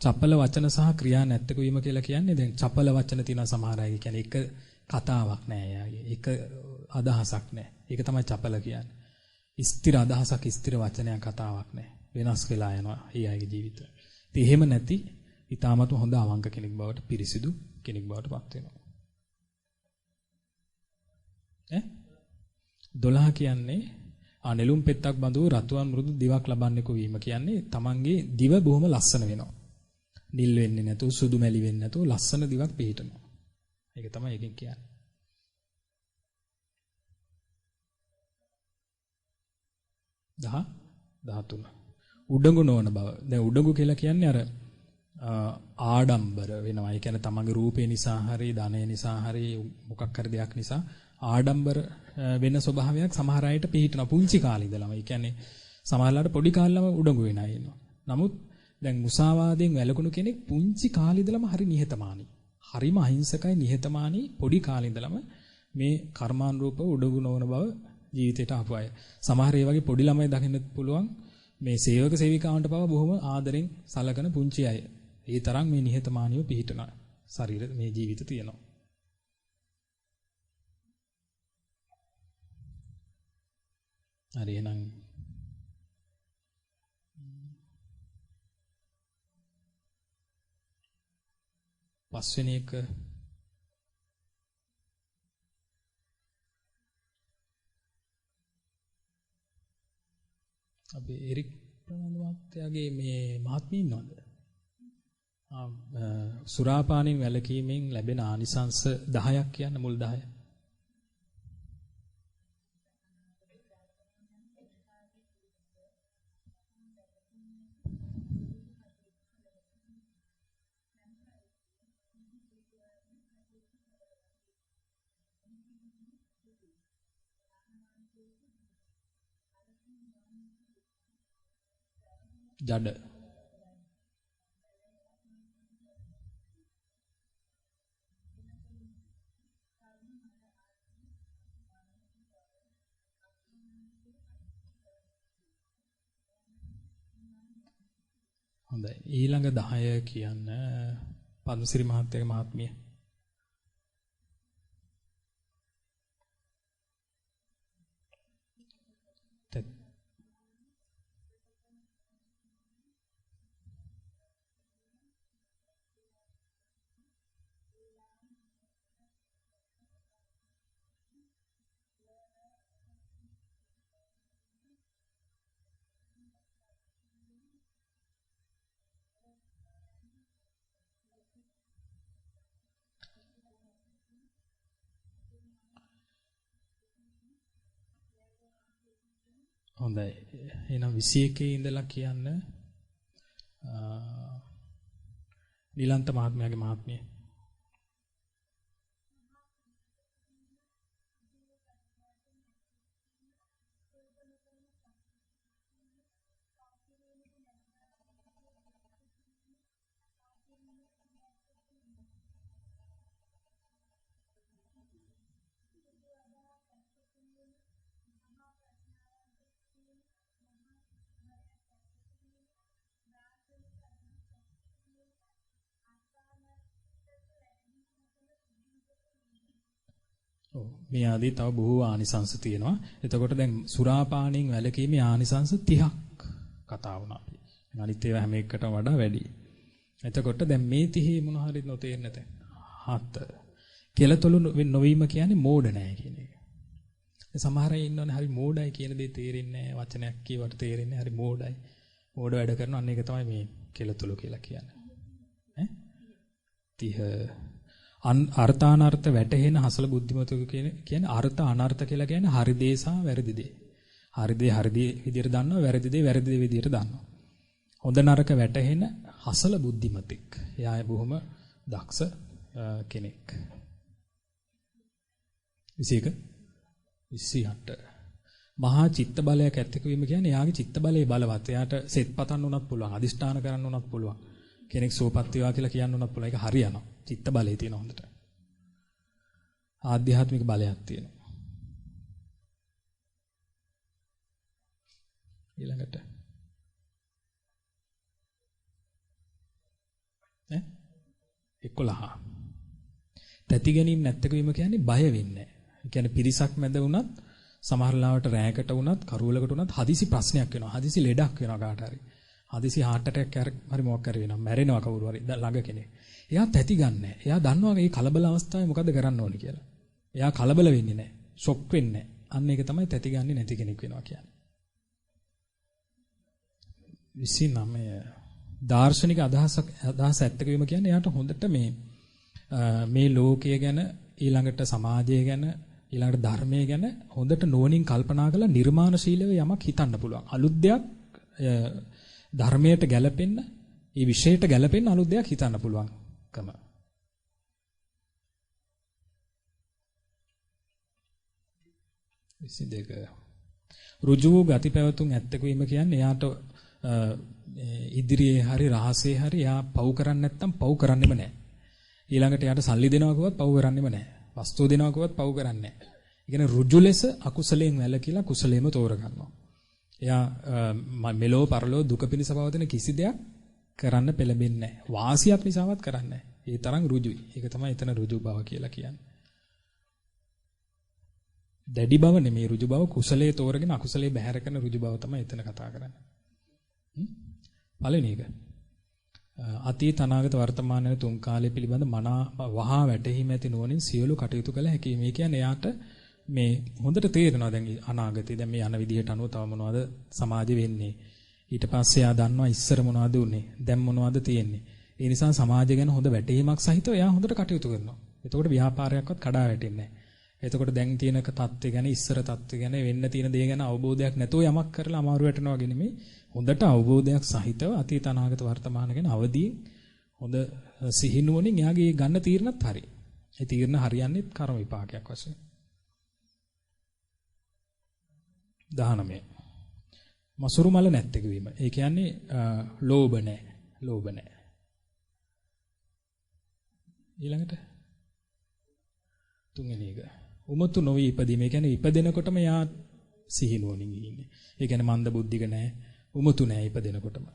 චපල වචන සහ ക്രിයා නැත්තක වීම කියලා කියන්නේ දැන් චපල වචන තියෙනවා සමහර අය කියන්නේ එක කතාවක් නෑ යාගේ. එක අදහසක් නෑ. ඒක තමයි චපල කියන්නේ. ස්ථිර අදහසක් ස්ථිර වචනයක් කතාවක් නෑ. වෙනස් වෙලා යනවා ඒ අයගේ ජීවිත. ඉතින් එහෙම නැති ඊටාමත් හොඳ අවංක කෙනෙක් බවට පිරිසිදු කෙනෙක් බවට පත් වෙනවා. 12 කියන්නේ නෙළුම් පෙත්තක් බඳු රතුවන් මෘදු දිවක් ලබන්නෙකු වීම කියන්නේ තමන්ගේ දිව බොහොම ලස්සන වෙනවා. නිල් වෙන්නේ නැතුව සුදු මැලි වෙන්නේ නැතුව ලස්සන දිවක් පිහිටනවා. ඒක තමයි එකෙන් කියන්නේ. 13 උඩඟු නොවන බව. දැන් උඩඟු කියලා කියන්නේ අර ආඩම්බර වෙනවා. ඒ කියන්නේ තමන්ගේ රූපේ නිසා හරි ධනය නිසා හරි මොකක් හරි දෙයක් නිසා ආඩම්බර වෙන ස්වභාවයක් සමහර අයට පිහිටන පුංචි කාලේ ඉඳලම. ඒ කියන්නේ සමහරලාට පොඩි කාලෙම උඩඟු වෙන අය ඉන්නවා. නමුත් දැන් මුසාවාදයෙන් වැළකුණු කෙනෙක් පුංචි කාලේ ඉඳලම හරි නිහතමානී. හරිම අහිංසකයි නිහතමානී පොඩි කාලේ ඉඳලම මේ කර්මානුරූප උඩඟු නොවන බව ජීවිතයට ආපු අය. සමහර ඒ වගේ පොඩි ළමයි දකින්න පුළුවන් මේ සේවක සේවිකාවන්ට පවා බොහොම ආදරෙන් සලකන පුංචි අය. ඒ තරම් මේ නිහතමානීව පිහිටන ශරීර මේ ජීවිත තියෙනවා. හරි එහෙනම් පස්වෙනි එක අපි එරික් ප්‍රනන්ද මහත්තයාගේ මේ මහත්මිය ඉන්නවද? සුරාපානින් වැළකීමෙන් ලැබෙන ආනිසංස 10ක් කියන්න මුල් 10. ජඩ හොඳයි ඊළඟ 10 කියන්න පද්මසිරි මහත්තයාගේ මහත්මිය හොඳයි එහෙනම් 21 ඉඳලා කියන්න නිලන්ත මහත්මයාගේ මහත්මිය මේ ආදී තව බොහෝ ආනිසංස තියෙනවා. එතකොට දැන් සුරාපානයෙන් වැළකීමේ ආනිසංස 30ක් කතා වුණා. අනිත් ඒවා හැම එකටම වඩා වැඩි. එතකොට දැන් මේ 30 මොන හරි නොතේරෙන්න තැන්. 7. කෙලතොළු නොවීම කියන්නේ මෝඩ නැහැ කියන එක. සමහර අය ඉන්නවනේ හරි මෝඩයි කියන දේ තේරෙන්නේ නැහැ. වචනයක් කියවට තේරෙන්නේ හරි මෝඩයි. මෝඩ වැඩ කරනවා. අන්න ඒක තමයි මේ කෙලතොළු කියලා කියන්නේ. 30 අර්ථානර්ථ වැටහෙන හසල බුද්ධිමතුක කියන්නේ අර්ථ අනර්ථ කියලා කියන්නේ හරි දේ සහ වැරදි දේ. හරි දේ විදියට දන්නවා, වැරදි දේ වැරදි දේ විදියට දන්නවා. හොඳ නරක වැටහෙන හසල බුද්ධිමතෙක්. එයා බොහොම දක්ෂ කෙනෙක්. 21 28. මහා චිත්ත බලයක් ඇත්තක වීම කියන්නේ එයාගේ චිත්ත බලය බලවත්. එයාට සෙත් පතන්න උනත් පුළුවන්, අදිෂ්ඨාන කරන්න උනත් පුළුවන්. කෙනෙක් සෝපත් වේවා කියලා කියන්න උනත් පුළුවන්. ඒක හරියනවා. චිත්ත බලය තියෙන හොඳට. ආධ්‍යාත්මික බලයක් තියෙනවා. ඊළඟට 11. තැති ගැනීම නැත්තක වීම කියන්නේ බය වෙන්නේ නැහැ. ඒ කියන්නේ පිරිසක් මැද වුණත් සමහර ලාවට රැයකට වුණත් කරුවලකට වුණත් හදිසි ප්‍රශ්නයක් වෙනවා. හදිසි ලෙඩක් වෙනවා කාට හරි. හදිසි heart attack හරි මොකක් හරි වෙනවා. මැරෙනවා කවුරු හරි ළඟ කෙනෙක්. එයා තැති ගන්නෑ. එයා දන්නවා මේ කලබල අවස්ථාවේ මොකද කරන්න ඕනේ කියලා. එයා කලබල වෙන්නේ නැහැ. ෂොක් වෙන්නේ නැහැ. අන්න ඒක තමයි තැති ගන්නේ නැති කෙනෙක් වෙනවා කියන්නේ. 29. දාර්ශනික අදහස් ඇත්තක වීම කියන්නේ එයාට හොඳට මේ ලෝකය ගැන ඊළඟට සමාජය ගැන ඊළඟට ධර්මය ගැන හොඳට නුවණින් කල්පනා කරලා නිර්මාණශීලීව යමක් හිතන්න පුළුවන්. අලුත් දෙයක් ධර්මයට ගැලපෙන්න, ඒ විෂයට ගැලපෙන්න අලුත් දෙයක් හිතන්න පුළුවන්කම. විසිදෙක ඍජු ගති පැවතුම් ඇත්තක වීම කියන්නේ එයාට ඉදිරියේ හරි රහසේ හරි එයා පව් කරන්නේ නැත්තම් පව් කරන්නෙම නැහැ. ඊළඟට එයාට සල්ලි දෙනවා කිව්වත් පව් කරන්නෙම නැහැ. වස්තුව දෙනවා කිව්වත් පව් කරන්නේ නැහැ. ඒ කියන්නේ ඍජු ලෙස අකුසලයෙන් වැළකීලා කුසලයෙන්ම තෝරගන්නවා. එයා මෙලෝ පරලෝ දුක පිණිස පවතින කිසි දෙයක් කරන්න පෙළඹෙන්නේ නැහැ. වාසියක් නිසාවත් කරන්නේ නැහැ. ඒ තරම් ඍජුයි. ඒක තමයි එතන ඍජු බව කියලා කියන්නේ. දැඩි බව නෙමෙයි ඍජු බව, කුසලයේ තෝරගෙන අකුසලයේ බැහැර කරන ඍජු බව තමයි එතන කතා කරන්නේ. පළවෙනි එක. අතීත අනාගත වර්තමාන යන තුන් කාලය පිළිබඳ මනා වහා වැටහීම ඇති නුවණින් සියලු කටයුතු කළ හැකි. මේ කියන්නේ එයාට මේ හොඳට තේරෙනවා දැන් අනාගතේ දැන් මේ යන විදිහට අනුව තව මොනවද සමාජෙ වෙන්නේ. ඊට පස්සේ එයා දන්නවා ඉස්සර මොනවද උනේ, දැන් මොනවද තියෙන්නේ. ඒ නිසා සමාජය ගැන හොඳ වැටහීමක් සහිතව එයා හොඳට කටයුතු කරනවා. එතකොට ව්‍යාපාරයක්වත් කඩා වැටෙන්නේ නැහැ. එතකොට දැන් තියෙන තත්ත්වය ගැන ඉස්සර තත්ත්වය ගැන වෙන්න තියෙන දේ ගැන අවබෝධයක් නැතුව යමක් කරලා අමාරු වැටෙනවා වගේ නෙමෙයි. හොඳට අවබෝධයක් සහිතව අතීත අනාගත වර්තමාන ගැන අවදීන් හොඳ සිහිනුවණින් එයාගේ ගන්න තීරණත් හරි. ඒ තීරණ හරියන්නේ කර්ම විපාකයක් වශයෙන්. 19. මසුරු මල නැත්තක වීම. ඒ කියන්නේ ලෝභ නැහැ. ලෝභ නැහැ. ඊළඟට තුන්වෙනි එක. උමතු නොවි ඉපදීම. ඒ කියන්නේ ඉපදෙනකොටම යා සිහිනුවණින් ඉන්නේ. ඒ කියන්නේ මන්ද බුද්ධික නැහැ. උමතු නැහැ ඉපදෙනකොටම.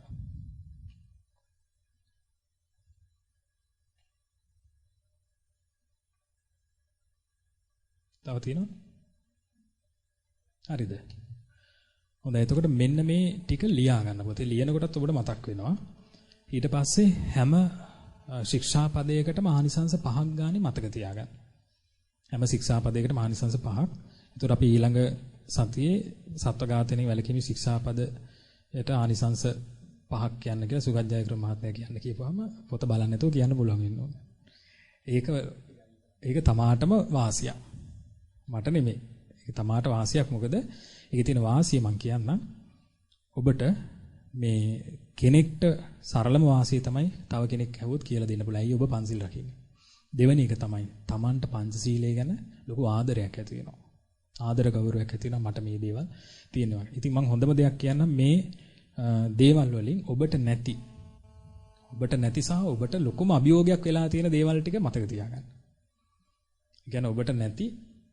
තව තියෙනවද? හරිද? හොඳයි. එතකොට මෙන්න මේ ටික ලියා ගන්න පොතේ ලියනකොටත් ඔබට මතක් වෙනවා. ඊට පස්සේ හැම ශික්ෂාපදයකටම ආනිසංස 5ක් ගානේ මතක තියාගන්න. හැම ශික්ෂාපදයකටම ආනිසංස 5ක්. එතකොට අපි ඊළඟ සතියේ සත්වඝාතනෙ වැළකීමේ ශික්ෂාපදයට ආනිසංස 5ක් කියන්න කියලා සුගත ජයග්‍රහ මහත්මයා කියන්න කියපුවාම පොත බලන්න නැතුව කියන්න පුළුවන් වෙන්න ඕනේ. ඒක තමාටම වාසියක්. මට නෙමෙයි. ඒක තමාට වාසියක්. මොකද ඒකේ තියෙන වාසිය මම කියන්නම්. ඔබට මේ කෙනෙක්ට සරලම වාසිය තමයි තව කෙනෙක් ඇහුවොත් කියලා දෙන්න පුළුවන්. ඇයි ඔබ පන්සිල් රකින්නේ? දෙවෙනි එක තමයි Tamanට පංචශීලයේ ගැන ලොකු ආදරයක් ඇති වෙනවා. ආදර ගෞරවයක් ඇති වෙනවා. මට මේ දේවල් තියෙනවා. ඉතින් මම හොඳම දෙයක් කියන්නම් මේ දේවල් වලින් ඔබට නැති සහ ඔබට ලොකුම අභියෝගයක් වෙලා තියෙන දේවල් ටික මතක තියාගන්න. ඒ කියන්නේ ඔබට නැති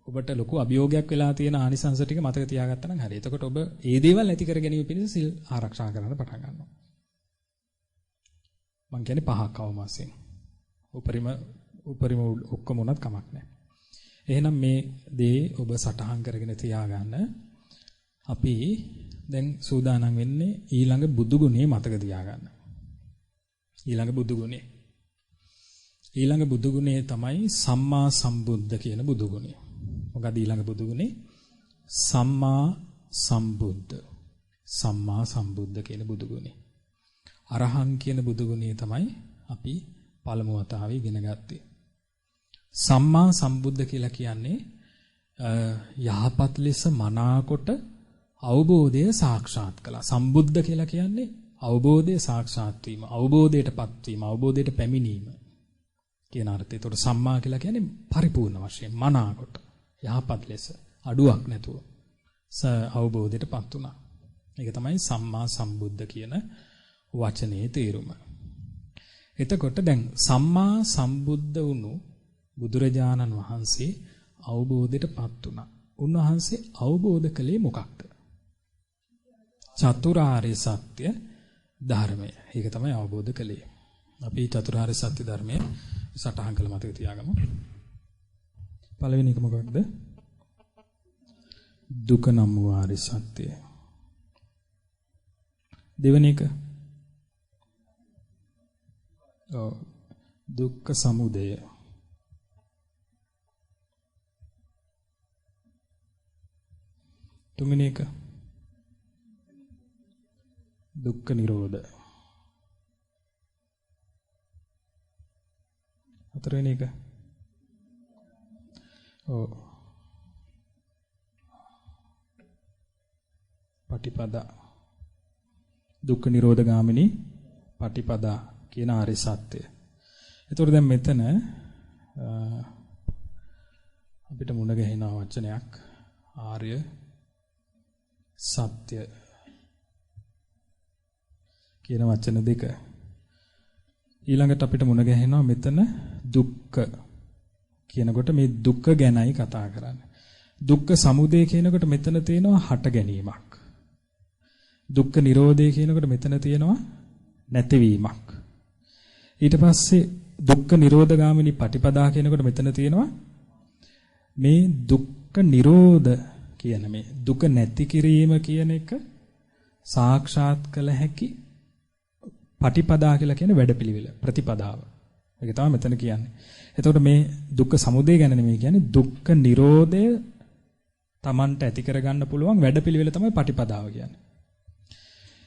ඔබට ලොකු අභියෝගයක් වෙලා තියෙන ආනිසංස ටික මතක තියාගත්තා නම් හරි. එතකොට ඔබ ඒ දේවල් නැති කර ගැනීම පිණිස සිල් ආරක්ෂා කරන්න පටන් ගන්නවා. මම කියන්නේ 5ක් අවම වශයෙන්. උපරිම ඔක්කොම උනත් කමක් නැහැ. එහෙනම් මේ දේ ඔබ සටහන් කරගෙන තියාගන්න. අපි දැන් සූදානම් වෙන්නේ ඊළඟ බුදු ගුණේ මතක තියාගන්න. ඊළඟ බුදු ගුණේ තමයි සම්මා සම්බුද්ධ කියන බුදු ගුණය. මොකද ඊළඟ බුදු ගුණේ සම්මා සම්බුද්ධ කියන බුදු ගුණය. අරහං කියන බුදු ගුණය තමයි අපි පළමු වතාවේ ඉගෙන ගත්තේ. සම්මා සම්බුද්ධ කියලා කියන්නේ යහපත් ලෙස මනාකොට අවබෝධය සාක්ෂාත් කළා. සම්බුද්ධ කියලා කියන්නේ අවබෝධය සාක්ෂාත් වීම, අවබෝධයටපත් වීම, අවබෝධයට පැමිණීම කියන අර්ථය. ඒතකොට සම්මා කියලා කියන්නේ පරිපූර්ණ වශයෙන් මනාකොට, යහපත් ලෙස, අඩුවක් නැතුව අවබෝධයටපත් වුණා. ඒක තමයි සම්මා සම්බුද්ධ කියන වචනේ තේරුම. එතකොට දැන් සම්මා සම්බුද්ධ වුණු බුදුරජාණන් වහන්සේ අවබෝධයටපත් වුණා. උන්වහන්සේ අවබෝධ කළේ මොකක්ද? චතුරාර්ය සත්‍ය ධර්මය. ඒක තමයි අවබෝධ කළේ. අපි චතුරාර්ය සත්‍ය ධර්මයේ සටහන් කළ මතක තියාගමු. පළවෙනි එක මොකක්ද? දුක නම් වූ ආර්ය සත්‍යය. දෙවෙනි එක දුක්ඛ සමුදය. තුන්වෙනි එක දුක්ඛ නිරෝධ. හතරවෙනි එක පටිපදා. දුක්ඛ නිරෝධ ගාමිනී පටිපදා කියන ආර්ය සත්‍යය. ඒතකොට දැන් මෙතන අපිට මුණ ගැහෙන වචනයක් ආර්ය සත්‍ය කියන වචන දෙක. ඊළඟට අපිට මුණ ගැහෙනවා මෙතන දුක්ඛ කියනකොට මේ දුක්ඛ ගැනයි කතා කරන්නේ. දුක්ඛ සමුදය කියනකොට මෙතන තියෙනවා හට ගැනීමක්. දුක්ඛ නිරෝධය කියනකොට මෙතන තියෙනවා නැතිවීමක්. ඊට පස්සේ දුක්ඛ නිරෝධ ගාමිනී පටිපදා කියනකොට මෙතන තියෙනවා මේ දුක්ඛ නිරෝධ කියන මේ දුක නැති කිරීම කියන එක සාක්ෂාත් කළ හැකි පටිපදා කියලා කියන වැඩපිළිවෙල ප්‍රතිපදාව. ඒක තමයි මෙතන කියන්නේ. එතකොට මේ දුක්ඛ සමුදය ගැන නෙමෙයි කියන්නේ දුක්ඛ නිරෝධය Tamanට ඇති කරගන්න පුළුවන් වැඩපිළිවෙල තමයි පටිපදාව කියන්නේ.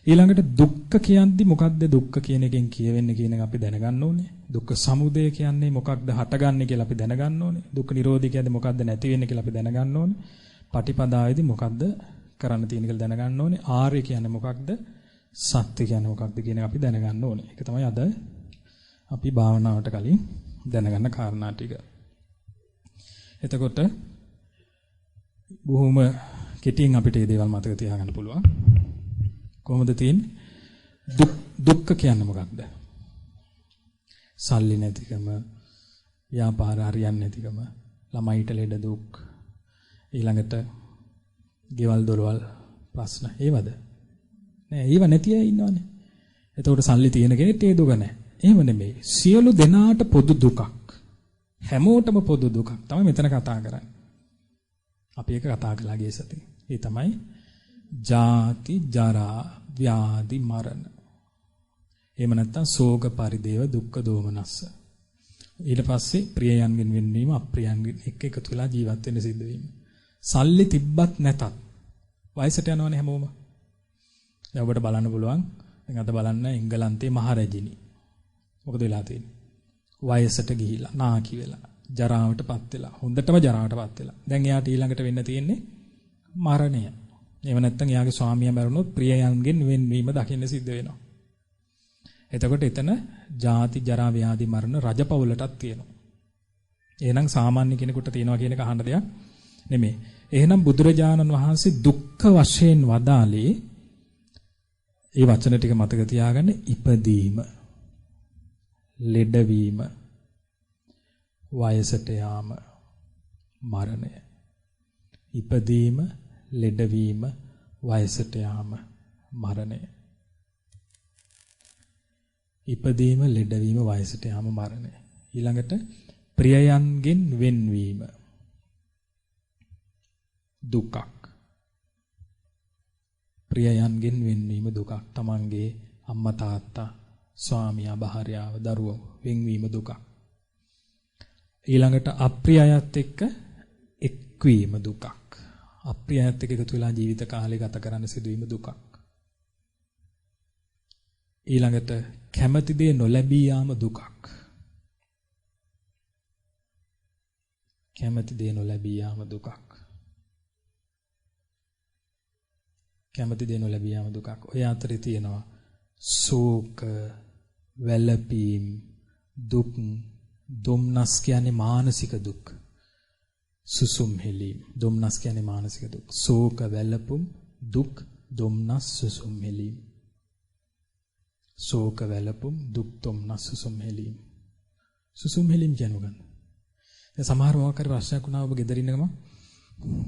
ඊළඟට දුක්ඛ කියන්නේ මොකක්ද? දුක්ඛ කියන එකෙන් කියවෙන්නේ කියන එක අපි දැනගන්න ඕනේ. දුක්ඛ සමුදය කියන්නේ මොකක්ද? හටගන්නේ කියලා අපි දැනගන්න ඕනේ. දුක්ඛ නිරෝධය කියන්නේ මොකක්ද? නැති වෙන්නේ කියලා අපි දැනගන්න ඕනේ. පටිපදාවේදී මොකක්ද කරන්න තියෙන කියලා දැනගන්න ඕනේ. ආර්ය කියන්නේ මොකක්ද? සත්‍ය කියන්නේ මොකක්ද කියන එක අපි දැනගන්න ඕනේ. ඒක තමයි අද අපි භාවනාවට කලින් දැනගන්න කාරණා ටික. එතකොට බොහොම කෙටියෙන් අපිට මේ දේවල් මතක තියාගන්න පුළුවන්. කොහොමද තියෙන්නේ? දුක්ඛ කියන්නේ මොකක්ද? සල්ලි නැතිකම, ව්‍යාපාර හරියන්නේ නැතිකම, ළමයිට ලෙඩ දුක්, ඊළඟට ගෙවල් දොරවල් ප්‍රශ්න ඒවද? නෑ, ඒව නැති අය ඉන්නවනේ. එතකොට සල්ලි තියෙන කෙනෙක්ට ඒ දුක නෑ. එහෙම නෙමෙයි. සියලු දෙනාට පොදු දුකක්. හැමෝටම පොදු දුකක් තමයි මෙතන කතා කරන්නේ. අපි ඒක කතා කළා ගිය සතියේ. ඒ තමයි ජාති ජරා ව්‍යාධි මරණ. එහෙම නැත්නම් ශෝක පරිදේව දුක්ඛ දෝමනස්ස. ඊට පස්සේ ප්‍රියයන්ගෙන් වෙන්වීම අප්‍රියයන්ගෙන් එක්ක එකතු වෙලා ජීවත් වෙන්න සිද්ධ වීම. සල්ලි තිබ්බත් නැතත් වයසට යනවනේ හැමෝම. දැන් ඔබට බලන්න පුළුවන්. දැන් අද බලන්න එංගලන්තේ මහරජිනි. මොකද වෙලා තියෙන්නේ? වයසට ගිහිලා නාකි වෙලා ජරාවටපත් වෙලා හොඳටම ජරාවටපත් වෙලා. දැන් එයාට ඊළඟට වෙන්න තියෙන්නේ මරණය. එහෙම නැත්නම් එයාගේ ස්වාමියා මැරුණොත් ප්‍රියයන්ගෙන් වෙන්වීම දකින්න සිද්ධ වෙනවා. එතකොට එතන ජාති ජරා ව්‍යාධි මරණ රජපෞලටත් තියෙනවා. එහෙනම් සාමාන්‍ය කෙනෙකුට තියෙනවා කියන එක අහන්න දෙයක් නෙමෙයි. එහෙනම් බුදුරජාණන් වහන්සේ දුක්ඛ වශයෙන් වදාළේ ඒ වචන ටික මතක තියාගන්න. ඉපදීම, ලෙඩවීම, වයසට යාම, මරණය. ඉපදීම, ලෙඩවීම, වයසට යාම, මරණය. ඉපදීම, ලෙඩවීම, වයසට යාම, මරණය. ඊළඟට ප්‍රියයන්ගෙන් වෙන්වීම දුකක්. ප්‍රියයන්ගෙන් වෙන්වීම දුකක්. තමන්ගේ අම්මා තාත්තා, ස්වාමියා, භාර්යාව, දරුවෝ වෙන්වීම දුකක්. ඊළඟට අප්‍රියයත් එක්ක එක්වීම දුකක්. අප්‍රියයත් එක්ක එකතු වෙලා ජීවිත කාලය ගත කරන්න සිදුවීම දුකක්. ඊළඟට කැමැති දේ නොලැබී යාම දුකක්. කැමැති දේ නොලැබී යාම දුකක්. කැමැති දේ නොලැබී යාම දුකක්. ඔය අතරේ තියෙනවා ශෝක, වැළපීම්, දුක්, දුම්නස් කියන්නේ මානසික දුක්. සුසුම් හෙලීම්. දුම්නස් කියන්නේ මානසික දුක්. ශෝක වැළපුම් දුක් දුම්නස් සුසුම් හෙලීම්. ශෝක වැළපුම් දුක් දුම්නස් සුසුම් හෙලීම්. සුසුම් හෙලීම් කියන්නේ මොකක්ද? දැන් සමහර මොකක් හරි ප්‍රශ්නයක් වුණා ඔබ ගෙදර ඉන්න ගමන්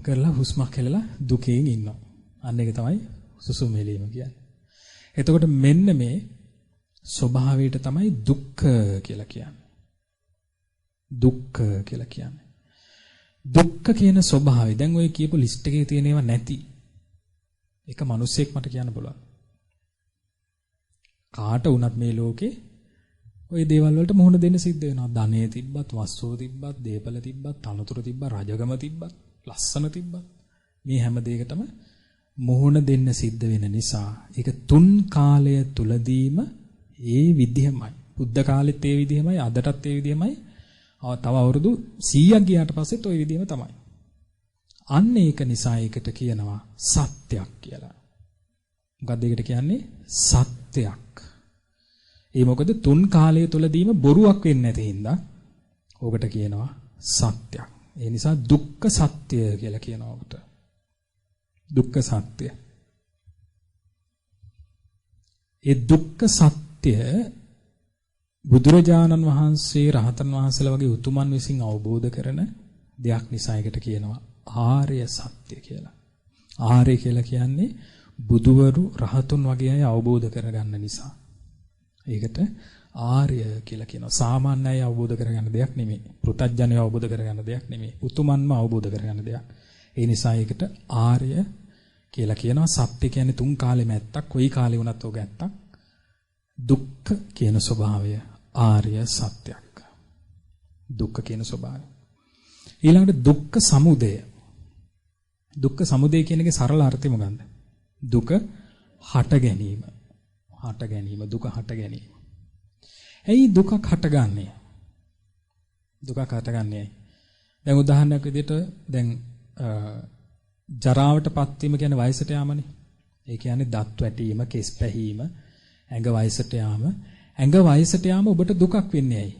කරලා හුස්මක් හෙලලා දුකෙන් ඉන්නවා. අන්න ඒක තමයි සුසුම් හෙලීම කියන්නේ. එතකොට මෙන්න මේ ස්වභාවයට තමයි දුක්ඛ කියලා කියන්නේ. දුක්ඛ කියලා කියන්නේ. දුක්ඛ කියන ස්වභාවය දැන් ඔය කියපු ලිස්ට් එකේ තියෙන ඒවා නැති එක මිනිස්සෙක් මට කියන්න පුළුවන්. කාට වුණත් මේ ලෝකේ ওই දේවල් වලට මුහුණ දෙන්න සිද්ධ වෙනවා. ධනෙ තිබ්බත්, වස්තුව තිබ්බත්, දේපල තිබ්බත්, තනතුර තිබ්බත්, රජගම තිබ්බත්, ලස්සන තිබ්බත් මේ හැම දෙයකටම මුහුණ දෙන්න සිද්ධ වෙන නිසා ඒක තුන් කාලය තුලදීම ඒ විදිහමයි. බුද්ධ කාලෙත් ඒ විදිහමයි, අදටත් ඒ විදිහමයි. තව අවුරුදු 100ක් ගියාට පස්සෙත් ওই විදිහම තමයි. අන්න ඒක නිසා ඒකට කියනවා සත්‍යයක් කියලා. මොකක්ද ඒකට කියන්නේ? සත්‍යයක්. ඒ මොකද තුන් කාලය තුලදීම බොරුවක් වෙන්නේ නැති හින්දා ඕකට කියනවා සත්‍යයක්. ඒ නිසා දුක්ඛ සත්‍ය කියලා කියනවා උට. දුක්ඛ සත්‍ය. ඒ දුක්ඛ සත්‍ය බුදුරජාණන් වහන්සේ රහතන් වහන්සේලා වගේ උතුමන් විසින් අවබෝධ කරන දෙයක් නිසා ඒකට කියනවා ආර්ය සත්‍ය කියලා. ආර්ය කියලා කියන්නේ බුදුවරු රහතුන් වගේ අය අවබෝධ කරගන්න නිසා. ඒකට ආර්ය කියලා කියනවා. සාමාන්‍ය අය අවබෝධ කරගන්න දෙයක් නෙමෙයි. පෘථග්ජනය අවබෝධ කරගන්න දෙයක් නෙමෙයි. උතුමන්ම අවබෝධ කරගන්න දෙයක්. ඒ නිසා ඒකට ආර්ය කියලා කියනවා. සත්‍ය කියන්නේ තුන් කාලෙම ඇත්තක්. කොයි කාලේ වුණත් ඕක ඇත්තක්. දුක්ඛ කියන ස්වභාවය ආර්ය සත්‍යයක්. දුක්ඛ කියන ස්වභාවය. ඊළඟට දුක්ඛ සමුදය. දුක්ඛ සමුදය කියන එකේ සරල අර්ථය මොකක්ද? දුක හට ගැනීම. හට ගැනීම, දුක හට ගැනීම. ඇයි දුකක් හටගන්නේ? දුකක් හටගන්නේ. දැන් උදාහරණයක් විදිහට දැන් ජරාවටපත් වීම කියන්නේ වයසට යාමනේ. ඒ කියන්නේ දත් වැටීම, කෙස් පැහීම, ඇඟ වයසට යාම. ඇඟ වයසට යාම ඔබට දුකක් වෙන්නේ ඇයි?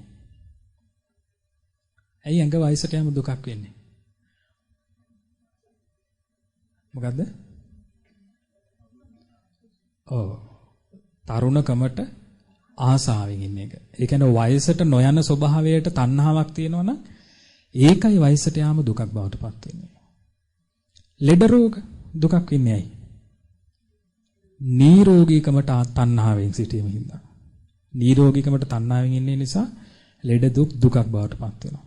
ඇයි ඇඟ වයසට යාම දුකක් වෙන්නේ? මොකද්ද? ඔව්. තරුණකමට ආසාවෙන් ඉන්න එක. ඒ කියන්නේ වයසට නොයන ස්වභාවයට තණ්හාවක් තියෙනවා නම් ඒකයි වයසට යාම දුකක් බවට පත් වෙන්නේ. ලෙඩ රෝග දුකක් වෙන්නේ ඇයි? නිරෝගීකමට තණ්හාවෙන් සිටීම හින්දා. නිරෝගීකමට තණ්හාවෙන් ඉන්නේ නිසා ලෙඩ දුකක් බවට පත් වෙනවා.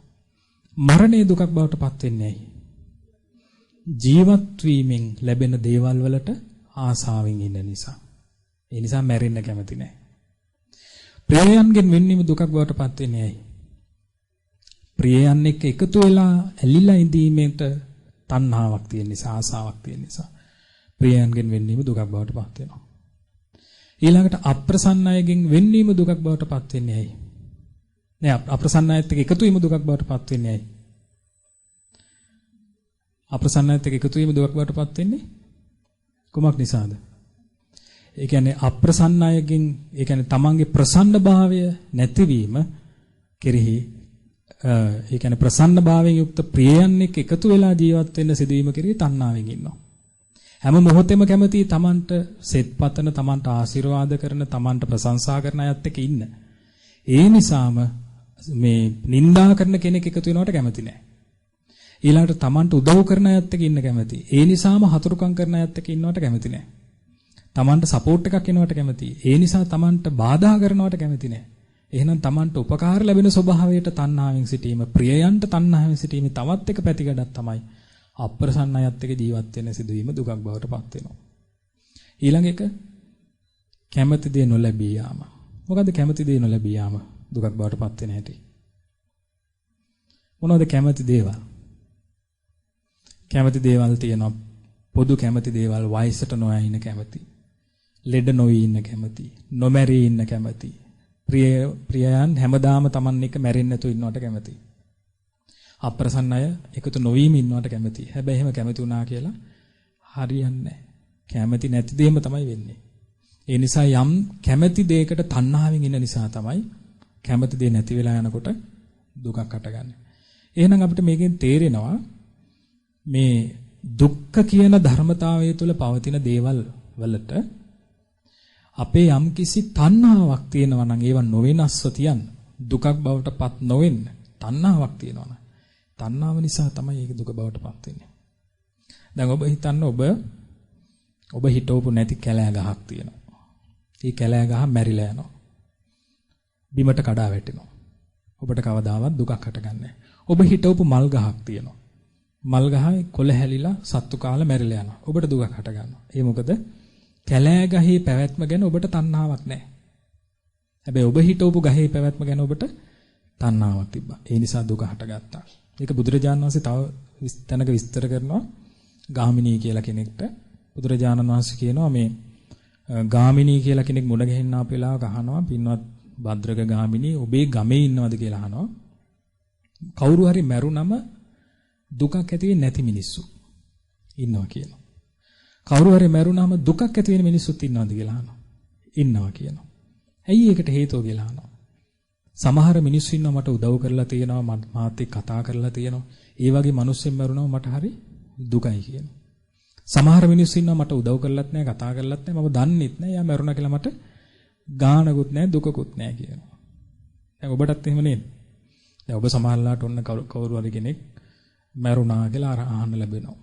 මරණය දුකක් බවට පත් වෙන්නේ ඇයි? ජීවත් වීමෙන් ලැබෙන දේවල් වලට ආසාවෙන් ඉන්න නිසා. ඒ නිසා මැරෙන්න කැමති නැහැ. ප්‍රියයන්ගෙන් වෙන්නීම දුකක් බවට පත් වෙන්නේ ඇයි? ප්‍රියයන් එක්ක එකතු වෙලා ඇලිලා ඉඳීමේට තණ්හාවක් තියෙන නිසා, ආසාවක් තියෙන නිසා ප්‍රියයන්ගෙන් වෙන්නීම දුකක් බවට පත් වෙනවා. ඊළඟට අප්‍රසන්න අයගෙන් වෙන්නීම දුකක් බවට පත් වෙන්නේ ඇයි? නෑ, අප්‍රසන්න අයත් එක්ක එකතු වීම දුකක් බවට පත් වෙන්නේ ඇයි? අප්‍රසන්න අයත් එක්ක එකතු වීම දුකක් බවට පත් වෙන්නේ කුමක් නිසාද? ඒ කියන්නේ අප්‍රසන්න අයගෙන්, ඒ කියන්නේ තමන්ගේ ප්‍රසන්න භාවය නැතිවීම කෙරෙහි ඒ කියන්නේ ප්‍රසන්න භාවයෙන් යුක්ත ප්‍රියයන් එක්ක එකතු වෙලා ජීවත් වෙන්න සිදුවීම කෙරෙහි තණ්හාවෙන් ඉන්නවා. හැම මොහොතෙම කැමති තමන්ට සෙත්පතන, තමන්ට ආශිර්වාද කරන, තමන්ට ප්‍රශංසා කරන අයත් එක්ක ඉන්න. ඒ නිසාම මේ නිඳා කරන කෙනෙක් එකතු වෙනවට කැමති නැහැ. ඊළඟට තමන්ට උදව් කරන අයත් එක්ක ඉන්න කැමති. ඒ නිසාම හතුරුකම් කරන අයත් එක්ක ඉන්නවට කැමති නැහැ. තමන්ට සපෝට් එකක් එනවට කැමති. ඒ නිසා තමන්ට බාධා කරනවට කැමති නැහැ. එහෙනම් තමන්ට උපකාර ලැබෙන ස්වභාවයට තණ්හාවෙන් සිටීම, ප්‍රියයන්ට තණ්හාවෙන් සිටීම තවත් එක පැතිකඩක් තමයි අප්‍රසන්න අයත් එක්ක ජීවත් වෙන සිදුවීම දුකක් බවට පත් වෙනවා. ඊළඟ එක කැමති දේ නොලැබී යාම. මොකද්ද කැමති දේ නොලැබී යාම දුකක් බවට පත් වෙන හැටි? මොනවද කැමති දේවල්? කැමති දේවල් තියෙනවා. පොදු කැමති දේවල් වයසට නොයා ඉන්න කැමති. ලෙඩ නොවි ඉන්න කැමති. නොමැරී ඉන්න කැමති. ප්‍රියයන් හැමදාම Taman එක මැරෙන්නේ නැතුව ඉන්නවට කැමති. අප්‍රසන්න අය එකතු නොවීම ඉන්නවට කැමති. හැබැයි එහෙම කැමති වුණා කියලා හරියන්නේ නැහැ. කැමති නැති දෙයක්ම තමයි වෙන්නේ. ඒ නිසා යම් කැමති දෙයකට තණ්හාවෙන් ඉන්න නිසා තමයි කැමති දේ නැති වෙලා යනකොට දුකක් හටගන්නේ. එහෙනම් අපිට මේකෙන් තේරෙනවා මේ දුක්ඛ කියන ධර්මතාවය තුළ පවතින දේවල් වලට අපේ යම්කිසි තණ්හාවක් තියෙනවා නම් ඒව නොවෙනස්ව තියන්න දුකක් බවට පත් නොවෙන්න තණ්හාවක් තියෙනවා නම් තණ්හාව නිසා තමයි ඒක දුක බවට පත් වෙන්නේ. දැන් ඔබ හිතන්න ඔබ හිතවපු නැති කැලෑ ගහක් තියෙනවා. මේ කැලෑ ගහ මැරිලා යනවා. බිමට කඩා වැටෙනවා. ඔබට කවදාවත් දුකක් හටගන්නේ නැහැ. ඔබ හිතවපු මල් ගහක් තියෙනවා. මල් ගහේ කොළ හැලිලා සත්තු කාලා මැරිලා යනවා. ඔබට දුකක් හටගන්නවා. ඒ මොකද කැලෑ ගහේ පැවැත්ම ගැන ඔබට තණ්හාවක් නැහැ. හැබැයි ඔබ හිතවපු ගහේ පැවැත්ම ගැන ඔබට තණ්හාවක් තිබ්බා. ඒ නිසා දුක හටගත්තා. ඒක බුදුරජාණන් වහන්සේ තව තැනක විස්තර කරනවා ගාමිණී කියලා කෙනෙක්ට. බුදුරජාණන් වහන්සේ කියනවා මේ ගාමිණී කියලා කෙනෙක් මුණ ගැහෙන්න ආපු වෙලාවක අහනවා පින්වත් භද්‍රක ගාමිණී ඔබේ ගමේ ඉන්නවද කියලා අහනවා. කවුරු හරි මැරුණම දුකක් ඇති වෙන්නේ නැති මිනිස්සු ඉන්නවා කියනවා. කවුරු හරි මැරුණාම දුකක් ඇති වෙන මිනිස්සුත් ඉන්නවද කියලා අහනවා. ඉන්නවා කියනවා. ඇයි ඒකට හේතුව කියලා අහනවා. සමහර මිනිස්සු ඉන්නවා මට උදව් කරලා තියෙනවා මාත් එක්ක කතා කරලා තියෙනවා. ඒ වගේ මිනිස්සුන් මැරුණාම මට හරි දුකයි කියනවා. සමහර මිනිස්සු ඉන්නවා මට උදව් කරලත් නැහැ කතා කරලත් නැහැ මම දන්නෙත් නැහැ. එයා මැරුණා කියලා මට ගානකුත් නැහැ දුකකුත් නැහැ කියනවා. දැන් ඔබටත් එහෙම නේද? දැන් ඔබ සමහරලාට ඔන්න කවුරු හරි කෙනෙක් මැරුණා කියලා අහන්න ලැබෙනවා.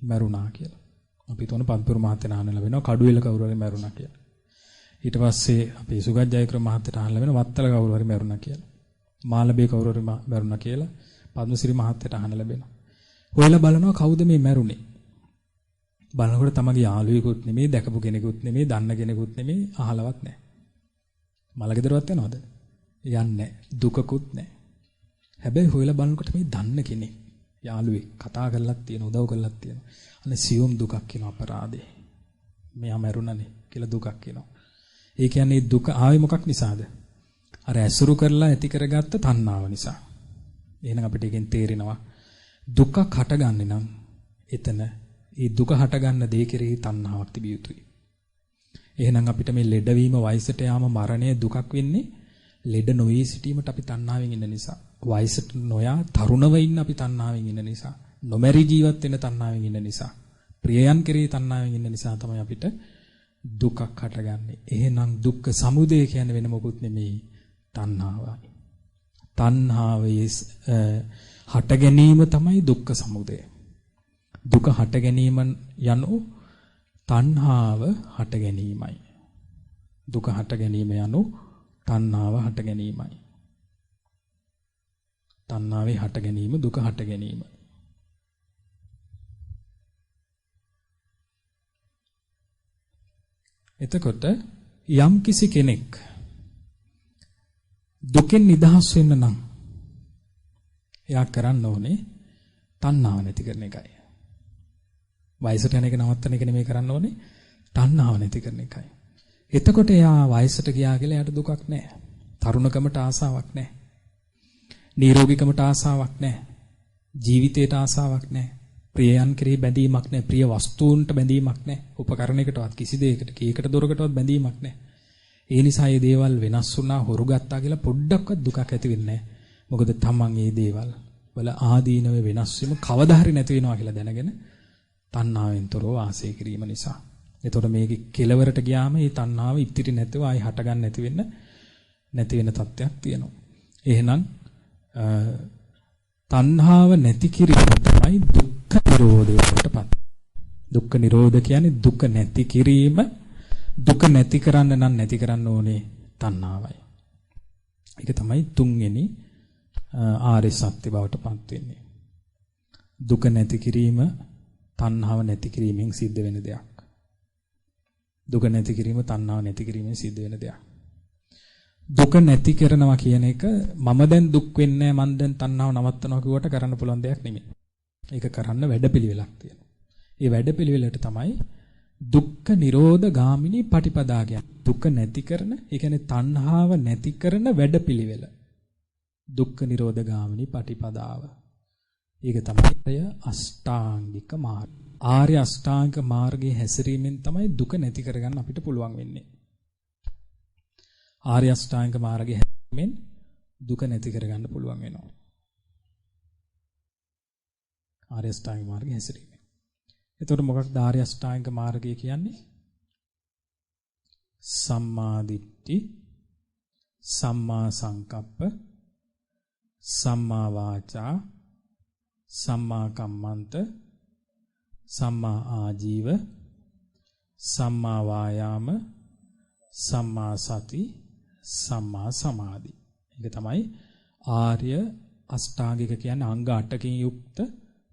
මැරුණා කියලා. අපි තෝන පන්පුර මහත්තයා අහන්න ලැබෙනවා කඩුවෙල කවුරු හරි මැරුණා කියලා. ඊට පස්සේ අපි සුගත් ජයක්‍රම මහත්තයාට අහන්න ලැබෙනවා වත්තල කවුරු හරි මැරුණා කියලා. මාළබේ කවුරු හරි මැරුණා කියලා පද්මසිරි මහත්තයාට අහන්න ලැබෙනවා. ඔයලා බලනවා කවුද මේ මැරුණේ? බලනකොට තමගේ යාළුවෙකුත් නෙමෙයි දැකපු කෙනෙකුත් නෙමෙයි දන්න කෙනෙකුත් නෙමෙයි අහලවත් නැහැ. මලගෙදරවත් යනවද? යන්නේ දුකකුත් නැහැ. හැබැයි හොයලා බලනකොට මේ දන්න කෙනෙක් යාළුවෙක් කතා කරලත් තියෙන උදව් කරලත් තියෙන. අනේ සියුම් දුකක් කියන අපරාධේ. මෙයා මැරුණනේ කියලා දුකක් කියනවා. ඒ කියන්නේ දුක ආවේ මොකක් නිසාද? අර ඇසුරු කරලා ඇති කරගත්ත තණ්හාව නිසා. එහෙනම් අපිට එකෙන් තේරෙනවා දුකක් හටගන්නේ නම් එතන ඒ දුක හටගන්න දේ කෙරෙහි තණ්හාවක් තිබිය යුතුයි. එහෙනම් අපිට මේ ලෙඩවීම වයසට යාම මරණය දුකක් වෙන්නේ ලෙඩ නොවී සිටීමට අපි තණ්හාවෙන් ඉන්න නිසා. වයසට නොයා තරුණව ඉන්න අපි තණ්හාවෙන් ඉන්න නිසා. නොමැරි ජීවත් වෙන තණ්හාවෙන් ඉන්න නිසා. ප්‍රියයන් කෙරෙහි තණ්හාවෙන් ඉන්න නිසා තමයි අපිට දුකක් හටගන්නේ. එහෙනම් දුක්ඛ සමුදය කියන්නේ වෙන මොකුත් නෙමෙයි තණ්හාවයි. තණ්හාවේ හට ගැනීම තමයි දුක්ඛ සමුදය. දුක හට ගැනීම යනු තණ්හාව හට ගැනීමයි. දුක හට ගැනීම යනු තණ්හාව හට ගැනීමයි. තණ්හාවේ හට ගැනීම දුක හට ගැනීම. එතකොට යම් කිසි කෙනෙක් දුකෙන් නිදහස් වෙන්න නම් එයා කරන්න ඕනේ තණ්හාව නැති කරන එකයි. වයසට යන එක නවත්තන එක නෙමෙයි කරන්න ඕනේ තණ්හාව නැති කරන එකයි. එතකොට එයා වයසට ගියා කියලා එයාට දුකක් නැහැ. තරුණකමට ආසාවක් නැහැ. නිරෝගීකමට ආසාවක් නැහැ. ජීවිතයට ආසාවක් නැහැ. ප්‍රියයන් කෙරෙහි බැඳීමක් නැහැ. ප්‍රිය වස්තුන්ට බැඳීමක් නැහැ. උපකරණයකටවත් කිසි දෙයකට කීකට දොරකටවත් බැඳීමක් නැහැ. ඒ නිසා මේ දේවල් වෙනස් වුණා හොරු ගත්තා කියලා පොඩ්ඩක්වත් දුකක් ඇති වෙන්නේ නැහැ. මොකද තමන් මේ දේවල් වල ආදීනව වෙනස් වීම කවදා හරි නැති වෙනවා කියලා දැනගෙන තණ්හාවෙන් තොරව වාසය කිරීම නිසා. එතකොට මේකේ කෙලවරට ගියාම මේ තණ්හාව ඉතිරි නැතුව ආයි හට ගන්න නැති වෙන තත්ත්වයක් තියෙනවා. එහෙනම් තණ්හාව නැති කිරීම තමයි දුක්ඛ නිරෝධයටපත්. දුක්ඛ නිරෝධ කියන්නේ දුක නැති කිරීම. දුක නැති කරන්න නම් නැති කරන්න ඕනේ තණ්හාවයි. ඒක තමයි තුන්වෙනි ආර්ය සත්‍ය බවටපත් වෙන්නේ. දුක නැති කිරීම තණ්හාව නැති කිරීමෙන් සිද්ධ වෙන දෙයක්. දුක නැති කිරීම තණ්හාව නැති කිරීමෙන් සිද්ධ වෙන දෙයක්. දුක නැති කරනවා කියන එක මම දැන් දුක් වෙන්නේ නැහැ මම දැන් තණ්හාව නවත්තනවා කිව්වට කරන්න පුළුවන් දෙයක් නෙමෙයි. ඒක කරන්න වැඩපිළිවෙලක් තියෙනවා. ඒ වැඩපිළිවෙලට තමයි දුක්ඛ නිරෝධ ගාමිනී පටිපදා කියන්නේ. දුක නැති කරන, ඒ කියන්නේ තණ්හාව නැති කරන වැඩපිළිවෙල. දුක්ඛ නිරෝධ ගාමිනී පටිපදාව. ඒක තමයි අෂ්ටාංගික මාර්ගය. ආර්ය අෂ්ටාංග මාර්ගයේ හැසිරීමෙන් තමයි දුක නැති කරගන්න අපිට පුළුවන් වෙන්නේ. ආර්ය අෂ්ටාංග මාර්ගයේ හැසිරීමෙන් දුක නැති කරගන්න පුළුවන් වෙනවා. ආර්ය අෂ්ටාංග මාර්ගයේ හැසිරීම. එතකොට මොකක්ද ආර්ය අෂ්ටාංග මාර්ගය කියන්නේ? සම්මා දිට්ඨි, සම්මා සංකප්ප, සම්මා වාචා, සම්මා කම්මන්ත, සම්මා ආජීව, සම්මා වායාම, සම්මා සති, සම්මා සමාධි. ඒක තමයි ආර්ය අෂ්ටාංගික කියන්නේ අංග 8කින් යුක්ත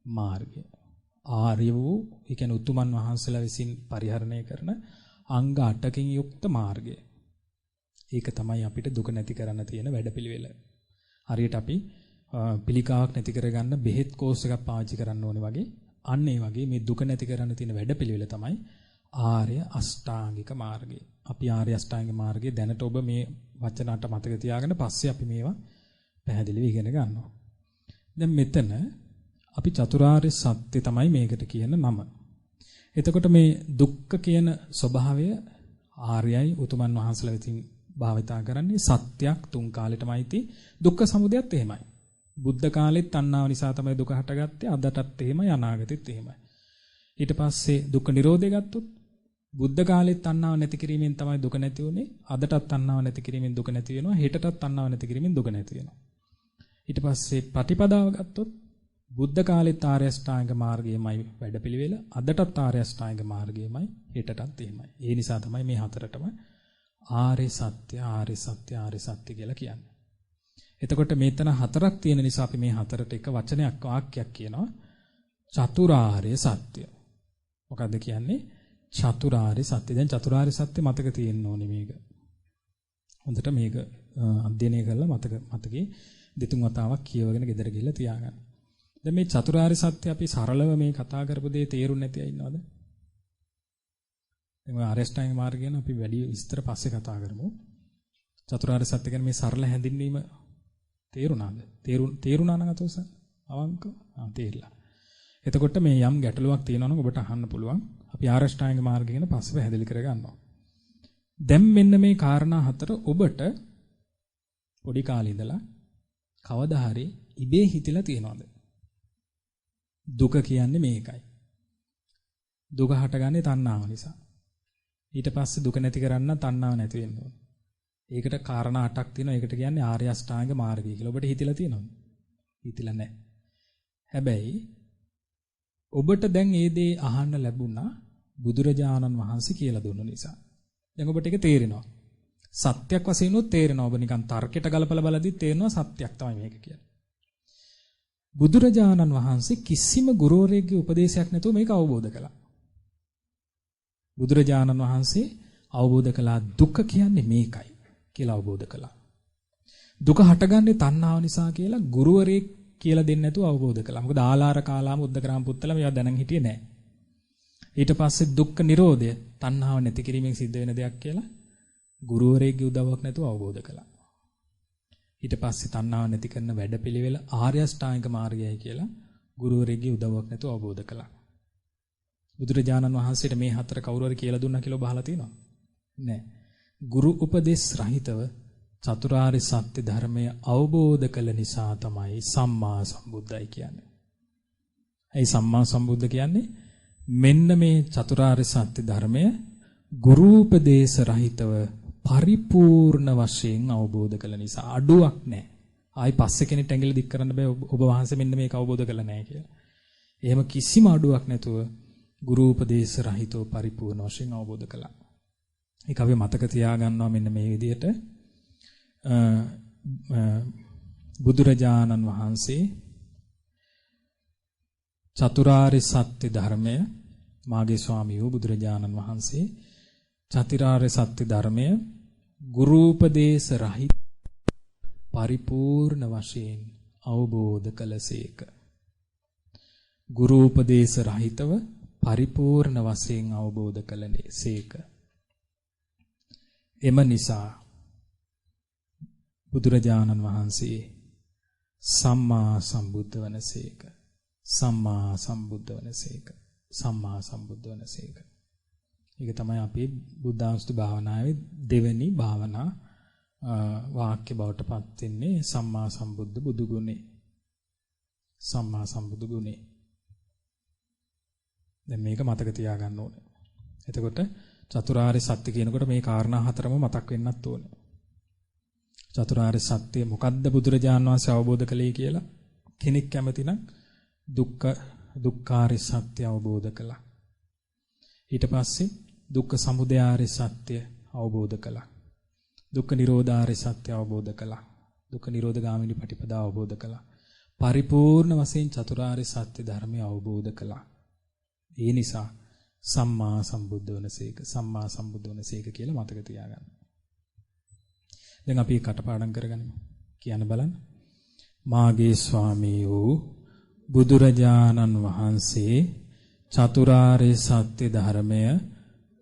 මාර්ගය. ආර්ය වූ, ඒ කියන්නේ උතුමන් වහන්සේලා විසින් පරිහරණය කරන අංග 8කින් යුක්ත මාර්ගය. ඒක තමයි අපිට දුක නැති කරන්න තියෙන වැඩපිළිවෙල. හරියට අපි පිළිකාවක් නැති කරගන්න බෙහෙත් කෝස් එකක් පාවිච්චි කරන්න ඕනේ වගේ, අන්න ඒ වගේ මේ දුක නැති කරන්න තියෙන වැඩපිළිවෙල තමයි ආර්ය අෂ්ටාංගික මාර්ගය. අපි ආර්ය අෂ්ටාංගික මාර්ගය දැනට ඔබ මේ වචන අට මතක තියාගෙන පස්සේ අපි මේවා පැහැදිලිව ඉගෙන ගන්නවා. දැන් මෙතන අපි චතුරාර්ය සත්‍ය තමයි මේකට කියන නම. එතකොට මේ දුක්ඛ කියන ස්වභාවය ආර්යයි උතුමන් වහන්සේලා විසින් භාවිතා කරන්නේ සත්‍යයක් තුන් කාලෙටමයි ති. දුක්ඛ සමුදයත් එහෙමයි. බුද්ධ කාලෙත් තණ්හාව නිසා තමයි දුක හටගත්තේ. අදටත් එහෙමයි, අනාගතෙත් එහෙමයි. ඊට පස්සේ දුක්ඛ නිරෝධය ගත්තොත් බුද්ධ කාලෙත් තණ්හාව නැති කිරීමෙන් තමයි දුක නැති වුනේ. අදටත් තණ්හාව නැති කිරීමෙන් දුක නැති වෙනවා. හෙටටත් තණ්හාව නැති කිරීමෙන් දුක නැති වෙනවා. ඊට පස්සේ ප්‍රතිපදාව ගත්තොත් බුද්ධ කාලෙත් ආර්ය අෂ්ටාංග මාර්ගයමයි වැඩපිළිවෙල. අදටත් ආර්ය අෂ්ටාංග මාර්ගයමයි, හෙටටත් එහෙමයි. ඒ නිසා තමයි මේ හතරටම ආර්ය සත්‍ය, ආර්ය සත්‍ය, ආර්ය සත්‍ය කියලා කියන්නේ. එතකොට මෙතන හතරක් තියෙන නිසා අපි මේ හතරට එක වචනයක්, වාක්‍යයක් කියනවා. චතුරාර්ය සත්‍ය. මොකද්ද කියන්නේ? චතුරාර්ය සත්‍ය. දැන් චතුරාර්ය සත්‍ය මතක තියෙන්න ඕනේ මේක. හොඳට මේක අධ්‍යයනය කරලා මතකේ දෙතුන් වතාවක් කියවගෙන ගෙදර ගිහිල්ලා තියාගන්න. දැන් මේ චතුරාර්ය සත්‍ය අපි සරලව මේ කතා කරපු දේ තේරුන්නේ නැති අය ඉන්නවද? දැන් ඔය ආර්ය අෂ්ටාංග මාර්ගය ගැන අපි වැඩි විස්තර පස්සේ කතා කරමු. චතුරාර්ය සත්‍ය ගැන මේ සරල හැඳින්වීම තේරුණාද? තේරුණා නම් අතෝස අවංක තේරිලා. එතකොට මේ යම් ගැටලුවක් තියෙනවා නම් ඔබට අහන්න පුළුවන්. අපි ආර්ය අෂ්ටාංග මාර්ගය ගැන පස්සේ පැහැදිලි කරගන්නවා. දැන් මෙන්න මේ කාරණා හතර ඔබට පොඩි කාලේ ඉඳලා කවදා හරි ඉබේ හිතිලා තියෙනවද? දුක කියන්නේ මේකයි. දුක හටගන්නේ තණ්හාව නිසා. ඊට පස්සේ දුක නැති කරන්න තණ්හාව නැති වෙන්න ඕන. ඒකට කාරණා 8ක් තියෙනවා. ඒකට කියන්නේ ආර්ය අෂ්ටාංග මාර්ගය කියලා. ඔබට හිතිලා තියෙනවද? හිතිලා නැහැ. හැබැයි ඔබට දැන් මේ දේ අහන්න ලැබුණා බුදුරජාණන් වහන්සේ කියලා දුන්න නිසා. දැන් ඔබට ඒක තේරෙනවා. සත්‍යක් වශයෙන් උත් තේරෙනවා. ඔබ නිකන් තර්කයට ගලපලා බලද්දි තේරෙනවා සත්‍යක් තමයි මේක කියන්නේ. බුදුරජාණන් වහන්සේ කිසිම ගුරුවරයෙක්ගේ උපදේශයක් නැතුව මේක අවබෝධ කළා. බුදුරජාණන් වහන්සේ අවබෝධ කළා දුක කියන්නේ මේකයි කියලා අවබෝධ කළා. දුක හටගන්නේ තණ්හාව නිසා කියලා ගුරුවරයෙක් කියලා දෙන්නේ නැතුව අවබෝධ කළා. මොකද ආලාර කාලාම උද්දකරාම පුත්තලම ඒවා දැනන් හිටියේ නැහැ. ඊට පස්සේ දුක්ඛ නිරෝධය තණ්හාව නැති කිරීමෙන් සිද්ධ වෙන දෙයක් කියලා ගුරුවරයෙක්ගේ උදව්වක් නැතුව අවබෝධ කළා. ඊට පස්සේ තණ්හාව නැති කරන වැඩපිළිවෙල ආර්ය අෂ්ටාංගික මාර්ගයයි කියලා ගුරුවරයෙක්ගේ උදව්වක් නැතුව අවබෝධ කළා. බුදුරජාණන් වහන්සේට මේ හතර කවුරු හරි කියලා දුන්නා කියලා ඔබ අහලා තියෙනවද? නැහැ. ගුරු උපදේශ රහිතව චතුරාර්ය සත්‍ය ධර්මය අවබෝධ කළ නිසා තමයි සම්මා සම්බුද්දයි කියන්නේ. ඒ සම්මා සම්බුද්ධ කියන්නේ මෙන්න මේ චතුරාර්ය සත්‍ය ධර්මය ගුරු උපදේශ රහිතව පරිපූර්ණ වශයෙන් අවබෝධ කළ නිසා. අඩුවක් නැහැ. ආයි පස්සේ කෙනෙක් ඇඟිලි දික් කරන්න බෑ ඔබ වහන්සේ මෙන්න මේක අවබෝධ කළා නැහැ කියලා. එහෙම කිසිම අඩුවක් නැතුව ගුරු උපදේශ රහිතව පරිපූර්ණ වශයෙන් අවබෝධ කළා. ඒක අපි මතක තියාගන්නවා මෙන්න මේ විදිහට. බුදුරජාණන් වහන්සේ චතුරාර්ය සත්‍ය ධර්මය මාගේ ස්වාමී වූ බුදුරජාණන් වහන්සේ චතුරාර්ය සත්‍ය ධර්මය ගුරු උපදේශ රහිත පරිපූර්ණ වශයෙන් අවබෝධ කළසේක. ගුරු උපදේශ රහිතව පරිපූර්ණ වශයෙන් අවබෝධ කළසේක. එම නිසා බුදුරජාණන් වහන්සේ සම්මා සම්බුද්ධ වනසේක. සම්මා සම්බුද්ධ වනසේක. සම්මා සම්බුද්ධ වනසේක. ඒක තමයි අපේ බුද්ධානුස්සති භාවනාවේ දෙවෙනි භාවනා වාක්‍ය බවට පත් වෙන්නේ සම්මා සම්බුද්ධ බුදු ගුණේ. සම්මා සම්බුදු ගුණේ. දැන් මේක මතක තියාගන්න ඕනේ. එතකොට චතුරාර්ය සත්‍ය කියනකොට මේ කාරණා හතරම මතක් වෙන්නත් ඕනේ. චතුරාර්ය සත්‍ය මොකද්ද බුදුරජාණන් වහන්සේ අවබෝධ කළේ කියලා කෙනෙක් කැමති නම් දුක්ඛාරය සත්‍ය අවබෝධ කළා. ඊට පස්සේ දුක්ඛ සමුදයාරය සත්‍ය අවබෝධ කළා. දුක්ඛ නිරෝධාරය සත්‍ය අවබෝධ කළා. දුක්ඛ නිරෝධ ගාමිනී පටිපදා අවබෝධ කළා. පරිපූර්ණ වශයෙන් චතුරාර්ය සත්‍ය ධර්මය අවබෝධ කළා. ඒ නිසා සම්මා සම්බුද්ධ වනසේක කියලා මතක තියාගන්න. දැන් අපි කටපාඩම් කරගනිමු. කියන්න බලන්න. මාගේ ස්වාමී වූ බුදුරජාණන් වහන්සේ චතුරාර්ය සත්‍ය ධර්මය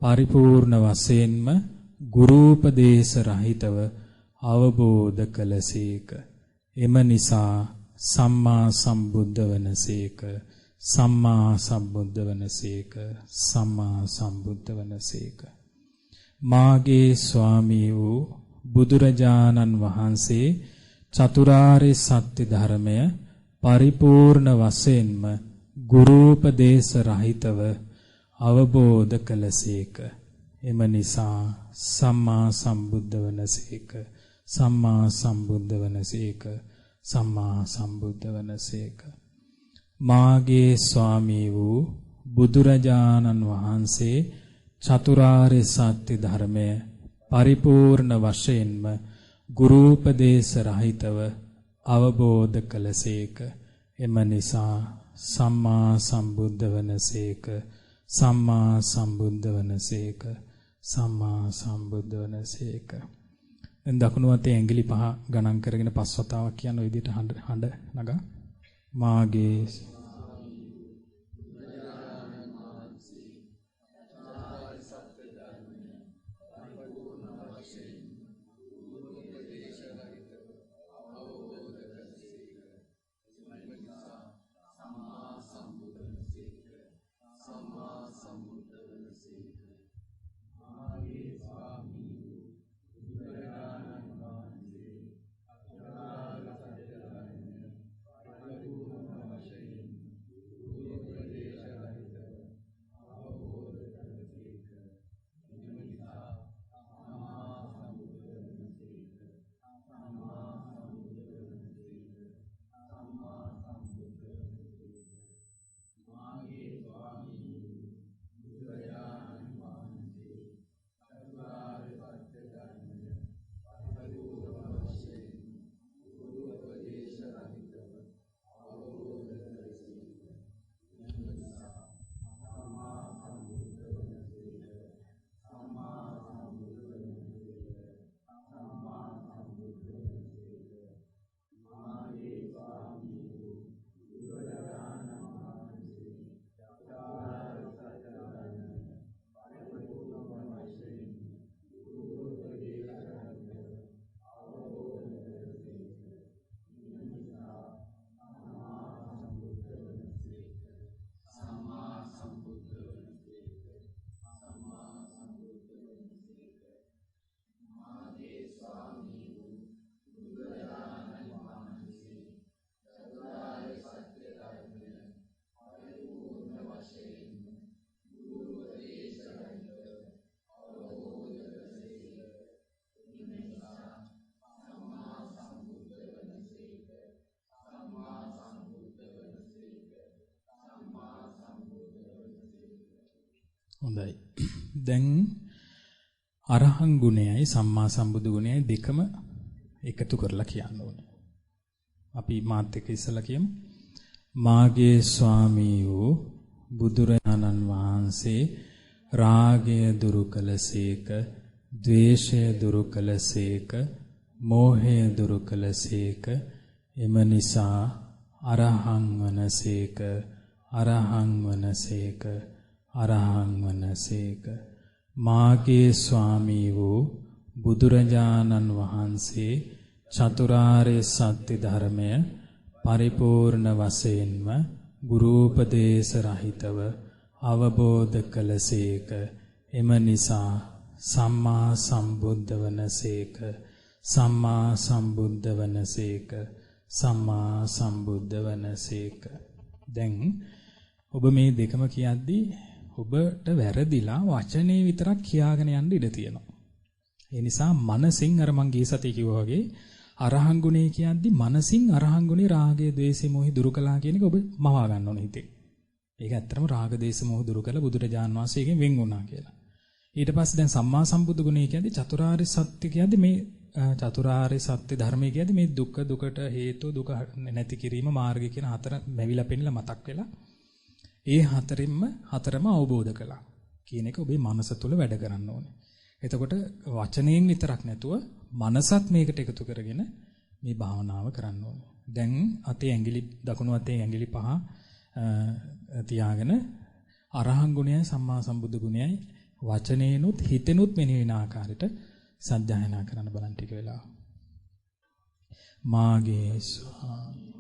පරිපූර්ණ වශයෙන්ම ගුරුපදේශ රහිතව අවබෝධ කළසේක. එම නිසා සම්මා සම්බුද්ධ වනසේක. සම්මා සම්බුද්ධ වනසේක. සම්මා සම්බුද්ධ වනසේක. මාගේ ස්වාමී වූ බුදුරජාණන් වහන්සේ චතුරාර්ය සත්‍ය ධර්මය පරිපූර්ණ වශයෙන්ම ගුරුපදේශ රහිතව අවබෝධ කළසේක. එම නිසා සම්මා සම්බුද්ධ වනසේක. සම්මා සම්බුද්ධ වනසේක. සම්මා සම්බුද්ධ වනසේක. මාගේ ස්වාමී වූ බුදුරජාණන් වහන්සේ චතුරාර්ය සත්‍ය ධර්මය පරිපූර්ණ වශයෙන්ම ගුරුපදේශ රහිතව අවබෝධ කළසේක. එම නිසා සම්මා සම්බුද්ධ වනසේක. සම්මා සම්බුද්ධ වනසේක. සම්මා සම්බුද්ධ වනසේක. දැන් දකුණු අතේ ඇඟිලි 5 ගණන් කරගෙන පස් වතාවක් කියන ඔය විදිහට හඬ නගා. මාගේ හොඳයි. දැන් අරහං ගුණයයි සම්මා සම්බුදු ගුණයයි දෙකම එකතු කරලා කියන්න ඕනේ. අපි මාත් එක්ක ඉස්සලා කියමු. මාගේ ස්වාමී වූ බුදුරජාණන් වහන්සේ රාගය දුරු කළසේක, ද්වේෂය දුරු කළසේක, මෝහය දුරු කළසේක. එම නිසා අරහං වනසේක, අරහං වනසේක, අරහං වනසේක. මාගේ ස්වාමී වූ බුදුරජාණන් වහන්සේ චතුරාර්ය සත්‍ය ධර්මය පරිපූර්ණ වශයෙන්ම ගුරුපදේශ රහිතව අවබෝධ කළසේක. එම නිසා සම්මා සම්බුද්ධ වනසේක, සම්මා සම්බුද්ධ වනසේක, සම්මා සම්බුද්ධ වනසේක. දැන් ඔබ මේ දෙකම කියද්දී ඔබට වැරදිලා වචනේ විතරක් කියාගෙන යන්න ඉඩ තියෙනවා. ඒ නිසා මනසින් අර මං ගිය සතියේ කිව්වා වගේ අරහං ගුණේ කියද්දී මනසින් අරහං ගුණේ රාගය, ద్వේෂය, මොහි දුරු කළා කියන එක ඔබ මවා ගන්න ඕනේ හිතේ. ඒක ඇත්තටම රාග, දේශ, මොහ දුරු කළ බුදුරජාන් වහන්සේගෙන් වෙන් වුණා කියලා. ඊට පස්සේ දැන් සම්මා සම්බුදු ගුණය කියන්නේ චතුරාර්ය සත්‍ය කියන්නේ මේ චතුරාර්ය සත්‍ය ධර්මයේ කියන්නේ මේ දුකට හේතු දුක නැති කිරීම මාර්ගය කියන හතර මෙවිලා පෙන්නලා මතක් වෙලා ඒ හතරම අවබෝධ කළා කියන එක ඔබේ මනස තුළ වැඩ කරන්න ඕනේ. එතකොට වචනයෙන් විතරක් නැතුව මනසත් මේකට එකතු කරගෙන මේ භාවනාව කරන්න ඕනේ. දැන් අතේ ඇඟිලි දකුණු අතේ ඇඟිලි 5 තියාගෙන අරහං ගුණයයි සම්මා සම්බුදු ගුණයයි වචනේනොත් හිතෙනොත් මෙනෙහි වෙන ආකාරයට සත්‍යයනා කරන්න බලන්න ටික වෙලා. මාගේ ස්වාමී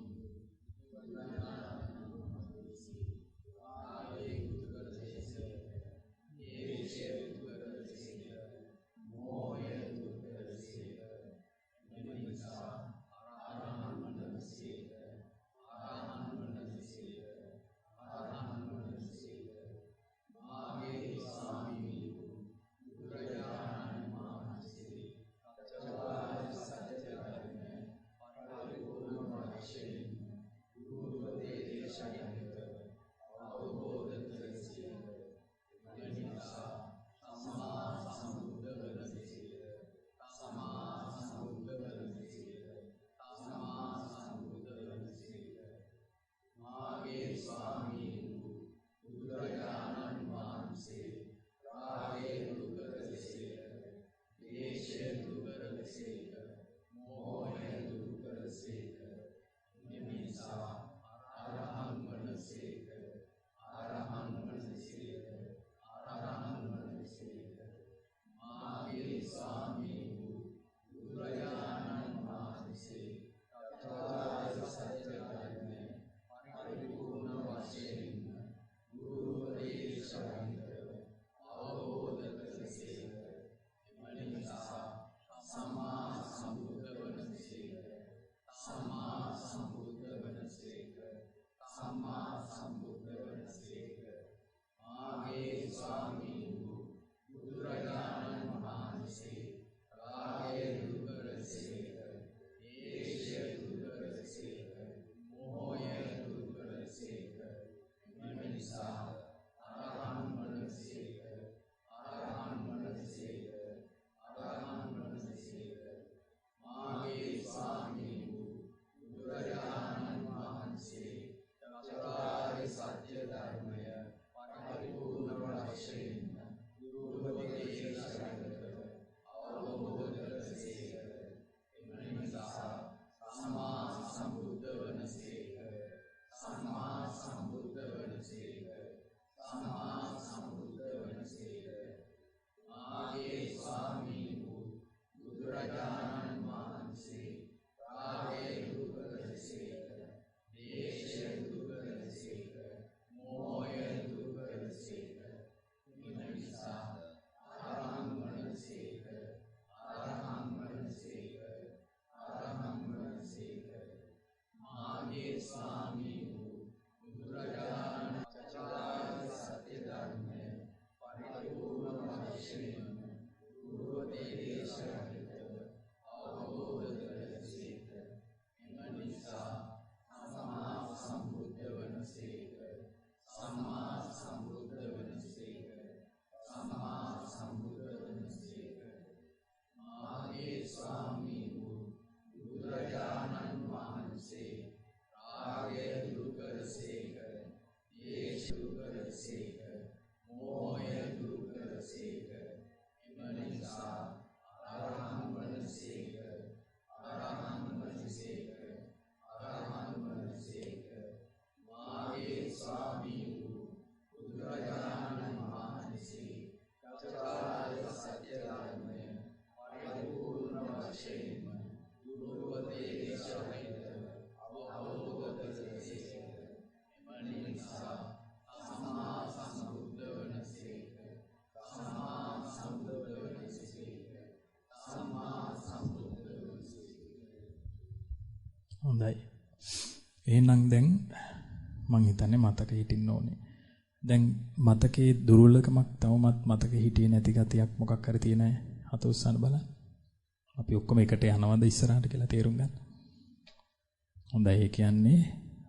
හොඳයි. එහෙනම් දැන් මං හිතන්නේ මතක හිටින්න ඕනේ. දැන් මතකේ දුර්වලකමක් තවමත් මතක හිටියේ නැති ගතියක් මොකක් හරි තියෙන අය අත උස්සන්න බලන්න. අපි ඔක්කොම එකට යනවද ඉස්සරහට කියලා තේරුම් ගන්න. හොඳයි ඒ කියන්නේ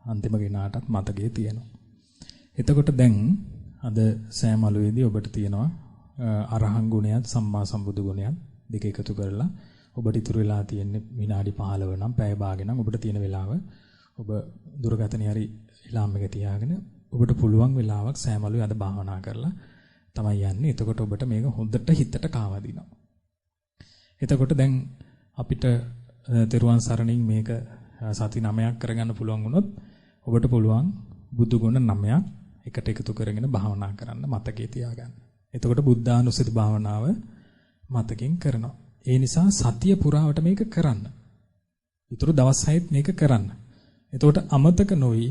අන්තිම කෙනාටත් මතකයේ තියෙනවා. එතකොට දැන් අද සෑම අලුවේදී ඔබට තියෙනවා අරහං ගුණයත් සම්මා සම්බුදු ගුණයත් දෙක එකතු කරලා ඔබට ඉතුරු වෙලා තියෙන්නේ විනාඩි 15 නම් පැය භාගෙ නම් ඔබට තියෙන වෙලාව ඔබ දුරගතනේ හරි ඉලාම් එක තියාගෙන ඔබට පුළුවන් වෙලාවක් සෑම අලුවේ අද භාවනා කරලා තමයි යන්නේ. එතකොට ඔබට මේක හොඳට හිතට කාවදිනවා. එතකොට දැන් අපිට තෙරුවන් සරණින් මේක සති 9ක් කරගන්න පුළුවන් වුණොත් ඔබට පුළුවන් බුදු ගුණ 9ක් එකට එකතු කරගෙන භාවනා කරන්න මතකයේ තියාගන්න. එතකොට බුද්ධානුස්සති භාවනාව මතකින් කරනවා. ඒ නිසා සතිය පුරාවට මේක කරන්න. ඊටු දවස් 6ත් මේක කරන්න. එතකොට අමතක නොවි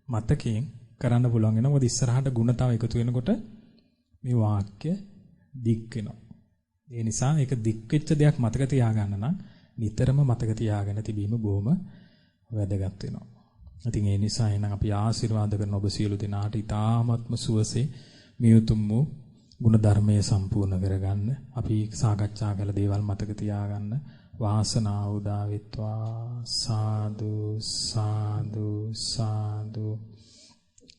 මතකයෙන් කරන්න පුළුවන් වෙනවා. මොකද ඉස්සරහට ಗುಣ තව එකතු වෙනකොට මේ වාක්‍ය දික් වෙනවා. ඒ නිසා ඒක දික් වෙච්ච දෙයක් මතක තියාගන්න නම් නිතරම මතක තියාගෙන තිබීම බොහොම වැදගත් වෙනවා. ඉතින් ඒ නිසා එහෙනම් අපි ආශිර්වාද කරන ඔබ සියලු දෙනාට ඊ타ත්ම සුවසේ මේ උතුම් වූ ගුණ ධර්මයේ සම්පූර්ණ කරගන්න අපි සාකච්ඡා කළ දේවල් මතක තියාගන්න වාසනාව උදා වෙත්වා සාදු සාදු සාදු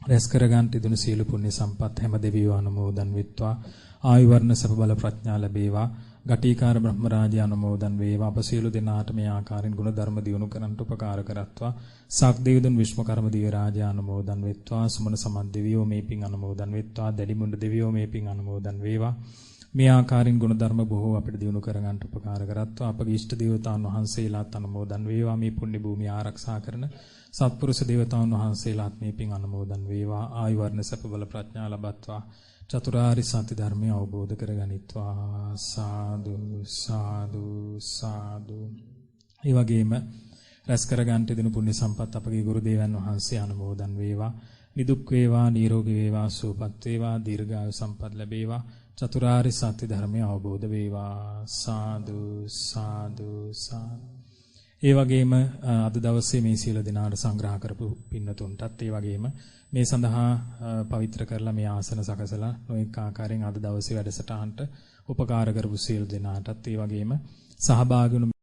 රැස් කරගන්න තිබුණු සියලු පුණ්‍ය සම්පත් හැම දෙවියෝ අනුමෝදන් වෙත්වා ආයු වර්ණ සප බල ප්‍රඥා ලැබේවා ගටිකාර බ්‍රහ්ම රාජ්‍ය අනුමෝදන් වේවා අප සියලු දෙනාට මේ ආකාරයෙන් ගුණ ධර්ම දියුණු කරන්නට උපකාර කරත්වා සක්දේවදුන් විශ්වකර්ම දිව්‍ය රාජ්‍ය අනුමෝදන් වෙත්වා සුමන සමත් දෙවියෝ මේ පින් අනුමෝදන් වෙත්වා දැඩිමුණ්ඩ දෙවියෝ මේ පින් අනුමෝදන් වේවා මේ ආකාරයෙන් ගුණ ධර්ම බොහෝ අපිට දියුණු කරගන්නට උපකාර කරත්වා අපගේ ඉෂ්ට දේවතාවුන් වහන්සේලාත් අනුමෝදන් වේවා මේ පුණ්‍ය භූමිය ආරක්ෂා කරන සත්පුරුෂ දේවතාවුන් වහන්සේලාත් මේ පින් අනුමෝදන් වේවා ආයු වර්ණ සප බල ප්‍රඥා ලබත්වා චතුරාර්ය සත්‍ය ධර්මය අවබෝධ කරගනිත්වා සාදු සාදු සාදු. ඒ වගේම රැස් කරගන්නට දෙන පුණ්‍ය සම්පත් අපගේ ගුරු දේවයන් වහන්සේ අනුමෝදන් වේවා නිදුක් වේවා නිරෝගී වේවා සුවපත් වේවා දීර්ඝායු සම්පත් ලැබේවා චතුරාර්ය සත්‍ය ධර්මය අවබෝධ වේවා සාදු සාදු සාදු. ඒ වගේම අද දවසේ මේ සීල දිනාට සංග්‍රහ කරපු පින්නතුන්ටත් ඒ වගේම මේ සඳහා පවිත්‍ර කරලා මේ ආසන සකසලා නොඑක ආකාරයෙන් අද දවසේ වැඩසටහනට උපකාර කරපු සීල දිනාටත් ඒ වගේම සහභාගී වුණු